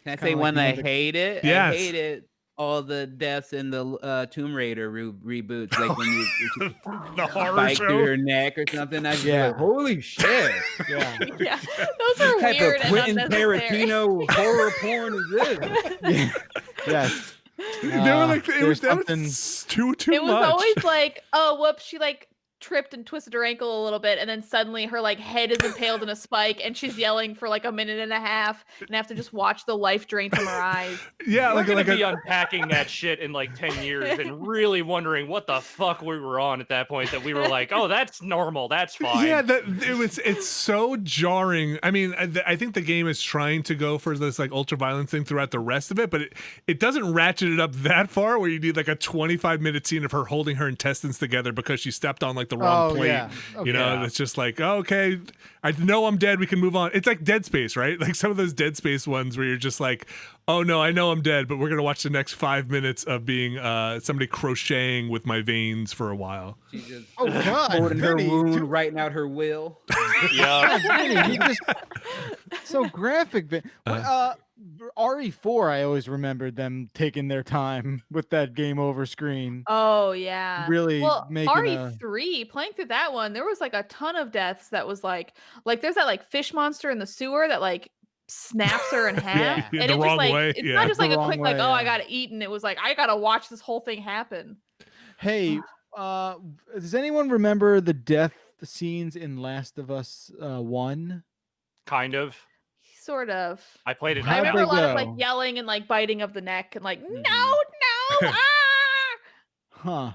Speaker 5: Can I
Speaker 4: Kinda
Speaker 5: say
Speaker 4: like
Speaker 5: one
Speaker 4: the
Speaker 5: I
Speaker 4: other-
Speaker 5: hated?
Speaker 1: Yes.
Speaker 5: I hated all the deaths in the Tomb Raider reboots, like when you
Speaker 1: The horror
Speaker 5: bite
Speaker 1: show.
Speaker 5: through your neck or something. I just
Speaker 4: Yeah.
Speaker 5: like, holy shit!
Speaker 4: Yeah.
Speaker 2: Yeah, those are
Speaker 5: What type
Speaker 2: weird
Speaker 5: of
Speaker 2: and
Speaker 5: Quentin
Speaker 2: unnecessary.
Speaker 5: Tarantino horror porn is this?
Speaker 4: Yes.
Speaker 1: They were like, it was
Speaker 4: there's
Speaker 1: too
Speaker 2: It was
Speaker 1: much.
Speaker 2: always like, oh, whoops, she like tripped and twisted her ankle a little bit, and then suddenly her like head is impaled in a spike, and she's yelling for like a minute and a half, and have to just watch the life drain from her eyes.
Speaker 1: Yeah,
Speaker 3: We're
Speaker 1: like
Speaker 3: gonna be
Speaker 1: a,
Speaker 3: unpacking that shit in like 10 years and really wondering what the fuck we were on at that point, that we were like, oh, that's normal, that's fine.
Speaker 1: yeah, it's so jarring. I mean, I think the game is trying to go for this like ultra violence thing throughout the rest of it, but it doesn't ratchet it up that far where you need like a 25-minute scene of her holding her intestines together because she stepped on like the wrong plate.
Speaker 4: Yeah.
Speaker 1: You know, and it's just like, oh, okay, I know I'm dead. We can move on. It's like Dead Space, right? Like some of those Dead Space ones where you're just like, oh no, I know I'm dead, but we're gonna watch the next 5 minutes of being somebody crocheting with my veins for a while.
Speaker 5: She's just
Speaker 4: Oh God,
Speaker 5: holding her
Speaker 4: Vinny,
Speaker 5: wound, writing out her will.
Speaker 3: Yeah.
Speaker 4: Vinny, you just so graphic. RE4, I always remembered them taking their time with that game over screen.
Speaker 2: Oh yeah,
Speaker 4: Really
Speaker 2: well,
Speaker 4: making
Speaker 2: RE3, playing through that one, there was like a ton of deaths that was like there's that like fish monster in the sewer that like snaps her in half,
Speaker 1: Yeah,
Speaker 2: and
Speaker 1: the
Speaker 2: it just
Speaker 1: wrong
Speaker 2: like
Speaker 1: way,
Speaker 2: it's
Speaker 1: yeah.
Speaker 2: not just like
Speaker 4: The
Speaker 2: a
Speaker 4: wrong
Speaker 2: quick like,
Speaker 4: way,
Speaker 2: oh, I
Speaker 4: yeah.
Speaker 2: gotta eat, and it was like I gotta watch this whole thing happen.
Speaker 4: Hey, does anyone remember the death scenes in Last of Us 1?
Speaker 3: Kind of.
Speaker 2: Sort of.
Speaker 3: I played it.
Speaker 2: I
Speaker 4: How'd
Speaker 2: remember
Speaker 4: they
Speaker 2: a lot of like
Speaker 4: go?
Speaker 2: yelling and like biting of the neck and like no, ah!
Speaker 4: Huh?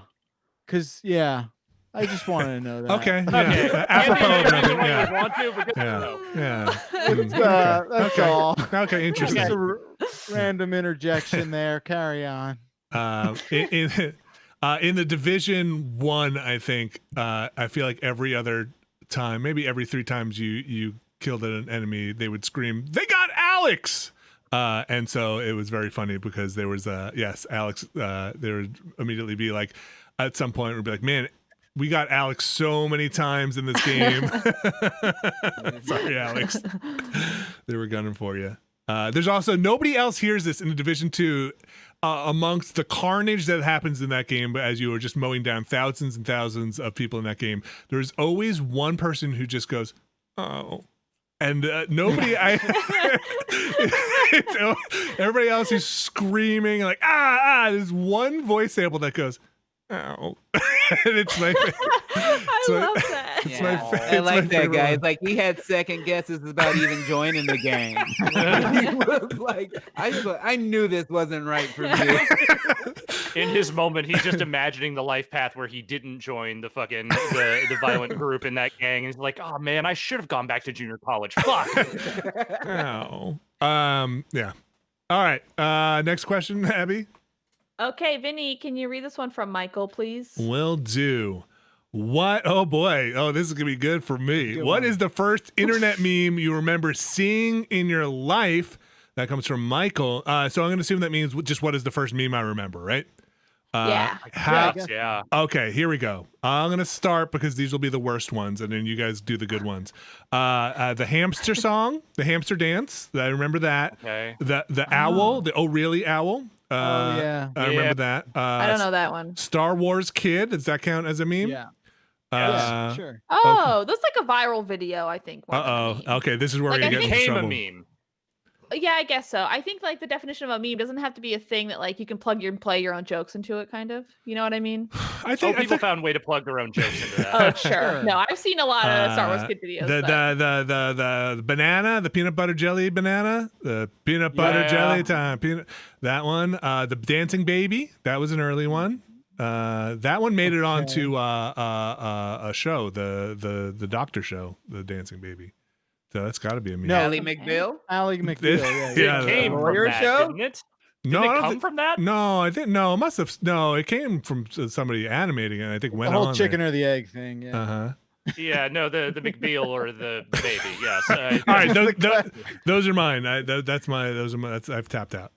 Speaker 4: Because I just wanted to know that.
Speaker 1: Okay,
Speaker 3: Okay.
Speaker 1: yeah. Apropos of nothing,
Speaker 3: When
Speaker 1: yeah.
Speaker 3: you want to, but good to
Speaker 1: Yeah.
Speaker 3: know.
Speaker 1: Yeah.
Speaker 4: It's,
Speaker 1: Mm,
Speaker 4: that's
Speaker 1: okay.
Speaker 4: all.
Speaker 1: Okay, interesting.
Speaker 4: Just a random interjection there. Carry on.
Speaker 1: In the Division 1, I think I feel like every other time, maybe every 3 times you killed an enemy, they would scream, "They got Alex!" And so it was very funny because there was yes, Alex. There would immediately be like, at some point, we'd be like, "Man, we got Alex so many times in this game." Sorry, Alex. They were gunning for you. There's also nobody else hears this in the Division 2 amongst the carnage that happens in that game. But as you are just mowing down thousands and thousands of people in that game, there's always one person who just goes, "Oh." And nobody, everybody else is screaming like, ah. There's one voice sample that goes, "Ow." And it's like,
Speaker 2: I
Speaker 1: so-
Speaker 2: love that.
Speaker 1: It's my
Speaker 5: Yeah.
Speaker 1: fa-
Speaker 5: I
Speaker 1: it's my
Speaker 5: like that
Speaker 1: favorite
Speaker 5: guy.
Speaker 1: one.
Speaker 5: It's like he had second guesses about even joining the game. He was like, I knew this wasn't right for me.
Speaker 3: In his moment, he's just imagining the life path where he didn't join the fucking the violent group in that gang. And he's like, oh man, I should have gone back to junior college. Fuck.
Speaker 1: Oh. Yeah. All right. Next question, Abby.
Speaker 2: Okay, Vinny, can you read this one from Michael, please?
Speaker 1: Will do. What? Oh boy. Oh, this is gonna be good for me.
Speaker 4: Good
Speaker 1: What
Speaker 4: one.
Speaker 1: is the first internet meme you remember seeing in your life? That comes from Michael. So I'm gonna assume that means just what is the first meme I remember, right?
Speaker 2: Yeah.
Speaker 1: How,
Speaker 3: Yeah.
Speaker 1: Okay, here we go. I'm gonna start because these will be the worst ones, and then you guys do the good ones. The hamster song, the hamster dance. I remember that.
Speaker 3: Okay.
Speaker 1: The owl, the oh really owl.
Speaker 4: Oh, yeah.
Speaker 1: I remember that.
Speaker 2: I don't know that one.
Speaker 1: Star Wars Kid. Does that count as a meme?
Speaker 4: Yeah.
Speaker 1: Uh,
Speaker 4: Sure.
Speaker 2: Oh, that's like a viral video, I think. more than a meme.
Speaker 1: Okay, this is where
Speaker 2: Like,
Speaker 1: you
Speaker 2: I
Speaker 1: get in
Speaker 2: think-
Speaker 3: Became a
Speaker 1: trouble.
Speaker 3: meme.
Speaker 2: Yeah, I guess so. I think like the definition of a meme doesn't have to be a thing that like you can plug and play your own jokes into it, kind of. You know what I mean?
Speaker 1: I think
Speaker 3: People found a way to plug their own jokes into that.
Speaker 2: Oh, sure.
Speaker 4: Sure.
Speaker 2: No, I've seen a lot of Star Wars Kid videos.
Speaker 1: the,
Speaker 2: but-
Speaker 1: the banana, the peanut butter jelly banana, the peanut butter
Speaker 3: Yeah.
Speaker 1: jelly time. That one. The dancing baby. That was an early one. That one made it onto a show, the doctor show, the dancing baby. So that's got to be a meme.
Speaker 4: No,
Speaker 5: Ally McBeal.
Speaker 4: Ally McBeal. Yeah.
Speaker 1: Yeah,
Speaker 3: It came from
Speaker 5: Lawyer
Speaker 3: that,
Speaker 5: show?
Speaker 3: didn't it?
Speaker 1: No,
Speaker 3: Did
Speaker 1: I
Speaker 3: it
Speaker 1: don't
Speaker 3: come
Speaker 1: think-
Speaker 3: from that?
Speaker 1: No, I think no. It must have. No, it came from somebody animating it. I think
Speaker 4: The
Speaker 1: went
Speaker 4: whole
Speaker 1: on
Speaker 4: chicken or the egg thing. Yeah.
Speaker 1: Uh huh.
Speaker 3: Yeah, no, the McBeal or the baby. Yes.
Speaker 1: All right, those are mine. That's my. Those are my. That's I've tapped out.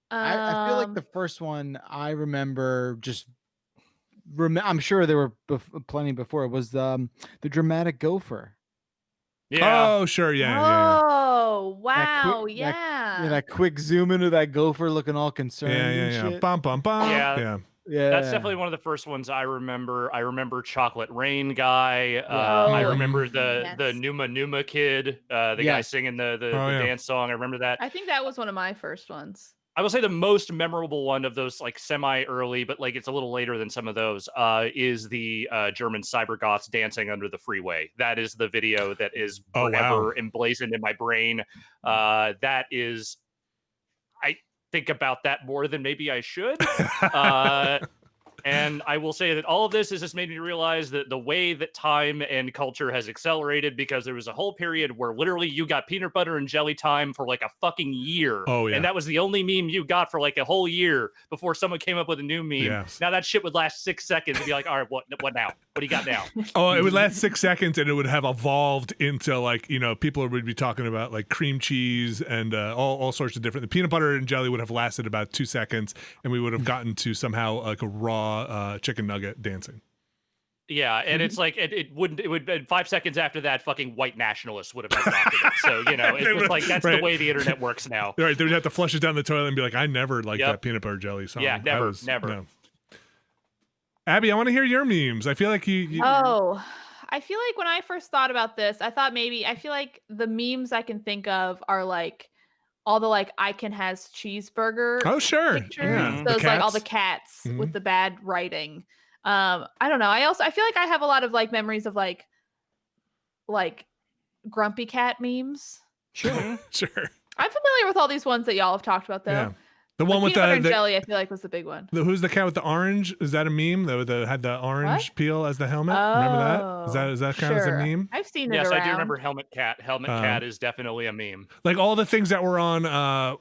Speaker 4: I feel like the first one I remember just. I'm sure there were plenty before. It was the dramatic gopher.
Speaker 3: Yeah.
Speaker 1: Oh, sure. Yeah.
Speaker 2: Oh, wow.
Speaker 4: quick-
Speaker 2: yeah.
Speaker 4: That quick zoom into that gopher looking all concerned.
Speaker 1: Yeah.
Speaker 4: and
Speaker 1: Yeah.
Speaker 4: shit.
Speaker 1: Bum bum bum.
Speaker 3: Yeah.
Speaker 1: Yeah.
Speaker 4: Yeah.
Speaker 3: That's definitely one of the first ones I remember. I remember Chocolate Rain guy.
Speaker 2: Oh,
Speaker 3: I remember the
Speaker 2: yes.
Speaker 3: Numa Numa kid, the guy
Speaker 4: Yes.
Speaker 3: singing the
Speaker 1: Oh, yeah.
Speaker 3: dance song. I remember that.
Speaker 2: I think that was one of my first ones.
Speaker 3: I will say the most memorable one of those, like semi-early, but like it's a little later than some of those, is the German cybergoths dancing under the freeway. That is the video that is
Speaker 1: Oh, wow.
Speaker 3: forever emblazoned in my brain. That is, I think about that more than maybe I should. And I will say that all of this has just made me realize that the way that time and culture has accelerated, because there was a whole period where literally you got peanut butter and jelly time for like a fucking year.
Speaker 1: Oh, yeah.
Speaker 3: And that was the only meme you got for like a whole year before someone came up with a new meme.
Speaker 1: Yeah.
Speaker 3: Now that shit would last 6 seconds and be like, all right, what now? What do you got now?
Speaker 1: Oh, it would last 6 seconds, and it would have evolved into like people would be talking about like cream cheese and all sorts of different. The peanut butter and jelly would have lasted about 2 seconds, and we would have gotten to somehow like a raw chicken nugget dancing.
Speaker 3: Yeah, and it's like it would 5 seconds after that, fucking white nationalists would have adopted it. So it's just like that's
Speaker 1: Right.
Speaker 3: the way the internet works now.
Speaker 1: All right, they would have to flush it down the toilet and be like, "I never liked
Speaker 3: Yep.
Speaker 1: that peanut butter jelly song."
Speaker 3: Yeah,
Speaker 1: I
Speaker 3: never.
Speaker 1: no. Abby, I want to hear your memes. I feel like you
Speaker 2: Oh, I feel like when I first thought about this, I feel like the memes I can think of are like all the like Icon has cheeseburger
Speaker 1: Oh, sure.
Speaker 2: pictures.
Speaker 1: Yeah.
Speaker 2: Those like all the
Speaker 1: cats.
Speaker 2: cats with the bad writing. I don't know. I feel like I have a lot of like memories of like grumpy cat memes.
Speaker 1: Sure. Sure.
Speaker 2: I'm familiar with all these ones that y'all have talked about though.
Speaker 1: Yeah. The
Speaker 2: Like
Speaker 1: one with
Speaker 2: peanut butter and
Speaker 1: the
Speaker 2: jelly, I feel like was the big one.
Speaker 1: who's the cat with the orange? Is that a meme? That had the orange peel as the helmet. Remember that? Is that kind of a
Speaker 2: sure.
Speaker 1: meme?
Speaker 2: I've seen it
Speaker 3: Yes,
Speaker 2: around.
Speaker 3: I do remember Helmet Cat. Helmet Cat is definitely a meme.
Speaker 1: Like all the things that were on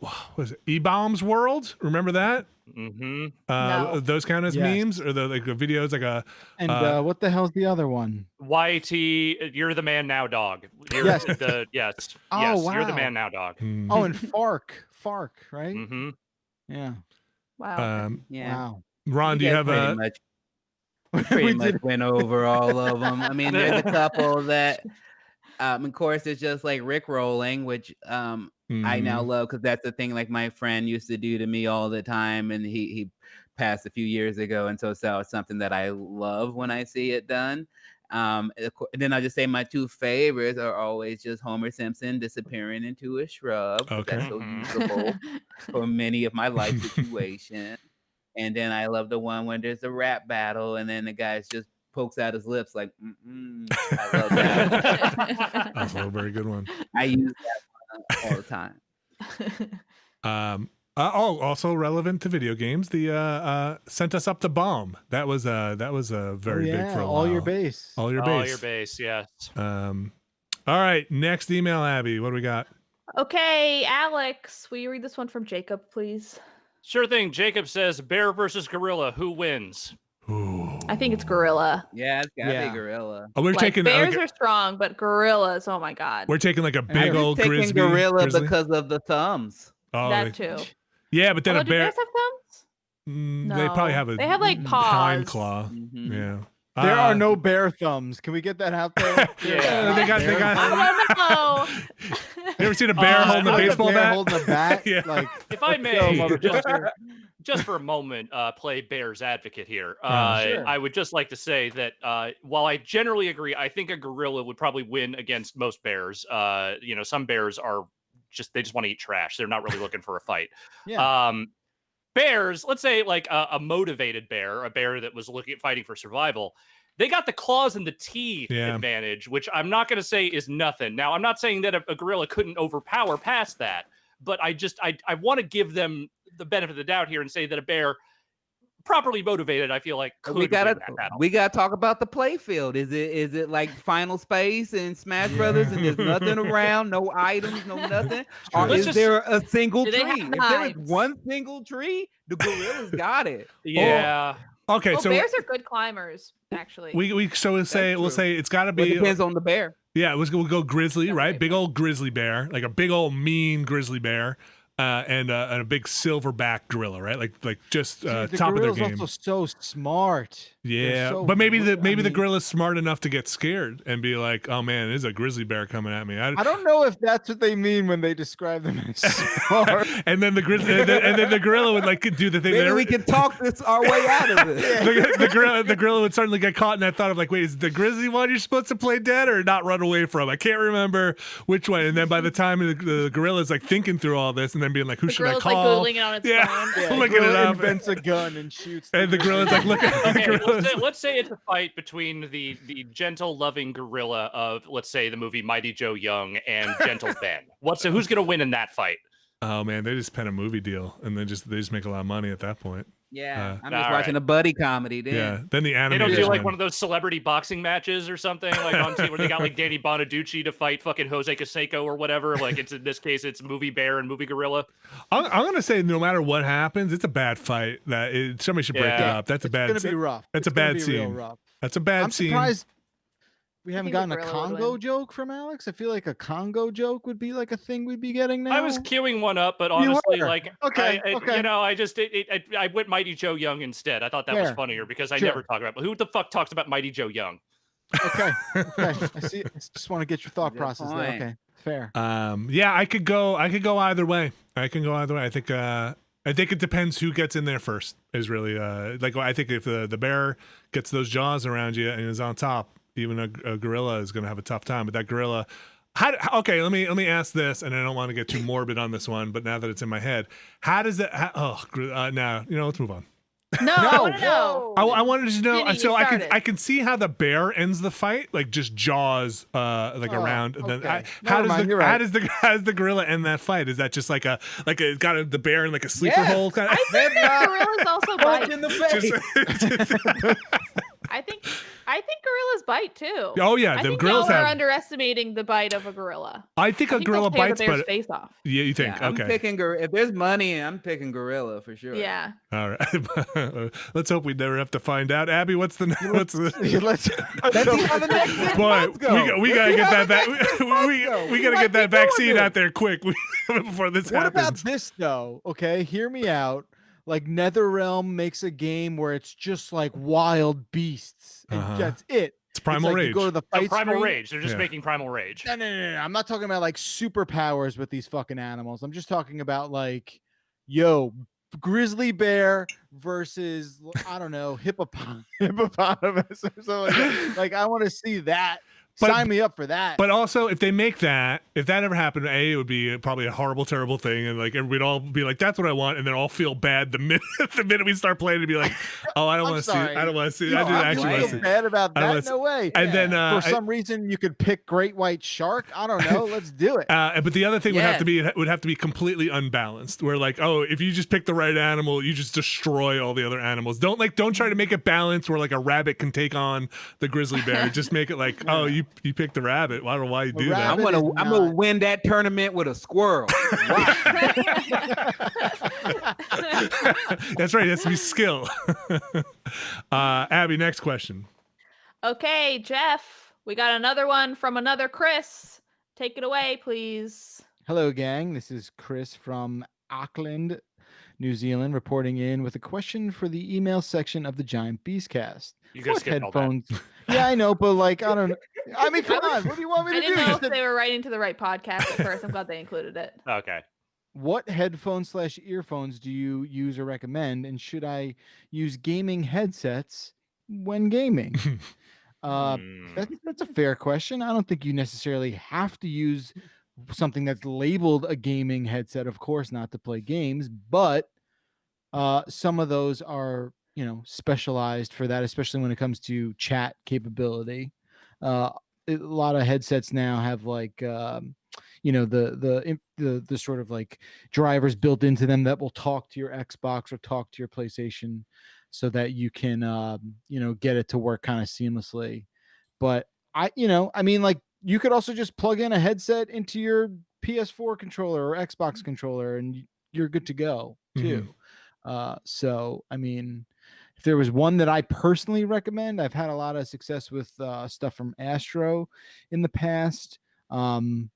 Speaker 1: what was it? E-Bombs World? Remember that?
Speaker 3: Mm-hmm.
Speaker 2: No.
Speaker 1: Those count as
Speaker 4: Yes.
Speaker 1: memes or the like videos like a
Speaker 4: And what the hell's the other one?
Speaker 3: YT, you're the man now, dog. You're
Speaker 4: Yes.
Speaker 3: Yes.
Speaker 4: Oh,
Speaker 3: Yes, you're the
Speaker 4: wow.
Speaker 3: man now, dog.
Speaker 4: Oh, and Fark, right?
Speaker 3: Mm-hmm.
Speaker 4: Yeah.
Speaker 2: Wow.
Speaker 5: Yeah.
Speaker 4: Wow.
Speaker 1: Ron, do you have
Speaker 5: pretty
Speaker 1: a
Speaker 5: much
Speaker 4: We
Speaker 5: pretty much
Speaker 4: did-
Speaker 5: went over all of them. I mean, there's a couple that, of course, it's just like Rick rolling, which I now love because that's the thing like my friend used to do to me all the time, and he passed a few years ago, and so it's something that I love when I see it done. And then I'll just say my two favorites are always just Homer Simpson disappearing into a shrub. 'Cause
Speaker 1: Okay.
Speaker 5: That's so usable for many of my life situations. And then I love the one when there's a rap battle and then the guy's just pokes out his lips like, I love that.
Speaker 1: Also a very good one.
Speaker 5: I use that one all the time.
Speaker 1: Also relevant to video games, the sent us up the bomb. That was a very big for a while.
Speaker 4: All your base.
Speaker 1: All your
Speaker 3: All
Speaker 1: base.
Speaker 3: your base, yes.
Speaker 1: All right, next email, Abby. What do we got?
Speaker 2: Okay, Alex, will you read this one from Jacob, please?
Speaker 3: Sure thing. Jacob says, bear versus gorilla, who wins?
Speaker 1: Ooh.
Speaker 2: I think it's gorilla.
Speaker 5: Yeah, it's gotta
Speaker 4: Yeah.
Speaker 5: be gorilla.
Speaker 1: Oh, we're
Speaker 2: Like,
Speaker 1: taking
Speaker 2: bears are strong, but gorillas, oh my god.
Speaker 1: we're taking like a big
Speaker 5: I'm
Speaker 1: old
Speaker 5: taking gorilla because of the thumbs.
Speaker 1: Oh,
Speaker 2: That too.
Speaker 1: yeah, but then
Speaker 2: Although,
Speaker 1: a
Speaker 2: do
Speaker 1: bear.
Speaker 2: bears have thumbs?
Speaker 1: They probably
Speaker 2: No.
Speaker 1: have a
Speaker 2: They have like
Speaker 1: hind
Speaker 2: paws.
Speaker 1: claw.
Speaker 5: Mhm.
Speaker 1: Yeah.
Speaker 4: There are no bear thumbs. Can we get that out there?
Speaker 3: Yeah.
Speaker 1: They got.
Speaker 2: I don't know.
Speaker 1: You ever seen a bear holding a
Speaker 4: Like
Speaker 1: baseball
Speaker 4: bear
Speaker 1: bat?
Speaker 4: holding a bat.
Speaker 1: Yeah.
Speaker 4: Like,
Speaker 3: If I
Speaker 4: let's
Speaker 3: may,
Speaker 4: go, motherfucker.
Speaker 3: just for a moment, play bear's advocate here.
Speaker 4: Sure.
Speaker 3: I would just like to say that while I generally agree, I think a gorilla would probably win against most bears. Some bears are they just want to eat trash. They're not really looking for a fight.
Speaker 4: Yeah.
Speaker 3: Bears, let's say like a motivated bear, a bear that was fighting for survival. They got the claws and the teeth advantage, which I'm not going to say is nothing. Now, I'm not saying that a gorilla couldn't overpower past that, but I want to give them the benefit of the doubt here and say that a bear, properly motivated, I feel like could
Speaker 5: We gotta
Speaker 3: win that battle.
Speaker 5: we gotta talk about the play field. Is it like Final Space and Smash Brothers, and there's nothing around, no items, no nothing? Or
Speaker 3: Let's
Speaker 5: is there a single
Speaker 2: Do they
Speaker 5: tree?
Speaker 2: have
Speaker 5: If there is
Speaker 2: knives?
Speaker 5: one single tree, the gorillas got it.
Speaker 3: Yeah.
Speaker 1: Okay,
Speaker 2: Well,
Speaker 1: so
Speaker 2: bears are good climbers, actually.
Speaker 1: we'll say it's got to
Speaker 5: But it
Speaker 1: be.
Speaker 5: depends on the bear.
Speaker 1: Yeah, we'll go grizzly, right?
Speaker 2: Okay.
Speaker 1: Big old grizzly bear, like a big old mean grizzly bear, and a big silverback gorilla, right? Like just
Speaker 4: Dude, the
Speaker 1: top of their
Speaker 4: gorilla's
Speaker 1: game.
Speaker 4: also so smart. They're
Speaker 1: Yeah,
Speaker 4: so
Speaker 1: but maybe
Speaker 4: I
Speaker 1: the
Speaker 4: mean,
Speaker 1: gorilla's smart enough to get scared and be like, "Oh man, there's a grizzly bear coming at me."
Speaker 4: I don't know if that's what they mean when they describe them as smart.
Speaker 1: and then the grizzly, and then the gorilla would like do the thing.
Speaker 5: Maybe
Speaker 1: that
Speaker 5: we can talk this our way out of it.
Speaker 1: the gorilla would suddenly get caught in that thought of like, wait, is the grizzly one you're supposed to play dead or not run away from? I can't remember which one. And then by the time the gorilla's like thinking through all this and then being like, who
Speaker 2: The
Speaker 1: should I
Speaker 2: gorilla's
Speaker 1: call?
Speaker 2: like Googling it on its
Speaker 1: Yeah.
Speaker 2: phone.
Speaker 4: Yeah,
Speaker 1: Looking
Speaker 4: gorilla
Speaker 1: it up.
Speaker 4: invents a gun and shoots.
Speaker 1: And the gorilla's like, look at
Speaker 3: Okay,
Speaker 1: the
Speaker 3: let's say it's a fight between the gentle, loving gorilla of, let's say, the movie Mighty Joe Young and Gentle Ben. Who's gonna win in that fight?
Speaker 1: Oh man, they just pen a movie deal and then they just make a lot of money at that point.
Speaker 5: Yeah, I'm
Speaker 3: all
Speaker 5: just watching
Speaker 3: right.
Speaker 5: a buddy comedy. Then.
Speaker 1: Yeah. Then the
Speaker 3: They
Speaker 1: animators
Speaker 3: don't do like
Speaker 1: win.
Speaker 3: one of those celebrity boxing matches or something like on TV where they got like Danny Bonaducci to fight fucking Jose Canseco or whatever. Like it's in this case, it's movie bear and movie gorilla.
Speaker 1: I'm gonna say no matter what happens, it's a bad fight. Somebody should break it
Speaker 3: Yeah.
Speaker 1: up. That's a
Speaker 4: It's
Speaker 1: bad.
Speaker 4: gonna be rough.
Speaker 1: That's a
Speaker 4: It's gonna
Speaker 1: bad
Speaker 4: be real
Speaker 1: scene.
Speaker 4: rough.
Speaker 1: That's a bad
Speaker 4: I'm
Speaker 1: scene.
Speaker 4: surprised we haven't
Speaker 2: think the
Speaker 4: gotten a
Speaker 2: gorilla would
Speaker 4: Congo
Speaker 2: win.
Speaker 4: joke from Alex. I feel like a Congo joke would be like a thing we'd be getting now.
Speaker 3: I was queuing one up, but
Speaker 4: You
Speaker 3: honestly,
Speaker 4: were?
Speaker 3: like,
Speaker 4: Okay, okay.
Speaker 3: I went Mighty Joe Young instead. I thought that was
Speaker 4: Fair.
Speaker 3: funnier because I
Speaker 4: Sure.
Speaker 3: never talk about. But who the fuck talks about Mighty Joe Young?
Speaker 4: Okay. I see. I just want to get your thought
Speaker 5: Good
Speaker 4: process there.
Speaker 5: point.
Speaker 4: Okay. Fair.
Speaker 1: Yeah, I could go either way. I think it depends who gets in there first. Is really like I think if the bear gets those jaws around you and is on top, even a gorilla is going to have a tough time. But that gorilla, okay, let me ask this, and I don't want to get too morbid on this one, but now that it's in my head, how does that? Now let's move on.
Speaker 2: No, I want to know.
Speaker 1: I wanted to know.
Speaker 2: Vinny, you
Speaker 1: So
Speaker 2: started.
Speaker 1: I can see how the bear ends the fight, like just jaws, around. And then
Speaker 4: okay.
Speaker 1: how
Speaker 4: Never mind, you're
Speaker 1: how
Speaker 4: right.
Speaker 1: does the gorilla end that fight? Is that just like it's got the bear in like a sleeper
Speaker 5: Yes.
Speaker 1: hole kind
Speaker 2: I think that gorillas also
Speaker 5: Punch
Speaker 2: bite.
Speaker 5: in the face.
Speaker 2: I think gorillas bite too.
Speaker 1: Oh yeah,
Speaker 2: I
Speaker 1: the
Speaker 2: think
Speaker 1: gorillas
Speaker 2: y'all are
Speaker 1: have.
Speaker 2: underestimating the bite of a gorilla.
Speaker 1: I think
Speaker 2: I
Speaker 1: a
Speaker 2: think
Speaker 1: gorilla
Speaker 2: they'll tear
Speaker 1: bites,
Speaker 2: the bear's
Speaker 1: but
Speaker 2: face off.
Speaker 1: yeah, you think
Speaker 5: I'm
Speaker 1: okay.
Speaker 5: picking if there's money, I'm picking gorilla for sure.
Speaker 2: Yeah.
Speaker 1: All right. Let's hope we never have to find out. Abby, what's the
Speaker 4: Let's
Speaker 5: Let's see how the next 10
Speaker 1: boy?
Speaker 5: months go.
Speaker 1: We gotta get that back.
Speaker 5: go.
Speaker 1: We gotta
Speaker 5: might
Speaker 1: get that
Speaker 5: be doing
Speaker 1: vaccine
Speaker 5: this.
Speaker 1: out there quick before this
Speaker 4: What about
Speaker 1: happens.
Speaker 4: this though? Okay, hear me out. Like NetherRealm makes a game where it's just like wild beasts, and
Speaker 1: Uh-huh.
Speaker 4: that's it.
Speaker 1: It's Primal
Speaker 4: like
Speaker 1: Rage.
Speaker 4: You go to the
Speaker 3: No,
Speaker 4: fight
Speaker 3: Primal
Speaker 4: screen.
Speaker 3: Rage. They're just
Speaker 1: Yeah.
Speaker 3: making Primal Rage.
Speaker 4: No. I'm not talking about like superpowers with these fucking animals. I'm just talking about like, grizzly bear versus I don't know hippopotamus or something like that. Like I want to see that. Sign me up for that.
Speaker 1: But also, if they make that, if that ever happened, it would be probably a horrible, terrible thing, and like we'd all be like, "That's what I want," and then all feel bad the minute we start playing to be like, "Oh, I don't want to see it. I don't want to see it. I didn't actually want to see it."
Speaker 4: Bad about that? No way.
Speaker 1: And then
Speaker 4: for some reason, you could pick Great White Shark. I don't know. Let's do it.
Speaker 1: But the other thing would have to be completely unbalanced. Where like, oh, if you just pick the right animal, you just destroy all the other animals. Don't try to make it balanced where like a rabbit can take on the grizzly bear. Just make it like, oh, you picked the rabbit. I don't know why you do that.
Speaker 6: I'm gonna win that tournament with a squirrel.
Speaker 1: That's right. It has to be skill. Abby, next question.
Speaker 2: Okay, Jeff, we got another one from another Chris. Take it away, please.
Speaker 4: Hello, gang. This is Chris from Auckland, New Zealand, reporting in with a question for the email section of the Giant Beastcast.
Speaker 3: You guys skip
Speaker 4: headphones? Yeah, I know, but like, I don't know. I mean, come on. What do you want me to do?
Speaker 2: I didn't know if they were writing to the right podcast at first. I'm glad they included it.
Speaker 3: Okay.
Speaker 4: What headphones/earphones do you use or recommend? And should I use gaming headsets when gaming? That's a fair question. I don't think you necessarily have to use something that's labeled a gaming headset, of course, not to play games, but some of those are, specialized for that, especially when it comes to chat capability. A lot of headsets now have like, the sort of like drivers built into them that will talk to your Xbox or talk to your PlayStation, so that you can, get it to work kind of seamlessly. But you could also just plug in a headset into your PS4 controller or Xbox controller, and you're good to go too. So, if there was one that I personally recommend, I've had a lot of success with stuff from Astro in the past,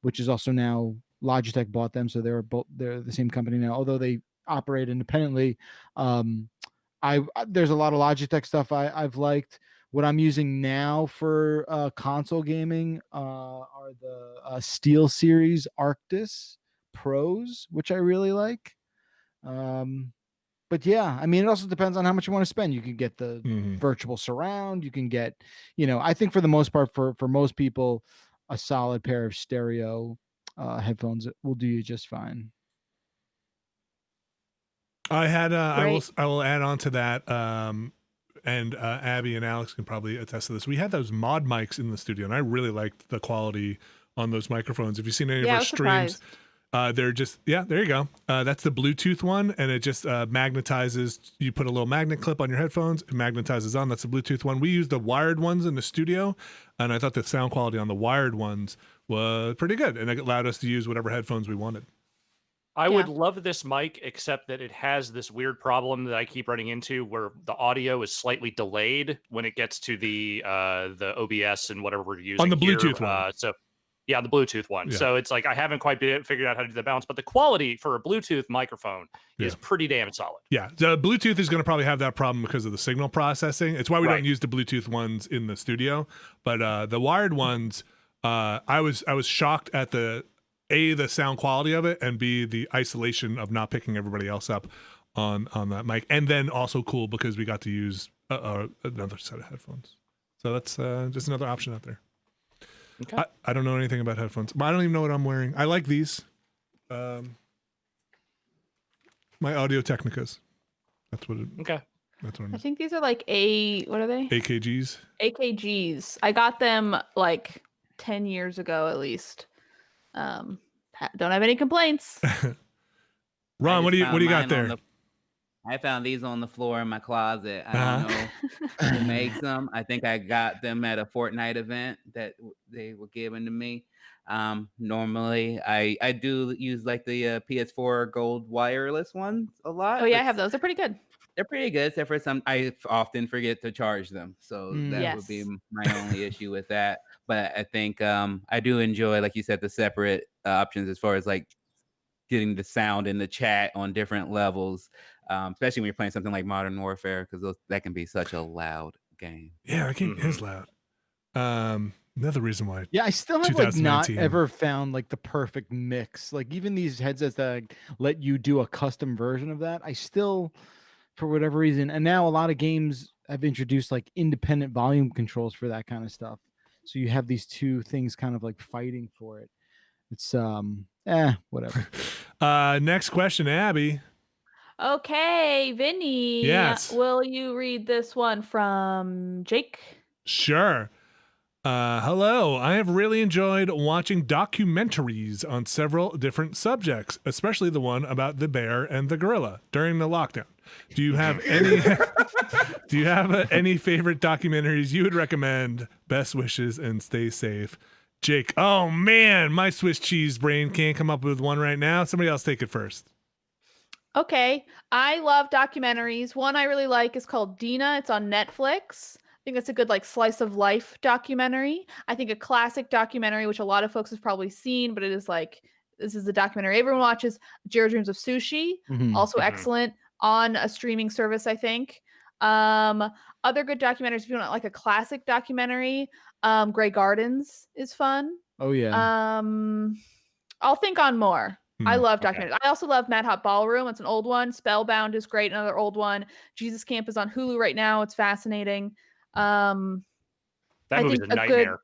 Speaker 4: which is also now Logitech bought them, so they're the same company now, although they operate independently. There's a lot of Logitech stuff I've liked. What I'm using now for console gaming are the SteelSeries Arctis Pros, which I really like. But yeah, it also depends on how much you want to spend. You can get the virtual surround. You can get, I think for the most part, for most people, a solid pair of stereo headphones will do you just fine.
Speaker 1: I will add on to that. And Abby and Alex can probably attest to this. We had those mod mics in the studio, and I really liked the quality on those microphones. If you've seen any of our streams, they're just, there you go. That's the Bluetooth one, and it just magnetizes. You put a little magnet clip on your headphones, it magnetizes on. That's the Bluetooth one. We used the wired ones in the studio, and I thought the sound quality on the wired ones was pretty good, and it allowed us to use whatever headphones we wanted.
Speaker 3: I would love this mic, except that it has this weird problem that I keep running into where the audio is slightly delayed when it gets to the OBS and whatever we're using
Speaker 1: on the Bluetooth
Speaker 3: here.
Speaker 1: one.
Speaker 3: The Bluetooth one. Yeah. So it's like I haven't quite figured out how to do the balance, but the quality for a Bluetooth microphone is pretty damn solid. Yeah,
Speaker 1: the Bluetooth is going to probably have that problem because of the signal processing. It's why we don't use the Bluetooth ones in the studio, but the wired ones, I was shocked at the sound quality of it, and B, the isolation of not picking everybody else up on that mic. And then also cool because we got to use another set of headphones. So that's just another option out there. Okay. I don't know anything about headphones, but I don't even know what I'm wearing. I like these. My Audio Technicas. That's what it is.
Speaker 3: Okay.
Speaker 1: That's what it is.
Speaker 2: I think these are like what are they?
Speaker 1: AKGs.
Speaker 2: AKGs. I got them like 10 years ago at least. Don't have any complaints.
Speaker 1: Ron, what do you got there?
Speaker 5: I found these on the floor in my closet. I don't know who makes them. I think I got them at a Fortnight event that they were given to me. Normally I do use like the PS4 gold wireless ones a lot.
Speaker 2: Oh yeah, I have those. They're pretty good.
Speaker 5: They're pretty good, except for I often forget to charge them. So that would be my only issue with that. But I think I do enjoy, like you said, the separate options as far as like getting the sound in the chat on different levels, especially when you're playing something like Modern Warfare, because that can be such a loud game.
Speaker 1: Yeah, our game is loud. Another reason why.
Speaker 4: Yeah, I still have like not ever found like the perfect mix. Like even these headsets that let you do a custom version of that, I still, for whatever reason, and now a lot of games have introduced like independent volume controls for that kind of stuff. So you have these two things kind of like fighting for it. It's whatever.
Speaker 1: Next question, Abby.
Speaker 2: Okay, Vinny.
Speaker 1: Yes.
Speaker 2: Will you read this one from Jake?
Speaker 1: Sure. Hello. I have really enjoyed watching documentaries on several different subjects, especially the one about the bear and the gorilla during the lockdown. Do you have any any favorite documentaries you would recommend? Best wishes and stay safe. Jake. Oh man, my Swiss cheese brain can't come up with one right now. Somebody else take it first.
Speaker 2: Okay. I love documentaries. One I really like is called Dina. It's on Netflix. I think that's a good like slice of life documentary. I think a classic documentary, which a lot of folks have probably seen, but it is like, this is a documentary everyone watches, Jiro Dreams of Sushi. Also excellent on a streaming service, I think. Other good documentaries, if you want like a classic documentary, Grey Gardens is fun.
Speaker 4: Oh yeah.
Speaker 2: I'll think on more. I love documentaries. I also love Mad Hot Ballroom. It's an old one. Spellbound is great. Another old one. Jesus Camp is on Hulu right now. It's fascinating.
Speaker 3: That movie's a nightmare.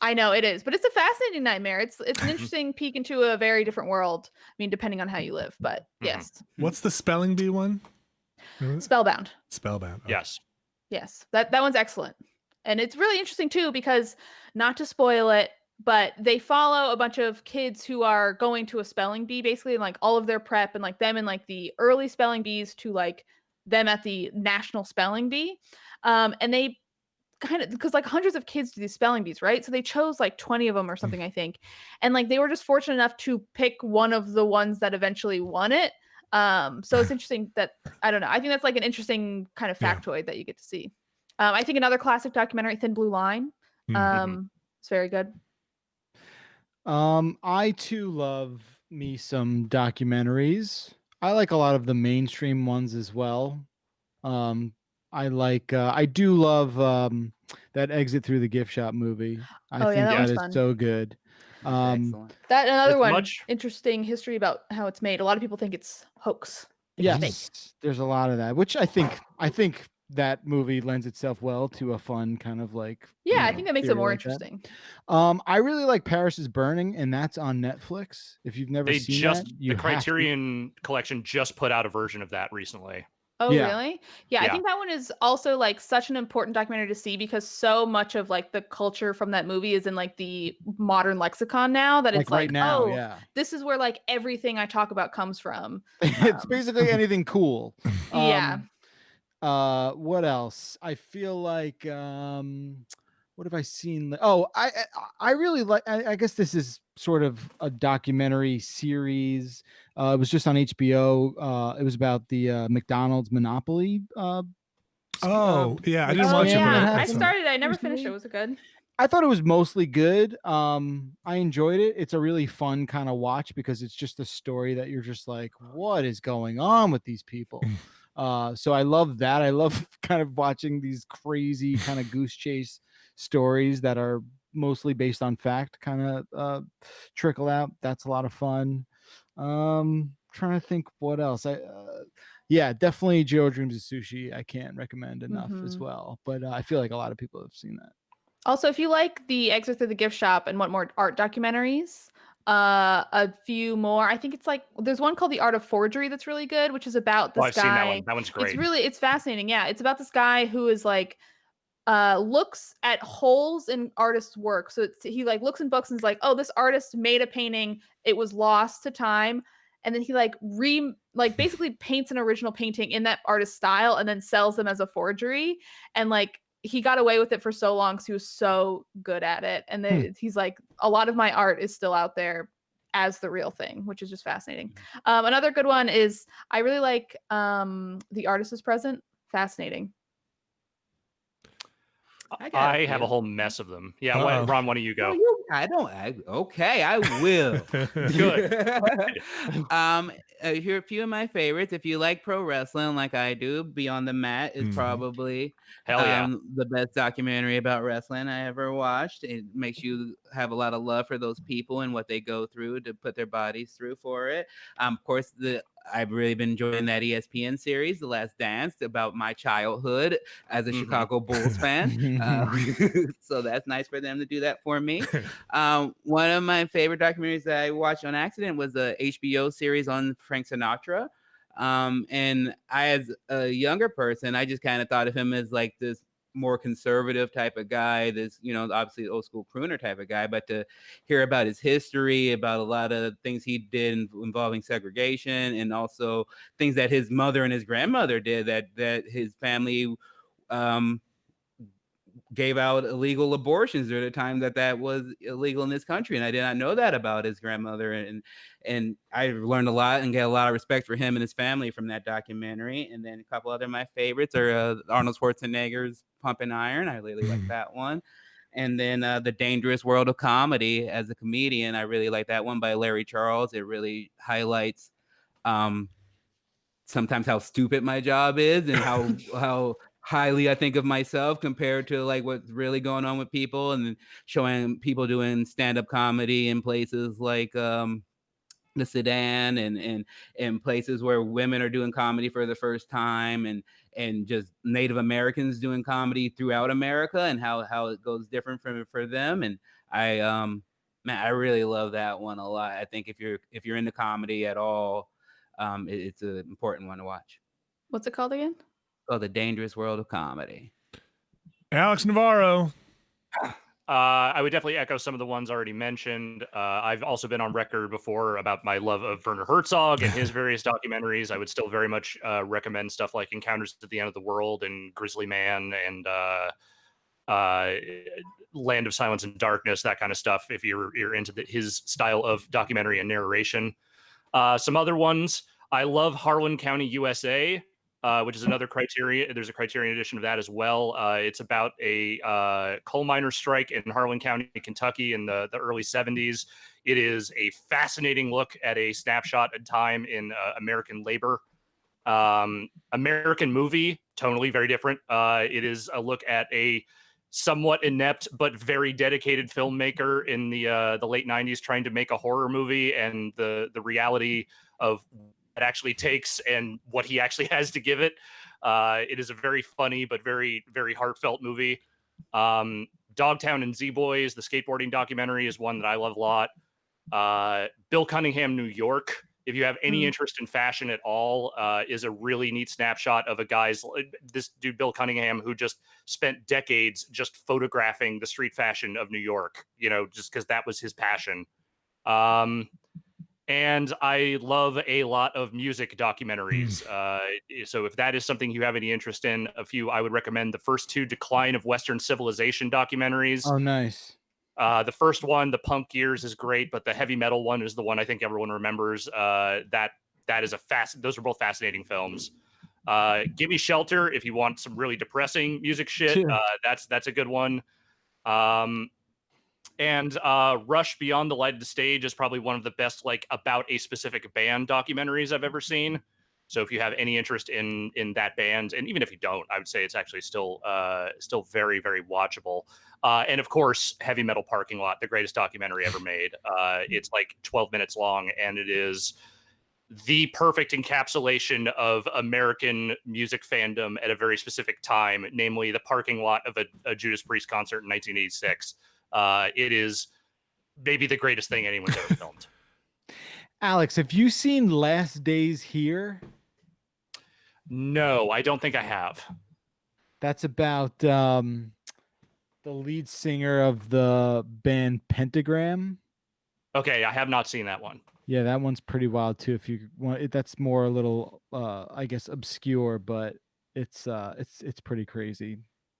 Speaker 2: I know it is, but it's a fascinating nightmare. It's an interesting peek into a very different world. I mean, depending on how you live, but yes.
Speaker 1: What's the spelling bee one?
Speaker 2: Spellbound.
Speaker 1: Spellbound. Okay.
Speaker 2: Yes. That one's excellent. And it's really interesting too, because not to spoil it, but they follow a bunch of kids who are going to a spelling bee, basically, and like all of their prep and like them in like the early spelling bees to like them at the national spelling bee. And they kind of, because like hundreds of kids do these spelling bees, right? So they chose like 20 of them or something, I think. And like they were just fortunate enough to pick one of the ones that eventually won it. So it's interesting that, I don't know. I think that's like an interesting kind of factoid that you get to see. I think another classic documentary, Thin Blue Line. It's very good.
Speaker 4: I too love me some documentaries. I like a lot of the mainstream ones as well. I do love that Exit Through the Gift Shop movie. I think that is fun. So good.
Speaker 5: Excellent.
Speaker 2: That another one interesting history about how it's made. A lot of people think it's hoax.
Speaker 4: Yes, there's a lot of that, which I think that movie lends itself well to a fun kind of like.
Speaker 2: Yeah, I think that makes it more interesting.
Speaker 4: I really like Paris is Burning, and that's on Netflix. If you've never seen that,
Speaker 3: the Criterion Collection just put out a version of that recently.
Speaker 2: Oh, really? Yeah, I think that one is also like such an important documentary to see, because so much of like the culture from that movie is in like the modern lexicon now, that it's like
Speaker 4: right now,
Speaker 2: this is where like everything I talk about comes from.
Speaker 4: It's basically anything cool. What else? I feel like what have I seen? Oh, I really like, I guess this is sort of a documentary series. It was just on HBO. It was about the McDonald's monopoly.
Speaker 1: I didn't watch it.
Speaker 2: I started. I never finished it. Was it good?
Speaker 4: I thought it was mostly good. I enjoyed it. It's a really fun kind of watch, because it's just a story that you're just like, what is going on with these people? So I love that. I love kind of watching these crazy kind of goose chase stories that are mostly based on fact kind of trickle out. That's a lot of fun. Trying to think what else. Definitely Jiro Dreams of Sushi. I can't recommend enough as well. But I feel like a lot of people have seen that.
Speaker 2: Also, if you like the Exit Through the Gift Shop and want more art documentaries, a few more. I think it's like there's one called The Art of Forgery that's really good, which is about this guy.
Speaker 3: I've seen that one. That one's great.
Speaker 2: It's fascinating. Yeah, it's about this guy who is like looks at holes in artists' work. So he like looks in books and is like, oh, this artist made a painting. It was lost to time. And then he like basically paints an original painting in that artist's style and then sells them as a forgery. And like he got away with it for so long because he was so good at it. And then he's like, a lot of my art is still out there as the real thing, which is just fascinating. Another good one is I really like The Artist is Present. Fascinating.
Speaker 3: I have a whole mess of them. Yeah, Ron, why don't you go?
Speaker 5: Okay, I will.
Speaker 3: Good.
Speaker 5: Here are a few of my favorites. If you like pro wrestling like I do, Beyond the Mat is probably
Speaker 3: the
Speaker 5: best documentary about wrestling I ever watched. It makes you have a lot of love for those people and what they go through to put their bodies through for it. Of course, I've really been enjoying that ESPN series, The Last Dance, about my childhood as a Chicago Bulls fan. So that's nice for them to do that for me. One of my favorite documentaries that I watched on accident was a HBO series on Frank Sinatra. And I, as a younger person, I just kind of thought of him as like this more conservative type of guy, this, obviously old school crooner type of guy, but to hear about his history, about a lot of things he did involving segregation, and also things that his mother and his grandmother did, that his family gave out illegal abortions during the time that was illegal in this country. And I did not know that about his grandmother. And I learned a lot and get a lot of respect for him and his family from that documentary. And then a couple other my favorites are Arnold Schwarzenegger's Pumping Iron. I really like that one. And then The Dangerous World of Comedy. As a comedian, I really like that one by Larry Charles. It really highlights sometimes how stupid my job is and how highly I think of myself compared to like what's really going on with people, and then showing people doing stand-up comedy in places like the Sudan and places where women are doing comedy for the first time, and just Native Americans doing comedy throughout America, and how it goes different for them. And I really love that one a lot. I think if you're into comedy at all, it's an important one to watch.
Speaker 2: What's it called again?
Speaker 5: Oh, The Dangerous World of Comedy.
Speaker 1: Alex Navarro.
Speaker 3: I would definitely echo some of the ones already mentioned. I've also been on record before about my love of Werner Herzog and his various documentaries. I would still very much recommend stuff like Encounters at the End of the World and Grizzly Man and Land of Silence and Darkness, that kind of stuff, if you're into his style of documentary and narration. Some other ones, I love Harlan County, USA. Which is another Criterion. There's a Criterion edition of that as well. It's about a coal miner strike in Harlan County, Kentucky in the early 70s. It is a fascinating look at a snapshot in time in American labor. American movie, tonally very different. It is a look at a somewhat inept but very dedicated filmmaker in the late 90s trying to make a horror movie, and the reality of it actually takes and what he actually has to give it. It is a very funny but very, very heartfelt movie. Dogtown and Z-Boys, the skateboarding documentary, is one that I love a lot. Bill Cunningham, New York, if you have any interest in fashion at all, is a really neat snapshot of this dude Bill Cunningham, who just spent decades just photographing the street fashion of New York, just because that was his passion. And I love a lot of music documentaries. So if that is something you have any interest in, I would recommend the first two Decline of Western Civilization documentaries.
Speaker 4: Oh, nice.
Speaker 3: The first one, The Punk Years, is great, but the heavy metal one is the one I think everyone remembers. That is those are both fascinating films. Give Me Shelter, if you want some really depressing music shit. That's a good one. And Rush Beyond the Lighted Stage is probably one of the best, like, about a specific band documentaries I've ever seen. So if you have any interest in that band, and even if you don't, I would say it's actually still very, very watchable. And of course, Heavy Metal Parking Lot, the greatest documentary ever made. It's like 12 minutes long, and it is the perfect encapsulation of American music fandom at a very specific time, namely the parking lot of a Judas Priest concert in 1986. It is maybe the greatest thing anyone's ever filmed.
Speaker 4: Alex, have you seen Last Days Here?
Speaker 3: No, I don't think I have.
Speaker 4: That's about the lead singer of the band Pentagram.
Speaker 3: Okay, I have not seen that one.
Speaker 4: Yeah, that one's pretty wild too. If you want, that's more a little, I guess, obscure, but it's pretty crazy.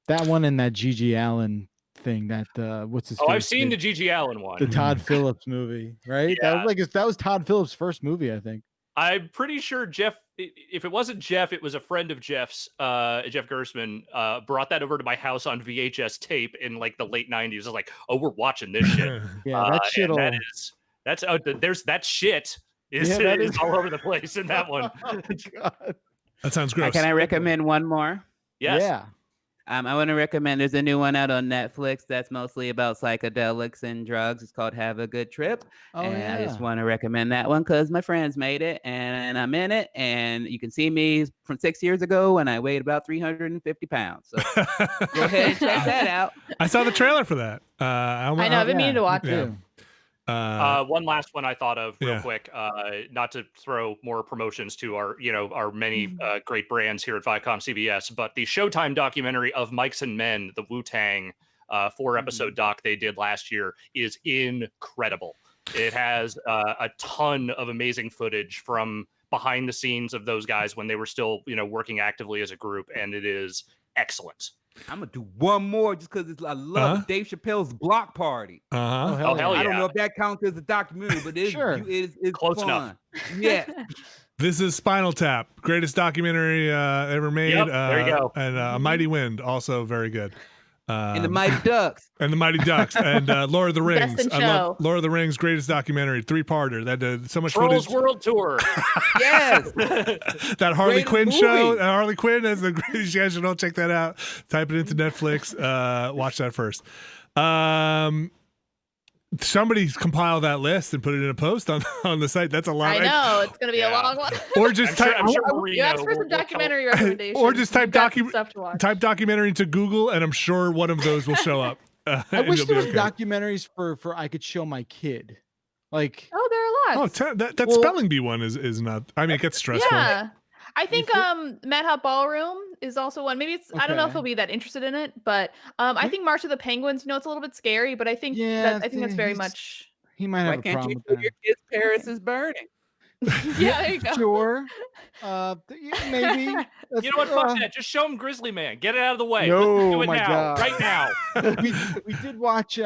Speaker 4: That one and that Gigi Allen thing. That what's his?
Speaker 3: I've seen the Gigi Allen one.
Speaker 4: The Todd Phillips movie, right?
Speaker 3: Yeah.
Speaker 4: That was Todd Phillips' first movie, I think.
Speaker 3: I'm pretty sure Jeff, if it wasn't Jeff, it was a friend of Jeff's, Jeff Gersman, brought that over to my house on VHS tape in like the late 90s. I was like, oh, we're watching this shit.
Speaker 4: Yeah, that shit.
Speaker 3: There's that shit is all over the place in that one.
Speaker 4: Oh, God.
Speaker 1: That sounds gross.
Speaker 5: Can I recommend one more?
Speaker 3: Yes.
Speaker 4: Yeah.
Speaker 5: I want to recommend. There's a new one out on Netflix that's mostly about psychedelics and drugs. It's called Have a Good Trip.
Speaker 4: Oh,
Speaker 5: and
Speaker 4: yeah.
Speaker 5: I just want to recommend that one because my friends made it and I'm in it. And you can see me from 6 years ago when I weighed about 350 pounds. So go ahead and check that out.
Speaker 1: I saw the trailer for that. I
Speaker 2: I know. I've been meaning to watch it.
Speaker 3: One last one I thought of real quick, not to throw more promotions to our many great brands here at Viacom CBS, but the Showtime documentary of Mikes and Men, the Wu-Tang 4-episode doc they did last year is incredible. It has a ton of amazing footage from behind the scenes of those guys when they were still, working actively as a group, and it is excellent.
Speaker 6: I'm gonna do one more just because I love Dave Chappelle's Block Party.
Speaker 1: Uh-huh.
Speaker 3: Oh, hell yeah.
Speaker 6: I don't know if that counts as a documentary, but it's
Speaker 3: Close
Speaker 6: fun.
Speaker 3: enough.
Speaker 6: Yeah.
Speaker 1: This is Spinal Tap, greatest documentary ever made.
Speaker 3: Yep, there you go.
Speaker 1: And A Mighty Wind, also very good.
Speaker 6: And the Mighty Ducks.
Speaker 1: And the Mighty Ducks. And Lord of the Rings.
Speaker 2: Best in
Speaker 1: I
Speaker 2: show.
Speaker 1: love Lord of the Rings, greatest documentary, 3-parter. That did so much
Speaker 3: Trolls
Speaker 1: footage.
Speaker 3: World Tour.
Speaker 6: Yes.
Speaker 1: That Harley
Speaker 6: Greatest
Speaker 1: Quinn
Speaker 6: movie.
Speaker 1: show. Harley Quinn is the greatest. You guys should all check that out. Type it into Netflix. Watch that first. Somebody's compiled that list and put it in a post on the site. That's a lot.
Speaker 2: I know. It's going to be a long one.
Speaker 1: Or just type.
Speaker 3: I'm sure
Speaker 2: You asked for some documentary recommendations.
Speaker 1: Or just type
Speaker 2: stuff to watch.
Speaker 1: type documentary into Google, and I'm sure one of those will show up.
Speaker 4: I wish there was documentaries for I could show my kid. Like,
Speaker 2: Oh, there are lots.
Speaker 1: That spelling bee one is not. I mean, it gets stressful.
Speaker 2: Yeah. I think Madhouse Ballroom is also one. Maybe it's I don't know if
Speaker 4: Okay.
Speaker 2: he'll be that interested in it, but I think March of the Penguins, it's a little bit scary, but I think
Speaker 4: Yeah,
Speaker 2: I think that's very
Speaker 4: he's-
Speaker 2: much
Speaker 4: he might
Speaker 5: Why
Speaker 4: have a
Speaker 5: can't
Speaker 4: problem
Speaker 5: you
Speaker 4: with
Speaker 5: do
Speaker 4: that.
Speaker 5: your kids' Paris is Burning?
Speaker 2: yeah, there you go.
Speaker 4: Sure. Maybe.
Speaker 3: You know what? Fuck that. Just show him Grizzly Man. Get it out of the way. Let's
Speaker 4: No,
Speaker 3: do it
Speaker 4: my
Speaker 3: now.
Speaker 4: God.
Speaker 3: Right now.
Speaker 4: we did watch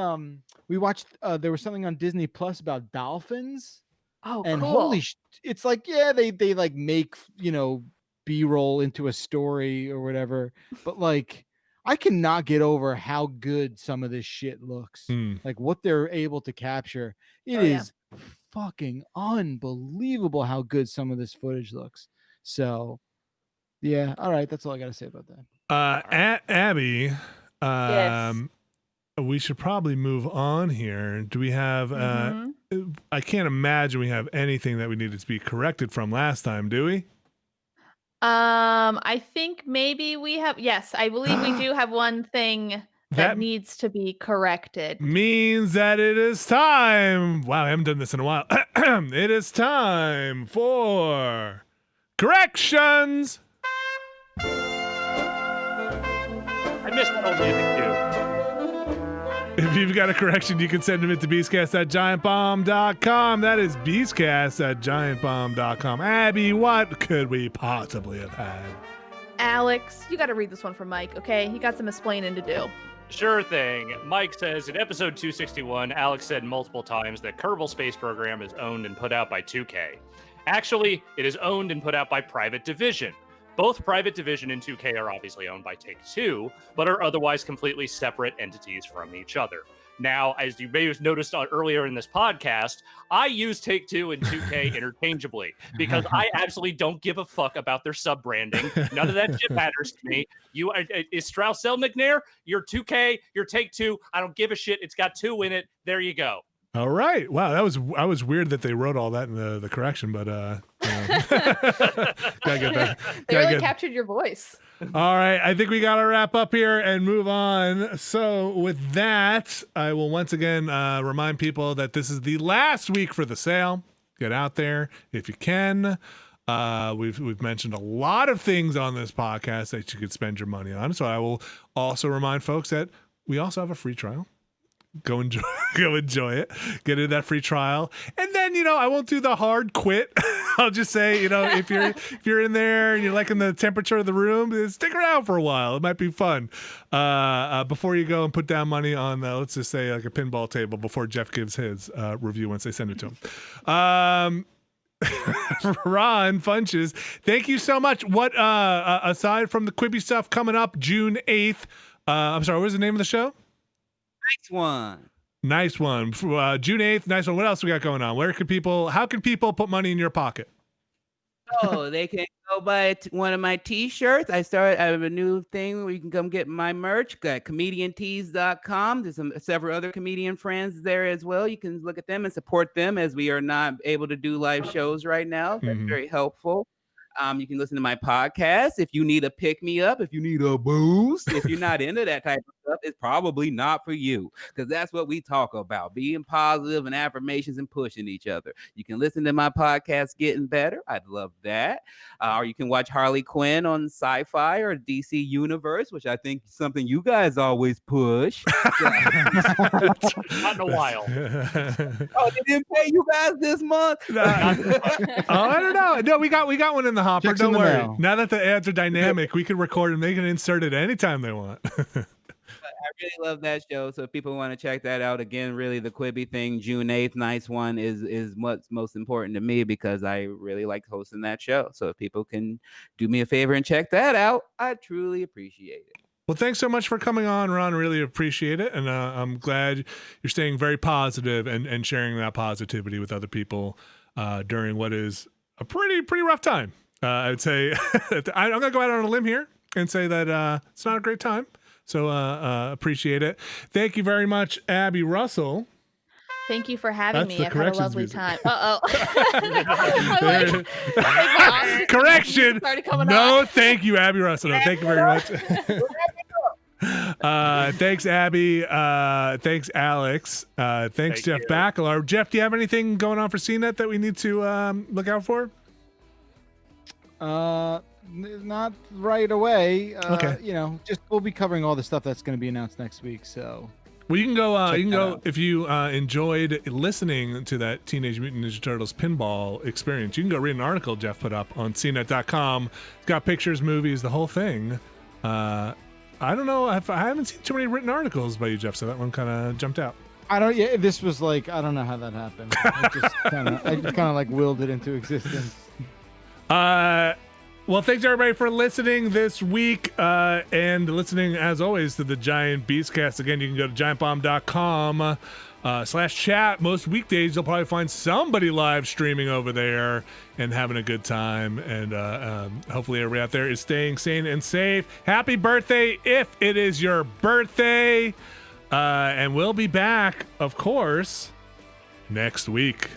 Speaker 4: we watched there was something on Disney Plus about dolphins,
Speaker 2: Oh,
Speaker 4: and
Speaker 2: cool.
Speaker 4: holy it's like they like make B-roll into a story or whatever, but like I cannot get over how good some of this shit looks. Like what they're able to capture. It is fucking unbelievable how good some of this footage looks. So yeah, all right, that's all I gotta say about that.
Speaker 1: Abby,
Speaker 2: Yes.
Speaker 1: we should probably move on here. Do we have?
Speaker 2: Mhm.
Speaker 1: I can't imagine we have anything that we needed to be corrected from last time, do we?
Speaker 2: I think maybe we have. Yes, I believe we do have one thing that needs to be corrected.
Speaker 1: Means that it is time. Wow, I haven't done this in a while. It is time for corrections.
Speaker 3: I missed that old music too.
Speaker 1: If you've got a correction, you can send them into beastcast@giantbomb.com. That is beastcast@giantbomb.com. Abby, what could we possibly have had?
Speaker 2: Alex, you got to read this one for Mike, okay? He got some explaining to do.
Speaker 3: Sure thing. Mike says in episode 261, Alex said multiple times that Kerbal Space Program is owned and put out by 2K. Actually, it is owned and put out by Private Division. Both Private Division and 2K are obviously owned by Take-Two, but are otherwise completely separate entities from each other. Now, as you may have noticed earlier in this podcast, I use Take-Two and 2K interchangeably because I absolutely don't give a fuck about their sub-branding. None of that shit matters to me. Is Strauss Zelnick there? You're 2K, you're Take-Two. I don't give a shit. It's got 2 in it. There you go.
Speaker 1: All right. Wow, I was weird that they wrote all that in the correction, but gotta get that.
Speaker 2: They really captured your voice.
Speaker 1: All right, I think we got to wrap up here and move on. So with that, I will once again remind people that this is the last week for the sale. Get out there if you can. We've mentioned a lot of things on this podcast that you could spend your money on. So I will also remind folks that we also have a free trial. Go enjoy it. Get in that free trial, and then I won't do the hard quit. I'll just say, if you're in there and you're liking the temperature of the room, stick around for a while. It might be fun. Before you go and put down money on, let's just say like a pinball table before Jeff gives his review once they send it to him. Ron Funches, thank you so much. What aside from the Quibi stuff coming up June 8th? I'm sorry, what was the name of the show? Nice one. June 8th. Nice one. What else we got going on? How can people put money in your pocket?
Speaker 5: Oh, they can go buy one of my t-shirts. I have a new thing where you can come get my merch at comediantees.com. There's several other comedian friends there as well. You can look at them and support them as we are not able to do live shows right now. That's very helpful. You can listen to my podcast if you need a pick-me-up, if you need a boost. If you're not into that type of stuff, it's probably not for you, because that's what we talk about, being positive and affirmations and pushing each other. You can listen to my podcast, Getting Better. I'd love that. Or you can watch Harley Quinn on Sci-Fi or DC Universe, which I think is something you guys always push.
Speaker 3: Not in a while.
Speaker 5: Oh, they didn't pay you guys this month?
Speaker 1: I don't know. No, we got one in the hopper.
Speaker 4: Checks
Speaker 1: Don't
Speaker 4: in the
Speaker 1: worry.
Speaker 4: mail.
Speaker 1: Now that the ads are dynamic, we can record them. They can insert it anytime they want.
Speaker 5: I really love that show. So if people want to check that out, again, really the Quibi thing, June 8th, nice one, is what's most important to me, because I really like hosting that show. So if people can do me a favor and check that out, I truly appreciate it.
Speaker 1: Well, thanks so much for coming on, Ron. Really appreciate it. And I'm glad you're staying very positive and sharing that positivity with other people during what is a pretty rough time. I would say I'm going to go out on a limb here and say that it's not a great time. So appreciate it. Thank you very much, Abby Russell.
Speaker 2: Thank you for having
Speaker 1: That's
Speaker 2: me.
Speaker 1: the
Speaker 2: I've had a
Speaker 1: corrections
Speaker 2: lovely
Speaker 1: music.
Speaker 2: time. Uh-oh.
Speaker 1: Correction.
Speaker 2: Started coming
Speaker 1: No,
Speaker 2: on.
Speaker 1: thank you, Abby Russell. No, thank you very much. Thanks, Abby. Thanks, Alex. Thanks,
Speaker 3: Thank
Speaker 1: Jeff
Speaker 3: you.
Speaker 1: Baccalar. Jeff, do you have anything going on for CNET that we need to look out for?
Speaker 4: Not right away.
Speaker 1: Okay.
Speaker 4: Just we'll be covering all the stuff that's going to be announced next week. So
Speaker 1: Well, you can go.
Speaker 4: Check
Speaker 1: You can
Speaker 4: that
Speaker 1: go
Speaker 4: out.
Speaker 1: if you enjoyed listening to that Teenage Mutant Ninja Turtles pinball experience. You can go read an article Jeff put up on CNET.com. It's got pictures, movies, the whole thing. I don't know. I haven't seen too many written articles by you, Jeff. So that one kind of jumped out.
Speaker 4: I don't. Yeah, this was like I don't know how that happened. I just kind of like willed it into existence.
Speaker 1: Well, thanks everybody for listening this week and listening as always to the Giant Beastcast. Again, you can go to giantbomb.com/chat. Most weekdays you'll probably find somebody live streaming over there and having a good time. And hopefully everybody out there is staying sane and safe. Happy birthday if it is your birthday. And we'll be back, of course, next week.